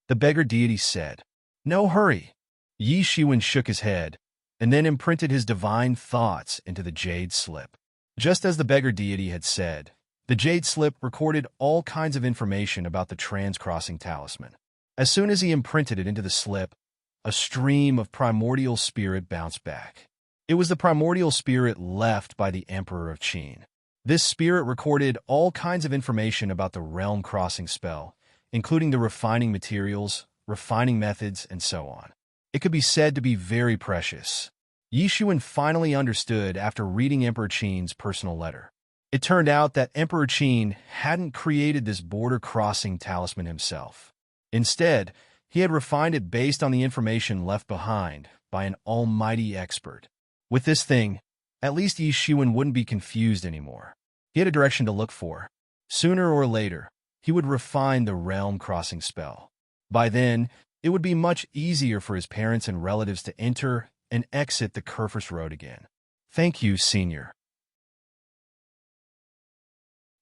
Speaker 1: The beggar deity said, No hurry. Yi Shiwen shook his head and then imprinted his divine thoughts into the jade slip. Just as the beggar deity had said, the jade slip recorded all kinds of information about the trans-crossing talisman. As soon as he imprinted it into the slip, a stream of primordial spirit bounced back. It was the primordial spirit left by the Emperor of Qin. This spirit recorded all kinds of information about the realm-crossing spell, including the refining materials, refining methods, and so on. It could be said to be very precious. Yixuan finally understood after reading Emperor Qin's personal letter. It turned out that Emperor Qin hadn't created this border-crossing talisman himself. Instead, he had refined it based on the information left behind by an almighty expert. With this thing, at least Yixuan wouldn't be confused anymore. He had a direction to look for. Sooner or later, he would refine the realm-crossing spell. By then, it would be much easier for his parents and relatives to enter and exit the Kerfus Road again. Thank you, Senior.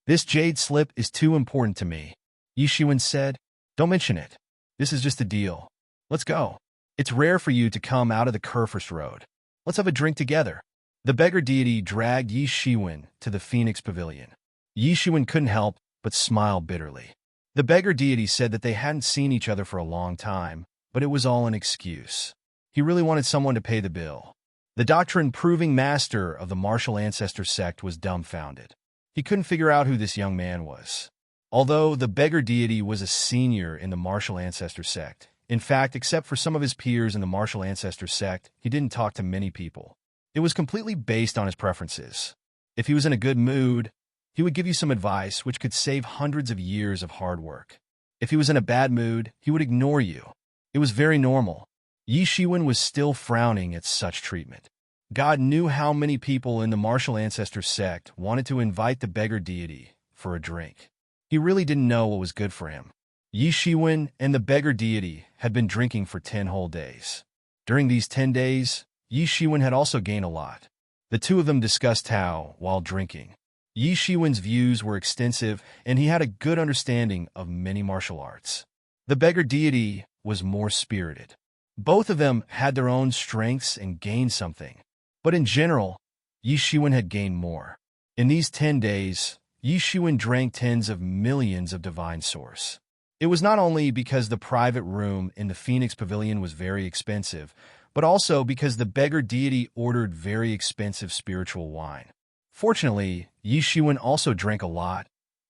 Speaker 1: This jade slip is too important to me, Yixuan said. Don't mention it. This is just a deal. Let's go. It's rare for you to come out of the Kerfus Road. Let's have a drink together. The beggar deity dragged Yixuan to the Phoenix Pavilion. Yixuan couldn't help but smile bitterly. The beggar deity said that they hadn't seen each other for a long time, but it was all an excuse. He really wanted someone to pay the bill. The doctrine-proving master of the martial ancestor sect was dumbfounded. He couldn't figure out who this young man was. Although the beggar deity was a senior in the martial ancestor sect, in fact, except for some of his peers in the martial ancestor sect, he didn't talk to many people. It was completely based on his preferences. If he was in a good mood, he would give you some advice which could save hundreds of years of hard work. If he was in a bad mood, he would ignore you. It was very normal. Yixuan was still frowning at such treatment. God knew how many people in the martial ancestor sect wanted to invite the beggar deity for a drink. He really didn't know what was good for him. Yixuan and the beggar deity had been drinking for 10 whole days. During these 10 days, Yixuan had also gained a lot. The two of them discussed how, while drinking, Yixuan's views were extensive and he had a good understanding of many martial arts. The beggar deity was more spirited. Both of them had their own strengths and gained something. But in general, Yixuan had gained more. In these 10 days, Yixuan drank tens of millions of divine source. It was not only because the private room in the Phoenix Pavilion was very expensive, but also because the beggar deity ordered very expensive spiritual wine. Fortunately, Yixuan also drank a lot,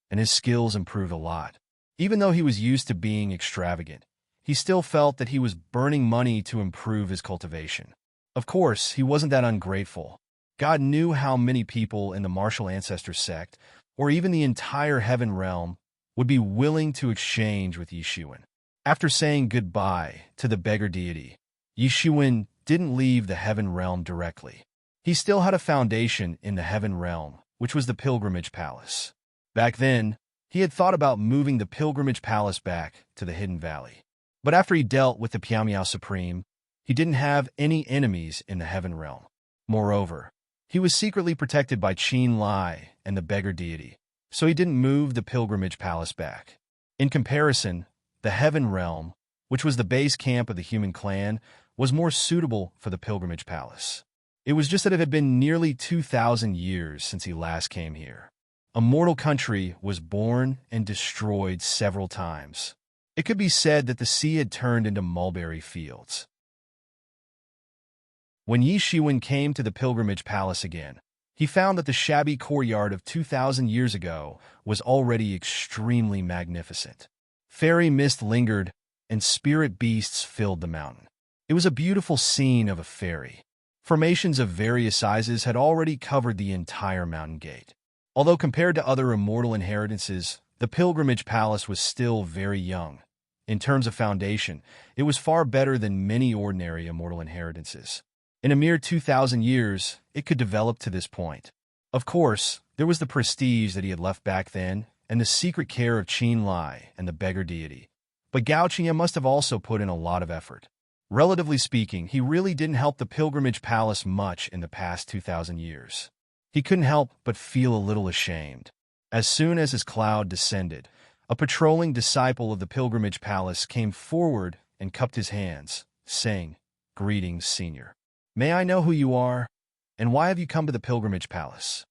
Speaker 1: and his skills improved a lot. Even though he was used to being extravagant, he still felt that he was burning money to improve his cultivation. Of course, he wasn't that ungrateful. God knew how many people in the martial ancestor sect, or even the entire heaven realm, would be willing to exchange with Yixuan. After saying goodbye to the beggar deity, Yixuan didn't leave the heaven realm directly. He still had a foundation in the heaven realm, which was the pilgrimage palace. Back then, he had thought about moving the pilgrimage palace back to the Hidden Valley. But after he dealt with the Piao Supreme, he didn't have any enemies in the heaven realm. Moreover, he was secretly protected by Qin Lai and the beggar deity, so he didn't move the pilgrimage palace back. In comparison, the heaven realm, which was the base camp of the human clan, was more suitable for the pilgrimage palace. It was just that it had been nearly 2,000 years since he last came here. A mortal country was born and destroyed several times. It could be said that the sea had turned into mulberry fields. When Yixuan came to the pilgrimage palace again, he found that the shabby courtyard of 2,000 years ago was already extremely magnificent. Fairy mist lingered, and spirit beasts filled the mountain. It was a beautiful scene of a fairy. Formations of various sizes had already covered the entire mountain gate. Although compared to other immortal inheritances, the pilgrimage palace was still very young. In terms of foundation, it was far better than many ordinary immortal inheritances. In a mere 2,000 years, it could develop to this point. Of course, there was the prestige that he had left back then, and the secret care of Qin Lai and the beggar deity. But Gao Qia must have also put in a lot of effort. Relatively speaking, he really didn't help the pilgrimage palace much in the past 2,000 years. He couldn't help but feel a little ashamed. As soon as his cloud descended, a patrolling disciple of the pilgrimage palace came forward and cupped his hands, saying, "Greetings, Senior." May I know who you are, and why have you come to the pilgrimage palace?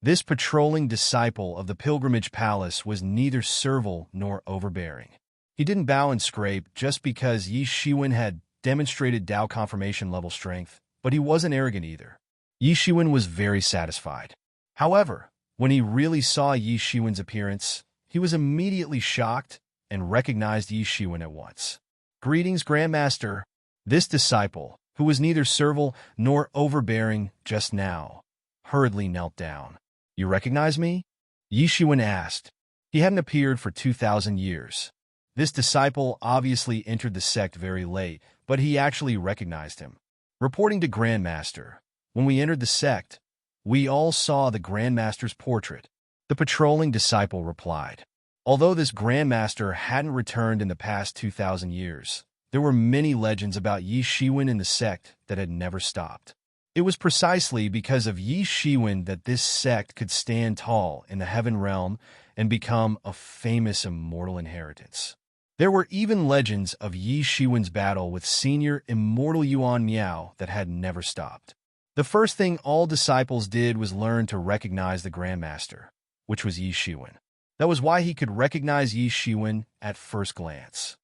Speaker 1: This patrolling disciple of the pilgrimage palace was neither servile nor overbearing. He didn't bow and scrape just because Yi Shiwen had demonstrated Dao confirmation level strength, but he wasn't arrogant either. Yi Shiwen was very satisfied. However, when he really saw Yi Shiwen's appearance, he was immediately shocked and recognized Yi Shiwen at once. Greetings, Grandmaster. This disciple, who was neither servile nor overbearing just now, hurriedly knelt down. You recognize me? Yi Shiwen asked. He hadn't appeared for 2,000 years. This disciple obviously entered the sect very late, but he actually recognized him. Reporting to Grandmaster, when we entered the sect, we all saw the Grandmaster's portrait. The patrolling disciple replied. Although this Grandmaster hadn't returned in the past 2,000 years, there were many legends about Yi Shiwen in the sect that had never stopped. It was precisely because of Yi Shiwen that this sect could stand tall in the heaven realm and become a famous immortal inheritance. There were even legends of Yi Shiwen's battle with senior immortal Yuan Miao that had never stopped. The first thing all disciples did was learn to recognize the Grandmaster, which was Yi Shiwen. That was why he could recognize Yi Shiwen at first glance.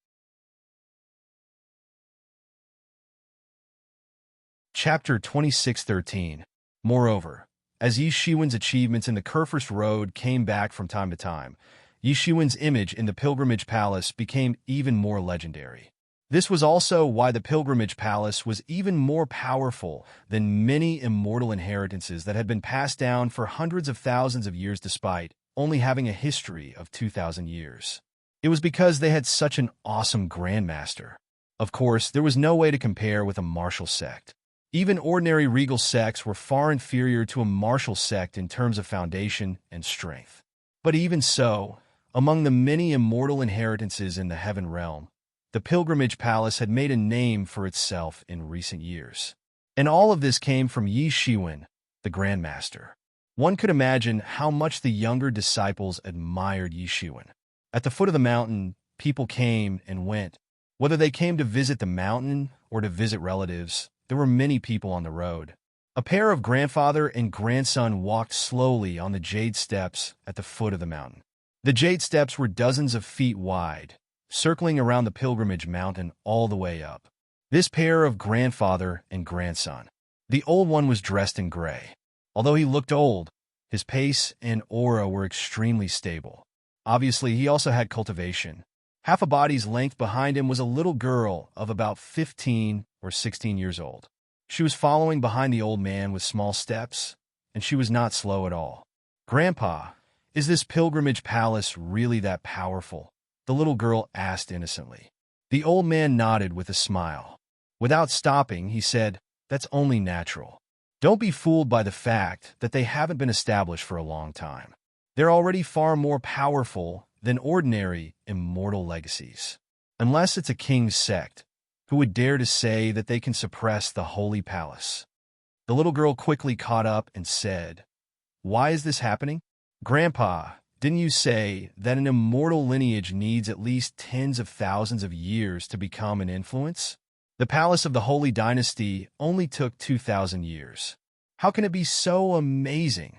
Speaker 1: Chapter 26:13. Moreover, as Yi Shiwen's achievements in the Kurfürst Road came back from time to time, Yi Shiwen's image in the pilgrimage palace became even more legendary. This was also why the pilgrimage palace was even more powerful than many immortal inheritances that had been passed down for hundreds of thousands of years despite only having a history of 2,000 years. It was because they had such an awesome Grandmaster. Of course, there was no way to compare with a martial sect. Even ordinary regal sects were far inferior to a martial sect in terms of foundation and strength. But even so, among the many immortal inheritances in the heaven realm, the pilgrimage palace had made a name for itself in recent years. And all of this came from Yi Shiwen, the Grandmaster. One could imagine how much the younger disciples admired Yi Shiwen. At the foot of the mountain, people came and went. Whether they came to visit the mountain or to visit relatives, there were many people on the road. A pair of grandfather and grandson walked slowly on the jade steps at the foot of the mountain. The jade steps were dozens of feet wide, circling around the pilgrimage mountain all the way up. This pair of grandfather and grandson. The old one was dressed in gray. Although he looked old, his pace and aura were extremely stable. Obviously, he also had cultivation. Half a body's length behind him was a little girl of about 15 or 16 years old. She was following behind the old man with small steps, and she was not slow at all. Grandpa, is this pilgrimage palace really that powerful? The little girl asked innocently. The old man nodded with a smile. Without stopping, he said, That's only natural. Don't be fooled by the fact that they haven't been established for a long time. They're already far more powerful than ordinary immortal legacies. Unless it's a king's sect, who would dare to say that they can suppress the holy palace? The little girl quickly caught up and said, Why is this happening? Grandpa, didn't you say that an immortal lineage needs at least tens of thousands of years to become an influence? The palace of the Holy Dynasty only took 2,000 years. How can it be so amazing?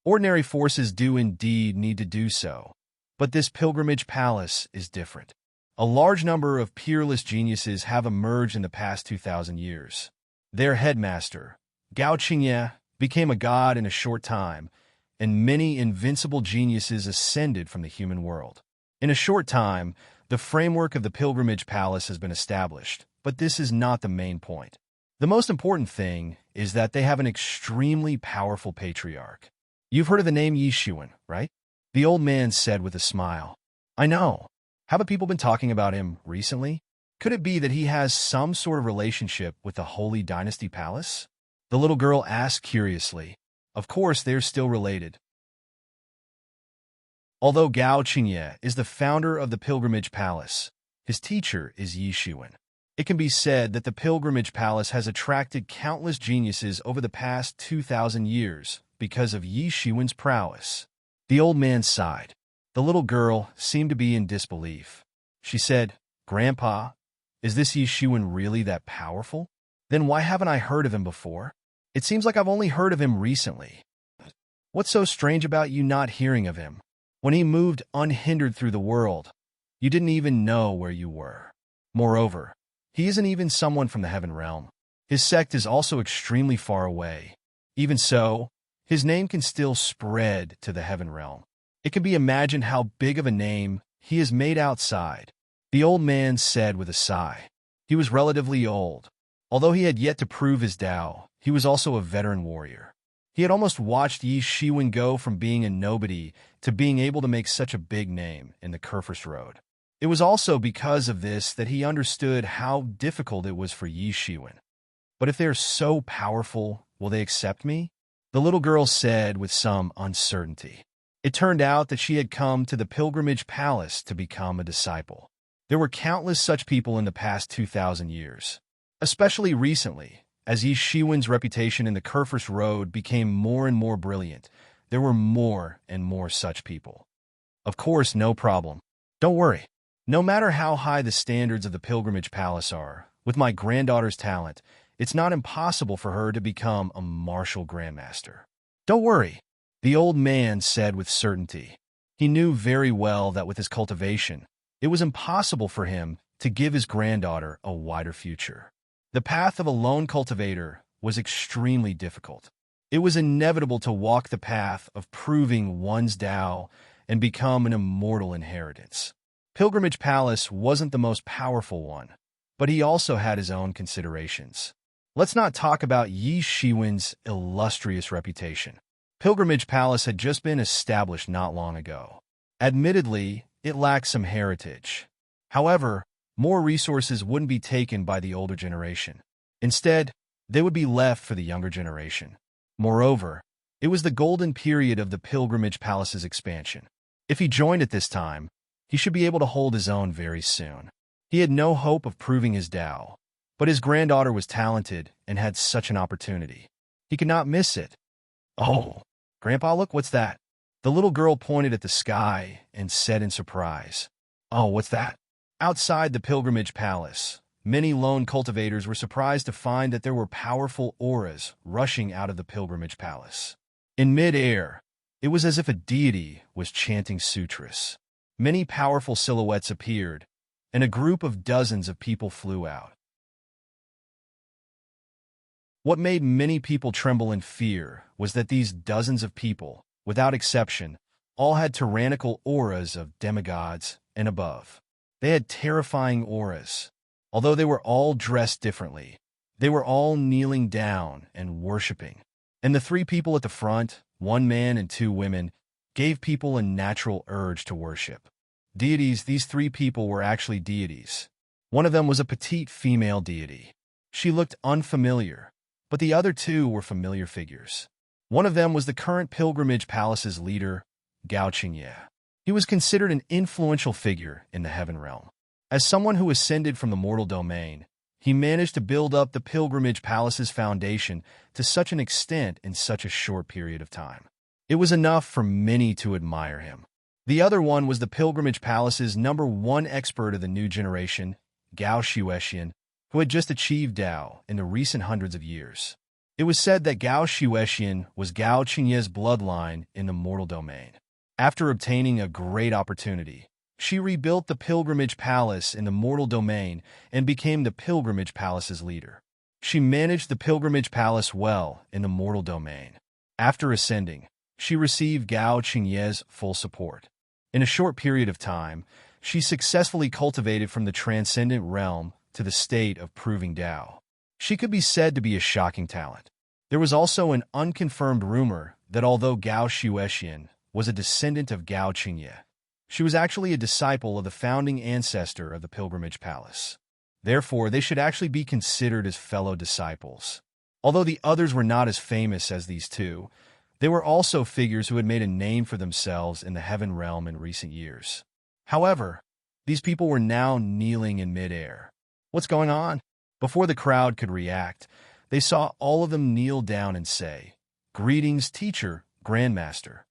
Speaker 1: Ordinary forces do indeed need to do so, but this pilgrimage palace is different. A large number of peerless geniuses have emerged in the past 2,000 years. Their headmaster, Gao Qingye, became a god in a short time, and many invincible geniuses ascended from the human world. In a short time, the framework of the pilgrimage palace has been established, but this is not the main point. The most important thing is that they have an extremely powerful patriarch. You've heard of the name Yi Shiwen, right? The old man said with a smile. I know. Haven't people been talking about him recently? Could it be that he has some sort of relationship with the Holy Dynasty Palace? The little girl asked curiously. Of course, they're still related. Although Gao Qingye is the founder of the Pilgrimage Palace, his teacher is Yi Shiwen. It can be said that the Pilgrimage Palace has attracted countless geniuses over the past 2,000 years because of Yi Shiwen's prowess. The old man sighed. The little girl seemed to be in disbelief. She said, Grandpa, is this Yi Shiwen really that powerful? Then why haven't I heard of him before? It seems like I've only heard of him recently. What's so strange about you not hearing of him? When he moved unhindered through the world, you didn't even know where you were. Moreover, he isn't even someone from the heaven realm. His sect is also extremely far away. Even so, his name can still spread to the heaven realm. It can be imagined how big of a name he has made outside, the old man said with a sigh. He was relatively old. Although he had yet to prove his Tao, he was also a veteran warrior. He had almost watched Yi Shiwen go from being a nobody to being able to make such a big name in the Kerfus Road. It was also because of this that he understood how difficult it was for Yi Shiwen. But if they are so powerful, will they accept me? The little girl said with some uncertainty. It turned out that she had come to the pilgrimage palace to become a disciple. There were countless such people in the past 2,000 years. Especially recently, as Yi Shiwen's reputation in the Kerfus Road became more and more brilliant, there were more and more such people. Of course, no problem. Don't worry. No matter how high the standards of the pilgrimage palace are, with my granddaughter's talent, it's not impossible for her to become a martial grandmaster. Don't worry, the old man said with certainty. He knew very well that with his cultivation, it was impossible for him to give his granddaughter a wider future. The path of a lone cultivator was extremely difficult. It was inevitable to walk the path of proving one's Tao and become an immortal inheritance. Pilgrimage Palace wasn't the most powerful one, but he also had his own considerations. Let's not talk about Yi Shiwen's illustrious reputation. Pilgrimage Palace had just been established not long ago. Admittedly, it lacked some heritage. However, more resources wouldn't be taken by the older generation. Instead, they would be left for the younger generation. Moreover, it was the golden period of the Pilgrimage Palace's expansion. If he joined at this time, he should be able to hold his own very soon. He had no hope of proving his Tao, but his granddaughter was talented and had such an opportunity. He could not miss it. Oh, Grandpa, look, what's that? The little girl pointed at the sky and said in surprise, "Oh, what's that?" Outside the Pilgrimage Palace, many lone cultivators were surprised to find that there were powerful auras rushing out of the Pilgrimage Palace. In mid-air, it was as if a deity was chanting sutras. Many powerful silhouettes appeared, and a group of dozens of people flew out. What made many people tremble in fear was that these dozens of people, without exception, all had tyrannical auras of demigods and above. They had terrifying auras. Although they were all dressed differently, they were all kneeling down and worshipping. And the three people at the front, one man and two women, gave people a natural urge to worship. Deities, these three people were actually deities. One of them was a petite female deity. She looked unfamiliar, but the other two were familiar figures. One of them was the current Pilgrimage Palace's leader, Gao Qingye. He was considered an influential figure in the heaven realm. As someone who ascended from the mortal domain, he managed to build up the Pilgrimage Palace's foundation to such an extent in such a short period of time. It was enough for many to admire him. The other one was the Pilgrimage Palace's #1 expert of the new generation, Gao Shuexian, who had just achieved Tao in the recent hundreds of years. It was said that Gao Shuexian was Gao Qingye's bloodline in the mortal domain. After obtaining a great opportunity, she rebuilt the Pilgrimage Palace in the mortal domain and became the Pilgrimage Palace's leader. She managed the Pilgrimage Palace well in the mortal domain. After ascending, she received Gao Qingye's full support. In a short period of time, she successfully cultivated from the transcendent realm to the state of proving Tao. She could be said to be a shocking talent. There was also an unconfirmed rumor that although Gao Shuexian was a descendant of Gao Qingye, she was actually a disciple of the founding ancestor of the Pilgrimage Palace. Therefore, they should actually be considered as fellow disciples. Although the others were not as famous as these two, they were also figures who had made a name for themselves in the heaven realm in recent years. However, these people were now kneeling in midair. What's going on? Before the crowd could react, they saw all of them kneel down and say, "Greetings, teacher, grandmaster."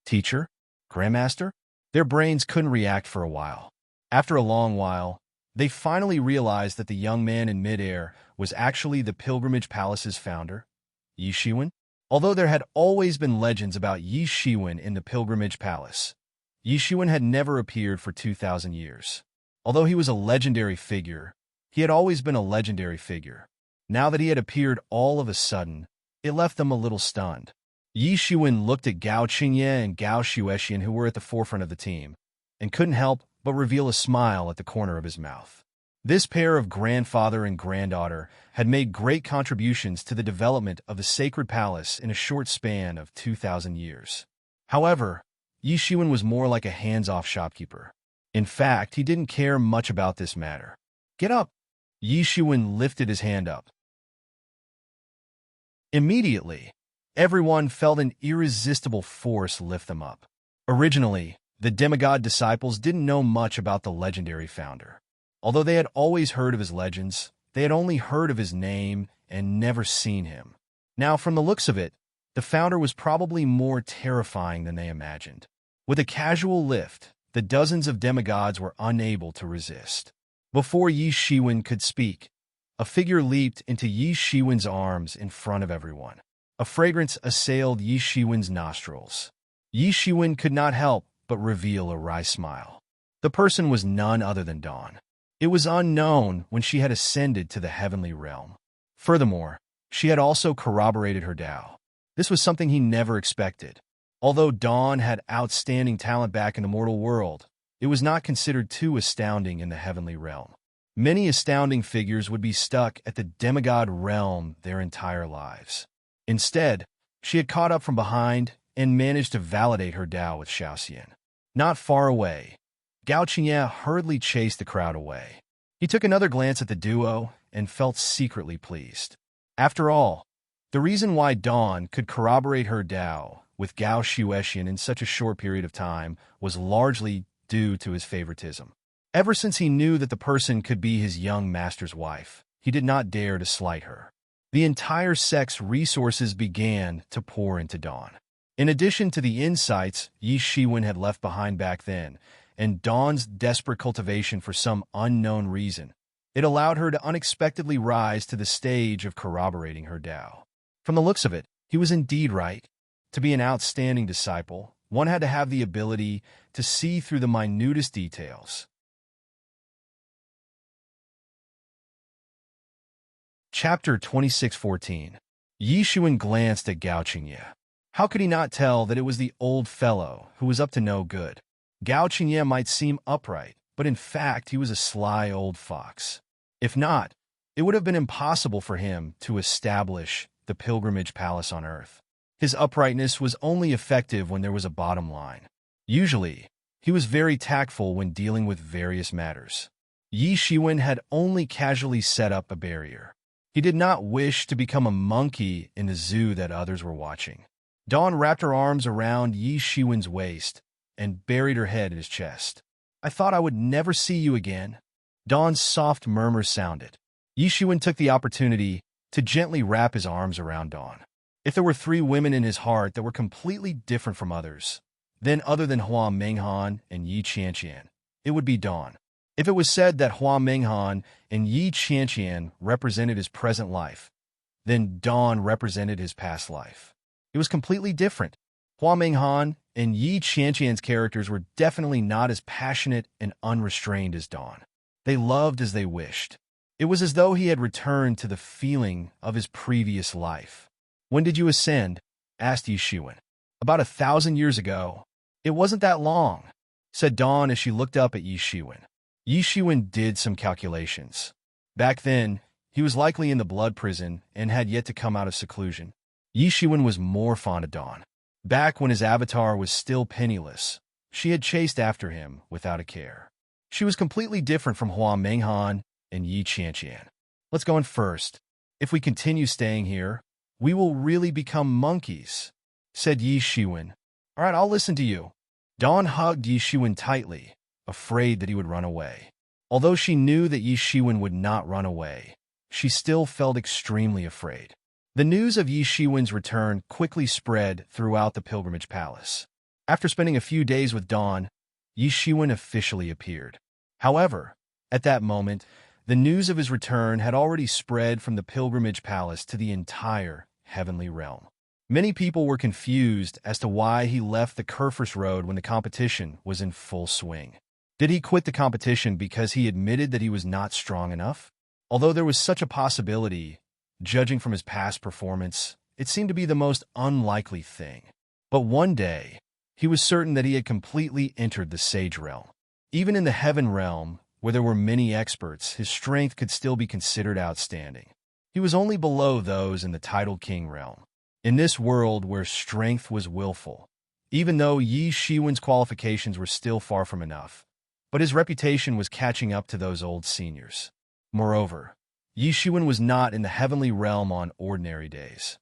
Speaker 1: Teacher? Grandmaster? Their brains couldn't react for a while. After a long while, They finally realized that the young man in midair was actually the Pilgrimage Palace's founder, Yi Shiwen. Although there had always been legends about Yi Shiwen in the Pilgrimage Palace, Yi Shiwen had never appeared for 2,000 years. Although he was a legendary figure, he had always been a legendary figure. Now that he had appeared all of a sudden, it left them a little stunned. Yi Shiwen looked at Gao Qingye and Gao Shuexian, who were at the forefront of the team, and couldn't help but reveal a smile at the corner of his mouth. This pair of grandfather and granddaughter had made great contributions to the development of the sacred palace in a short span of 2,000 years. However, Yi Shiwen was more like a hands-off shopkeeper. In fact, he didn't care much about this matter. "Get up!" Yi Shiwen lifted his hand up. Immediately, everyone felt an irresistible force lift them up. Originally, the demigod disciples didn't know much about the legendary founder. Although they had always heard of his legends, they had only heard of his name and never seen him. Now, from the looks of it, the founder was probably more terrifying than they imagined. With a casual lift, the dozens of demigods were unable to resist. Before Yi Shiwen could speak, a figure leaped into Yi Shiwen's arms in front of everyone. A fragrance assailed Yi Shiwen's nostrils. Yi Shiwen could not help but reveal a wry smile. The person was none other than Dawn. It was unknown when she had ascended to the heavenly realm. Furthermore, she had also corroborated her Tao. This was something he never expected. Although Dawn had outstanding talent back in the mortal world, it was not considered too astounding in the heavenly realm. Many astounding figures would be stuck at the demigod realm their entire lives. Instead, she had caught up from behind and managed to validate her Tao with Xiaoxian. Not far away, Gao Qingye hurriedly chased the crowd away. He took another glance at the duo and felt secretly pleased. After all, the reason why Dawn could corroborate her Tao with Gao Shuexian in such a short period of time was largely due to his favoritism. Ever since he knew that the person could be his young master's wife, he did not dare to slight her. The entire sect's resources began to pour into Dawn. In addition to the insights Yi Shiwen had left behind back then, and Dawn's desperate cultivation for some unknown reason, it allowed her to unexpectedly rise to the stage of corroborating her Tao. From the looks of it, he was indeed right. To be an outstanding disciple, one had to have the ability to see through the minutest details. Chapter 26:14. Yi Shiwen glanced at Gao Qingye. How could he not tell that it was the old fellow who was up to no good? Gao Qingye might seem upright, but in fact he was a sly old fox. If not, it would have been impossible for him to establish the Pilgrimage Palace on Earth. His uprightness was only effective when there was a bottom line. Usually, he was very tactful when dealing with various matters. Yi Shiwen had only casually set up a barrier. He did not wish to become a monkey in the zoo that others were watching. Dawn wrapped her arms around Yi Shiwen's waist and buried her head in his chest. "I thought I would never see you again." Dawn's soft murmur sounded. Yi Shiwen took the opportunity to gently wrap his arms around Dawn. If there were 3 women in his heart that were completely different from others, then other than Hua Menghan and Yi Qianqian, it would be Dawn. If it was said that Hua Menghan and Yi Qianqian represented his present life, then Dawn represented his past life. It was completely different. Hua Menghan and Yi Qianqian's characters were definitely not as passionate and unrestrained as Dawn. They loved as they wished. It was as though he had returned to the feeling of his previous life. "When did you ascend?" asked Yi Shiwen. "About 1,000 years ago." "It wasn't that long," said Dawn as she looked up at Yi Shiwen. Yi Shiwen did some calculations. Back then, he was likely in the blood prison and had yet to come out of seclusion. Yi Shiwen was more fond of Dawn. Back when his avatar was still penniless, she had chased after him without a care. She was completely different from Hua Menghan and Yi Qianqian. "Let's go in first. If we continue staying here, we will really become monkeys," said Yi Shiwen. "All right, I'll listen to you." Dawn hugged Yi Shiwen tightly, afraid that he would run away. Although she knew that Yi Shiwen would not run away, she still felt extremely afraid. The news of Yi Shiwen's return quickly spread throughout the Pilgrimage Palace. After spending a few days with Dawn, Yi Shiwen officially appeared. However, At that moment, the news of his return had already spread from the pilgrimage palace to the entire heavenly realm. Many people were confused as to why he left the Kurfürst Road when the competition was in full swing. Did he quit the competition because he admitted that he was not strong enough? Although there was such a possibility, judging from his past performance, it seemed to be the most unlikely thing. But one day, he was certain that he had completely entered the sage realm. Even in the heaven realm, where there were many experts, his strength could still be considered outstanding. He was only below those in the titled king realm. In this world where strength was willful, even though Yi Shiwen's qualifications were still far from enough, but his reputation was catching up to those old seniors. Moreover, Yi Shiwen was not in the heavenly realm on ordinary days.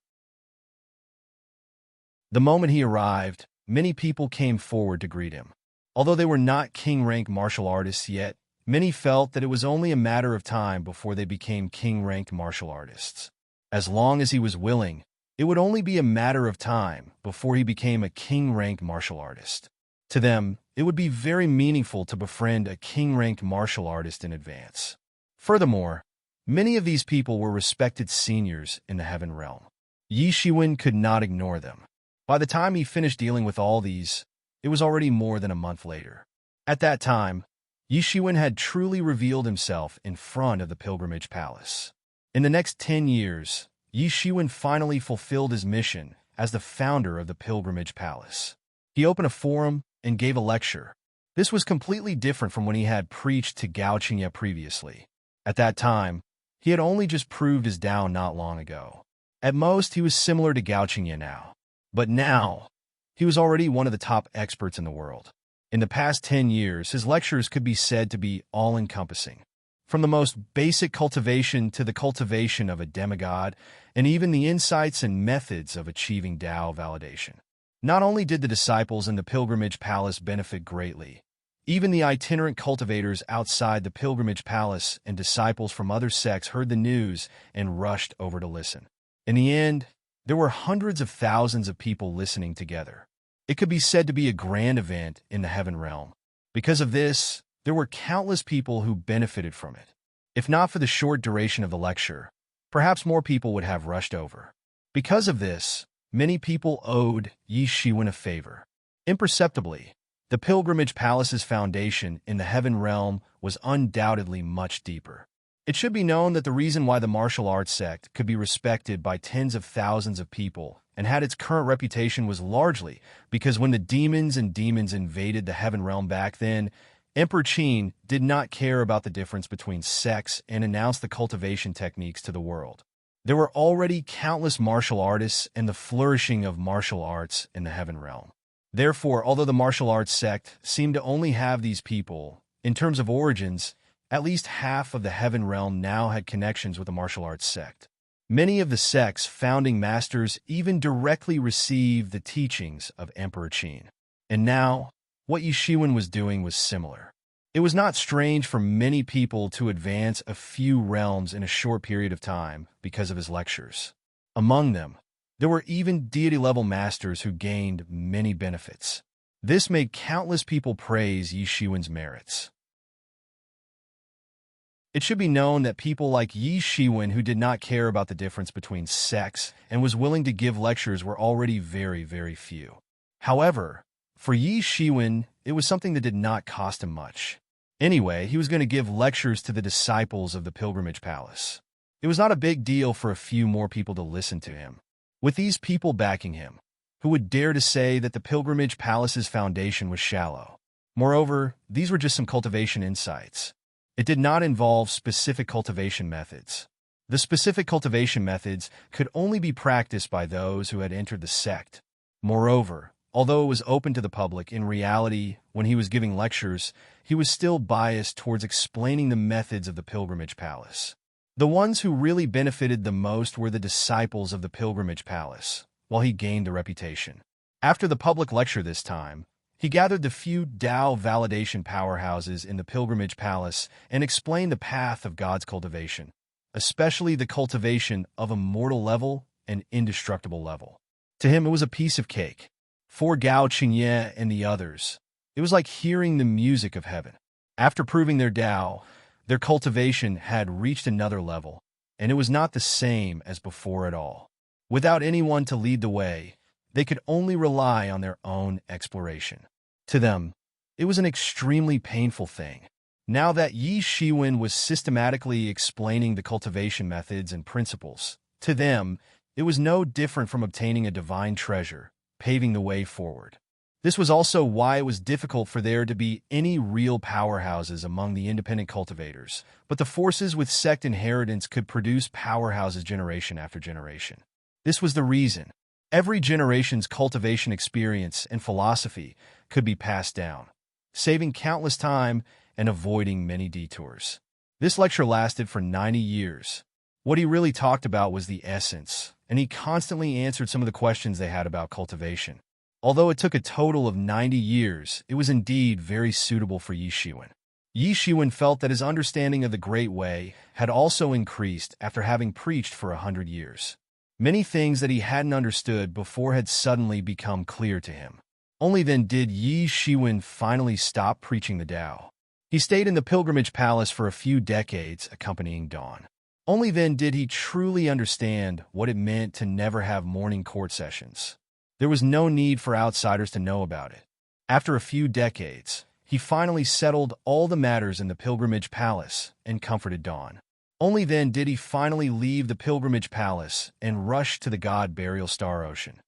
Speaker 1: The moment he arrived, many people came forward to greet him. Although they were not king-rank martial artists yet, many felt that it was only a matter of time before they became king-ranked martial artists. As long as he was willing, it would only be a matter of time before he became a king-ranked martial artist. To them, it would be very meaningful to befriend a king-ranked martial artist in advance. Furthermore, many of these people were respected seniors in the heaven realm. Yi Shiwen could not ignore them. By the time he finished dealing with all these, it was already more than a month later. At that time, Yi Shiwen had truly revealed himself in front of the pilgrimage palace. In the next 10 years, Yi Shiwen finally fulfilled his mission as the founder of the pilgrimage palace. He opened a forum and gave a lecture. This was completely different from when he had preached to Gao Qingye previously. At that time, he had only just proved his Tao not long ago. At most, he was similar to Gao Qingye now. But now, he was already one of the top experts in the world. In the past 10 years, his lectures could be said to be all-encompassing. From the most basic cultivation to the cultivation of a demigod, and even the insights and methods of achieving Tao validation. Not only did the disciples in the pilgrimage palace benefit greatly, even the itinerant cultivators outside the pilgrimage palace and disciples from other sects heard the news and rushed over to listen. In the end, there were hundreds of thousands of people listening together. It could be said to be a grand event in the heaven realm. Because of this, there were countless people who benefited from it. If not for the short duration of the lecture, perhaps more people would have rushed over. Because of this, many people owed Yi Shiwen a favor. Imperceptibly, the pilgrimage palace's foundation in the heaven realm was undoubtedly much deeper. It should be known that the reason why the martial arts sect could be respected by tens of thousands of people and had its current reputation was largely because when the demons invaded the heaven realm back then, Emperor Qin did not care about the difference between sects and announced the cultivation techniques to the world. There were already countless martial artists and the flourishing of martial arts in the heaven realm. Therefore, although the martial arts sect seemed to only have these people, in terms of origins, at least half of the heaven realm now had connections with the martial arts sect. Many of the sect's founding masters even directly received the teachings of Emperor Qin. And now, what Yi Shiwen was doing was similar. It was not strange for many people to advance a few realms in a short period of time because of his lectures. Among them, there were even deity-level masters who gained many benefits. This made countless people praise Yi Shiwen's merits. It should be known that people like Yi Shiwen who did not care about the difference between sects and was willing to give lectures were already very, very few. However, for Yi Shiwen, it was something that did not cost him much. Anyway, he was going to give lectures to the disciples of the pilgrimage palace. It was not a big deal for a few more people to listen to him. With these people backing him, who would dare to say that the pilgrimage palace's foundation was shallow? Moreover, these were just some cultivation insights. It did not involve specific cultivation methods. The specific cultivation methods could only be practiced by those who had entered the sect. Moreover, although it was open to the public, in reality, when he was giving lectures, he was still biased towards explaining the methods of the pilgrimage palace. The ones who really benefited the most were the disciples of the pilgrimage palace, while he gained the reputation. After the public lecture this time, he gathered the few Tao validation powerhouses in the pilgrimage palace and explained the path of God's cultivation, especially the cultivation of immortal level and indestructible level. To him, it was a piece of cake. For Gao Qingye and the others, it was like hearing the music of heaven. After proving their Tao, Their cultivation had reached another level, and it was not the same as before at all. Without anyone to lead the way, they could only rely on their own exploration. To them, it was an extremely painful thing. Now that Yi Shiwen was systematically explaining the cultivation methods and principles, to them, it was no different from obtaining a divine treasure, paving the way forward. This was also why it was difficult for there to be any real powerhouses among the independent cultivators, but the forces with sect inheritance could produce powerhouses generation after generation. This was the reason. Every generation's cultivation experience and philosophy could be passed down, saving countless time and avoiding many detours. This lecture lasted for 90 years. What he really talked about was the essence, and he constantly answered some of the questions they had about cultivation. Although it took a total of 90 years, it was indeed very suitable for Yi Shiwen. Yi Shiwen felt that his understanding of the Great Way had also increased after having preached for 100 years. Many things that he hadn't understood before had suddenly become clear to him. Only then did Yi Shiwen finally stop preaching the Tao. He stayed in the pilgrimage palace for a few decades, accompanying Dawn. Only then did he truly understand what it meant to never have morning court sessions. There was no need for outsiders to know about it. After a few decades, he finally settled all the matters in the pilgrimage palace and comforted Dawn. Only then did he finally leave the pilgrimage palace and rush to the god burial star ocean.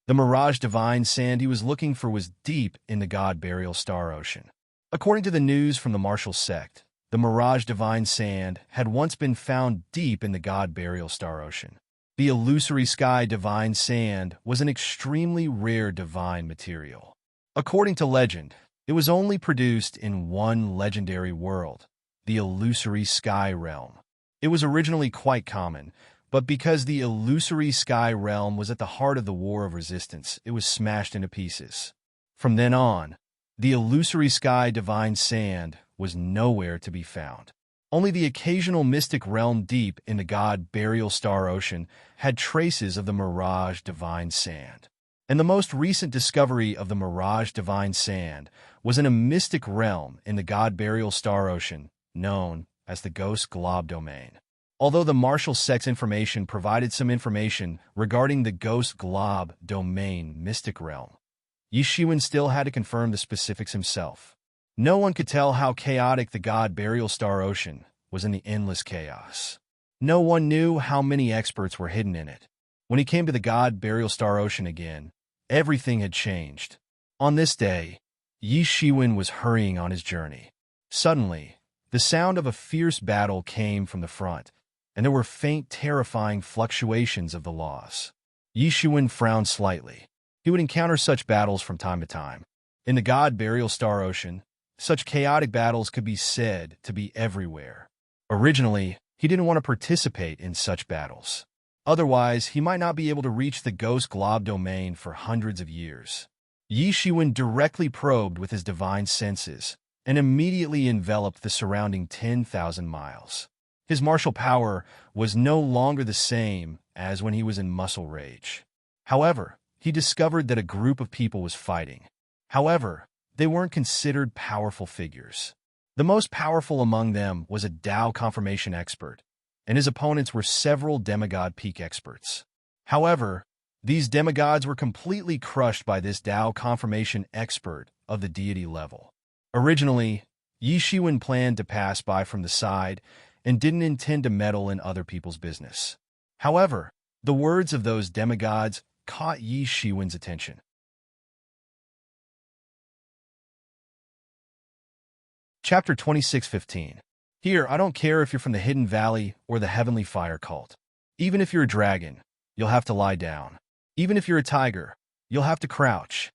Speaker 1: The mirage divine sand he was looking for was deep in the god burial star ocean. According to the news from the Martial sect, the mirage divine sand had once been found deep in the god burial star ocean. The illusory sky divine sand was an extremely rare divine material. According to legend, it was only produced in one legendary world, the illusory sky realm. It was originally quite common, but because the illusory sky realm was at the heart of the war of resistance, it was smashed into pieces. From then on, the illusory sky divine sand was nowhere to be found. Only the occasional mystic realm deep in the god burial star ocean had traces of the mirage divine sand. And the most recent discovery of the mirage divine sand was in a mystic realm in the god burial star ocean known as the ghost glob domain. Although the Martial sect's information provided some information regarding the ghost glob domain mystic realm, Yi Shiwen still had to confirm the specifics himself. No one could tell how chaotic the god burial star ocean was in the endless chaos. No one knew how many experts were hidden in it. When he came to the god burial star ocean again, everything had changed. On this day, Yi Shiwen was hurrying on his journey. Suddenly, the sound of a fierce battle came from the front, and there were faint, terrifying fluctuations of the laws. Yi Shiwen frowned slightly. He would encounter such battles from time to time. In the god burial star ocean, such chaotic battles could be said to be everywhere. Originally, he didn't want to participate in such battles. Otherwise, he might not be able to reach the ghost glob domain for hundreds of years. Yi Shiwen directly probed with his divine senses and immediately enveloped the surrounding 10,000 miles. His martial power was no longer the same as when he was in muscle rage. However, he discovered that a group of people was fighting. However, they weren't considered powerful figures. The most powerful among them was a Tao confirmation expert, and his opponents were several demigod peak experts. However, these demigods were completely crushed by this Tao confirmation expert of the deity level. Originally, Yi Shiwen planned to pass by from the side and didn't intend to meddle in other people's business. However, the words of those demigods caught Yi Shiwen's attention. Chapter 26:15. Here, I don't care if you're from the Hidden Valley or the Heavenly Fire Cult. Even if you're a dragon, you'll have to lie down. Even if you're a tiger, you'll have to crouch.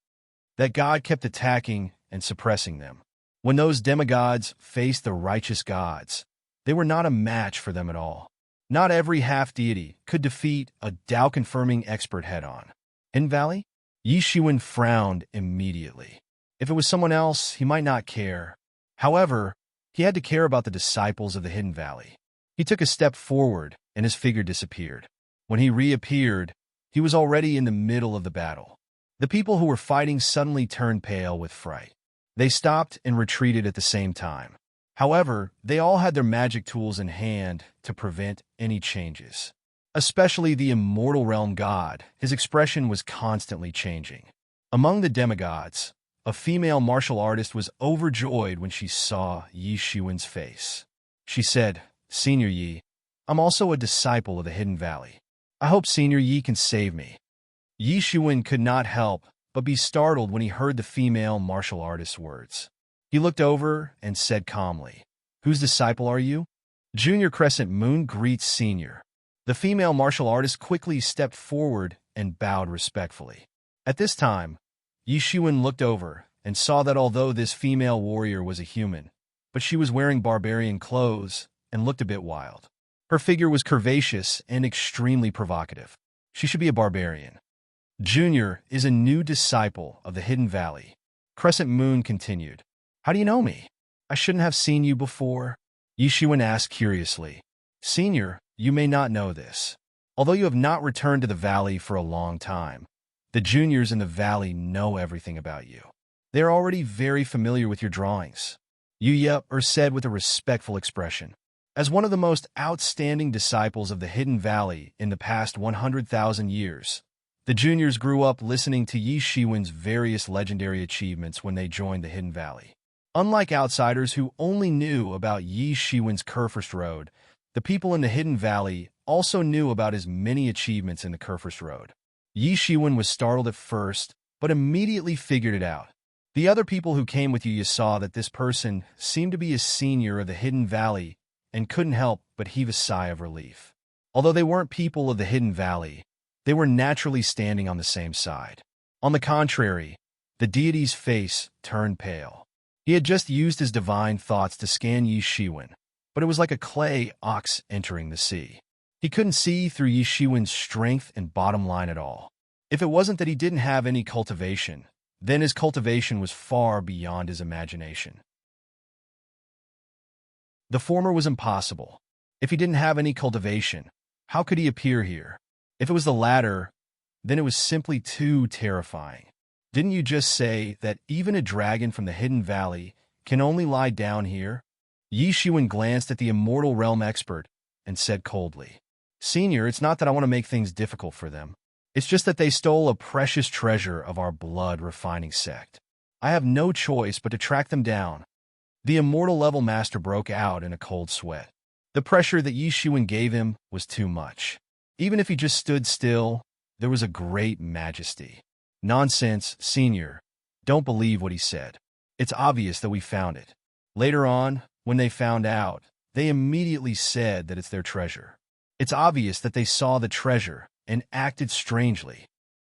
Speaker 1: That god kept attacking and suppressing them. When those demigods faced the righteous gods, they were not a match for them at all. Not every half-deity could defeat a Tao-confirming expert head-on. Hidden Valley? Yi Shiwen frowned immediately. If it was someone else, he might not care. However, he had to care about the disciples of the Hidden Valley. He took a step forward, and his figure disappeared. When he reappeared, he was already in the middle of the battle. The people who were fighting suddenly turned pale with fright. They stopped and retreated at the same time. However, they all had their magic tools in hand to prevent any changes. Especially the immortal realm god, his expression was constantly changing. Among the demigods, a female martial artist was overjoyed when she saw Yi Shiwen's face. She said, "Senior Yi, I'm also a disciple of the Hidden Valley. I hope Senior Yi can save me." Yi Shiwen could not help but be startled when he heard the female martial artist's words. He looked over and said calmly, "Whose disciple are you?" "Junior Crescent Moon greets Senior." The female martial artist quickly stepped forward and bowed respectfully. At this time, Yi Shiwen looked over and saw that although this female warrior was a human, but she was wearing barbarian clothes and looked a bit wild. Her figure was curvaceous and extremely provocative. She should be a barbarian. "Junior is a new disciple of the Hidden Valley." Crescent Moon continued. "How do you know me? I shouldn't have seen you before." Yi Shiwen asked curiously. "Senior, you may not know this. Although you have not returned to the valley for a long time, the juniors in the valley know everything about you. They are already very familiar with your drawings." Yu said with a respectful expression. As one of the most outstanding disciples of the Hidden Valley in the past 100,000 years, the juniors grew up listening to Yi Shiwen's various legendary achievements when they joined the Hidden Valley. Unlike outsiders who only knew about Yi Shiwen's Curfirst Road, the people in the Hidden Valley also knew about his many achievements in the Curfirst Road. Yi Shiwen was startled at first, but immediately figured it out. The other people who came with Yu saw that this person seemed to be a senior of the Hidden Valley and couldn't help but heave a sigh of relief. Although they weren't people of the Hidden Valley, they were naturally standing on the same side. On the contrary, the deity's face turned pale. He had just used his divine thoughts to scan Yi Shiwen, but it was like a clay ox entering the sea. He couldn't see through Yi Shiwen's strength and bottom line at all. If it wasn't that he didn't have any cultivation, then his cultivation was far beyond his imagination. The former was impossible. If he didn't have any cultivation, how could he appear here? If it was the latter, then it was simply too terrifying. Didn't you just say that even a dragon from the Hidden Valley can only lie down here? Yi Shiwen glanced at the immortal realm expert and said coldly, "Senior, it's not that I want to make things difficult for them. It's just that they stole a precious treasure of our blood-refining sect. I have no choice but to track them down." The immortal level master broke out in a cold sweat. The pressure that Yi Shiwen gave him was too much. Even if he just stood still, there was a great majesty. "Nonsense, Senior. Don't believe what he said. It's obvious that we found it." Later on, when they found out, they immediately said that it's their treasure. It's obvious that they saw the treasure and acted strangely.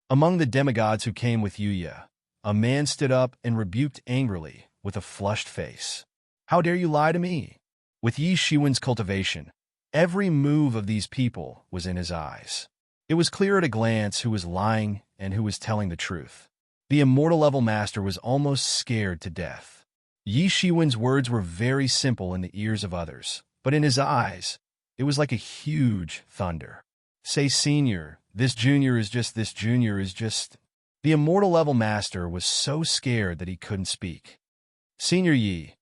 Speaker 1: Among the demigods who came with Yuya, a man stood up and rebuked angrily with a flushed face. "How dare you lie to me?" With Yi Shiwen's cultivation, every move of these people was in his eyes. It was clear at a glance who was lying and who was telling the truth. The immortal level master was almost scared to death. Yi Shiwen's words were very simple in the ears of others, but in his eyes, it was like a huge thunder. "Say, Senior, this junior is just... The immortal level master was so scared that he couldn't speak. "Senior Yi,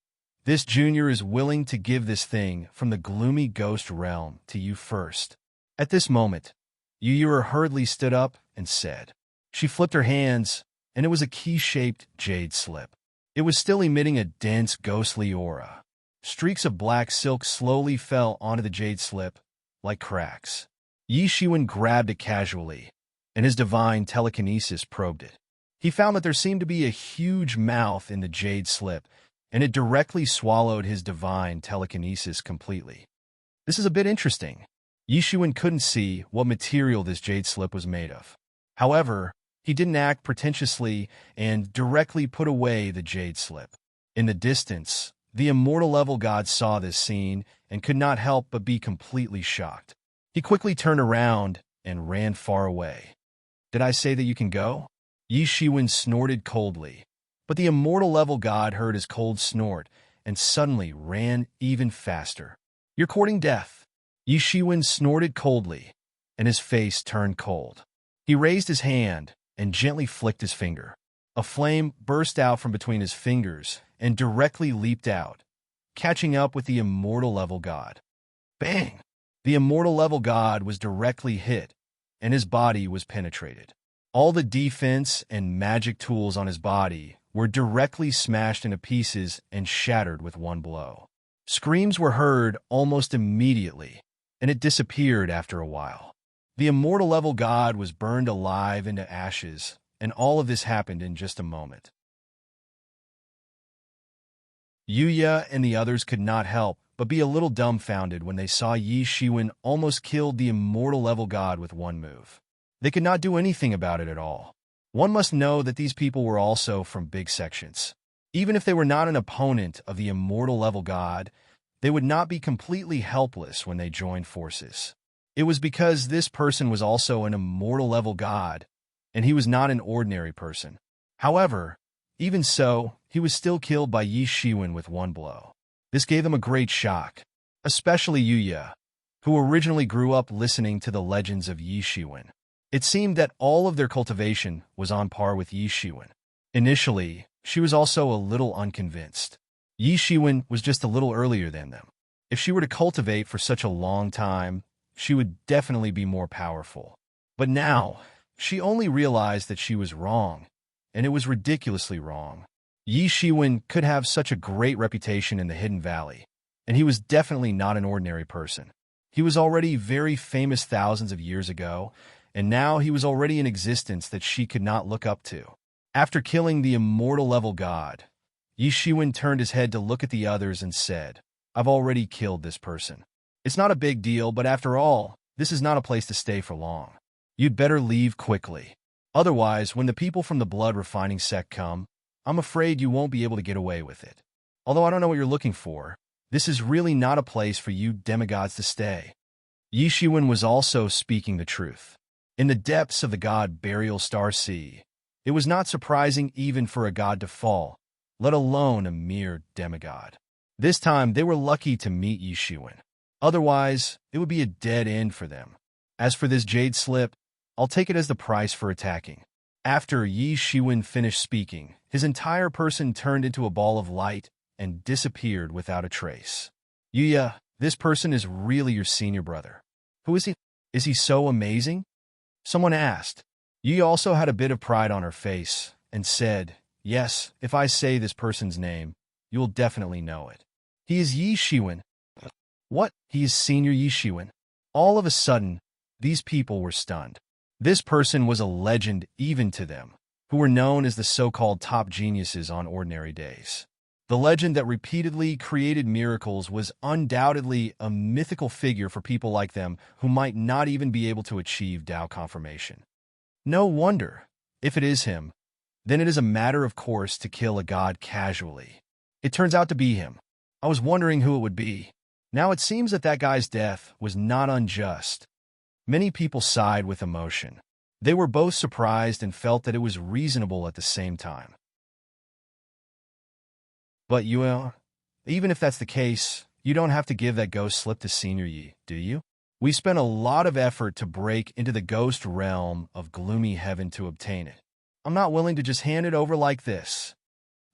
Speaker 1: this junior is willing to give this thing from the gloomy ghost realm to you first." At this moment, Yu hurriedly stood up and said. She flipped her hands, and it was a key-shaped jade slip. It was still emitting a dense, ghostly aura. Streaks of black silk slowly fell onto the jade slip, like cracks. Yi Shiwen grabbed it casually, and his divine telekinesis probed it. He found that there seemed to be a huge mouth in the jade slip, and it directly swallowed his divine telekinesis completely. This is a bit interesting. Yi Shiwen couldn't see what material this jade slip was made of. However, he didn't act pretentiously and directly put away the jade slip. In the distance, the immortal level god saw this scene and could not help but be completely shocked. He quickly turned around and ran far away. "Did I say that you can go?" Yi Shiwen snorted coldly, but the immortal level god heard his cold snort and suddenly ran even faster. "You're courting death." Yi Shiwen snorted coldly, and his face turned cold. He raised his hand and gently flicked his finger. A flame burst out from between his fingers and directly leaped out, catching up with the immortal level god. Bang! The immortal level god was directly hit, and his body was penetrated. All the defense and magic tools on his body were directly smashed into pieces and shattered with one blow. Screams were heard almost immediately, and it disappeared after a while. The immortal level god was burned alive into ashes, and all of this happened in just a moment. Yuya and the others could not help but be a little dumbfounded when they saw Yi Shiwen almost killed the immortal level god with one move. They could not do anything about it at all. One must know that these people were also from big sections. Even if they were not an opponent of the immortal level god, they would not be completely helpless when they joined forces. It was because this person was also an immortal level god, and he was not an ordinary person. However, even so, he was still killed by Yi Shiwen with one blow. This gave them a great shock, especially Yuya, who originally grew up listening to the legends of Yi Shiwen. It seemed that all of their cultivation was on par with Yi Shiwen. Initially, she was also a little unconvinced. Yi Shiwen was just a little earlier than them. If she were to cultivate for such a long time, she would definitely be more powerful. But now, she only realized that she was wrong, and it was ridiculously wrong. Yi Shiwen could have such a great reputation in the Hidden Valley, and he was definitely not an ordinary person. He was already very famous thousands of years ago, and now he was already in existence that she could not look up to. After killing the immortal level god, Yi Shiwen turned his head to look at the others and said, "I've already killed this person. It's not a big deal, but after all, this is not a place to stay for long. You'd better leave quickly. Otherwise, when the people from the blood refining sect come, I'm afraid you won't be able to get away with it. Although I don't know what you're looking for, this is really not a place for you demigods to stay." Yi Shiwen was also speaking the truth. In the depths of the god Burial Star Sea, it was not surprising even for a god to fall, let alone a mere demigod. This time, they were lucky to meet Yi Shiwen. Otherwise, it would be a dead end for them. As for this jade slip, I'll take it as the price for attacking. After Yi Shiwen finished speaking, his entire person turned into a ball of light and disappeared without a trace. Yuya, this person is really your senior brother. Who is he? Is he so amazing? Someone asked. Yuya also had a bit of pride on her face and said, "Yes, if I say this person's name, you will definitely know it. He is Yi Shiwen." What? He is senior Yi Shiwen? All of a sudden, these people were stunned. This person was a legend even to them, who were known as the so-called top geniuses on ordinary days. The legend that repeatedly created miracles was undoubtedly a mythical figure for people like them who might not even be able to achieve Tao confirmation. No wonder, if it is him, then it is a matter of course to kill a god casually. It turns out to be him. I was wondering who it would be. Now it seems that that guy's death was not unjust. Many people sighed with emotion. They were both surprised and felt that it was reasonable at the same time. But even if that's the case, you don't have to give that ghost slip to Senior Yi, do you? We spent a lot of effort to break into the ghost realm of gloomy heaven to obtain it. I'm not willing to just hand it over like this.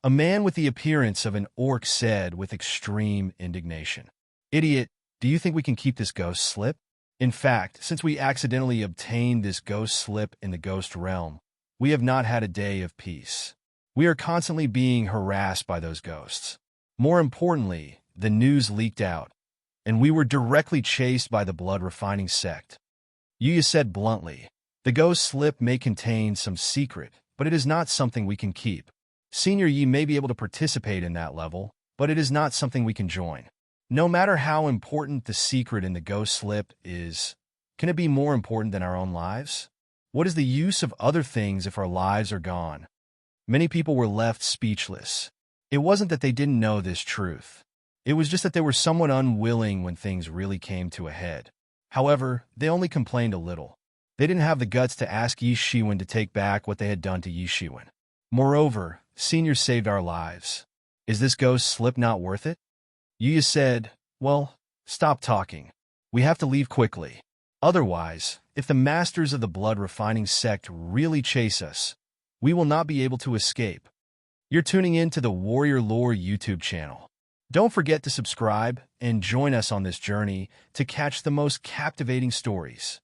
Speaker 1: A man with the appearance of an orc said with extreme indignation. Idiot, do you think we can keep this ghost slip? In fact, since we accidentally obtained this ghost slip in the ghost realm, we have not had a day of peace. We are constantly being harassed by those ghosts. More importantly, the news leaked out, and we were directly chased by the blood refining sect. Yuya said bluntly, the ghost slip may contain some secret, but it is not something we can keep. Senior Yi may be able to participate in that level, but it is not something we can join. No matter how important the secret in the ghost slip is, can it be more important than our own lives? What is the use of other things if our lives are gone? Many people were left speechless. It wasn't that they didn't know this truth. It was just that they were somewhat unwilling when things really came to a head. However, they only complained a little. They didn't have the guts to ask Yi Shiwen to take back what they had done to Yi Shiwen. Moreover, Senior saved our lives. Is this ghost slip not worth it? Yuya said, well, stop talking. We have to leave quickly. Otherwise, if the masters of the blood refining sect really chase us, we will not be able to escape. You're tuning in to the Warrior Lore YouTube channel. Don't forget to subscribe and join us on this journey to catch the most captivating stories.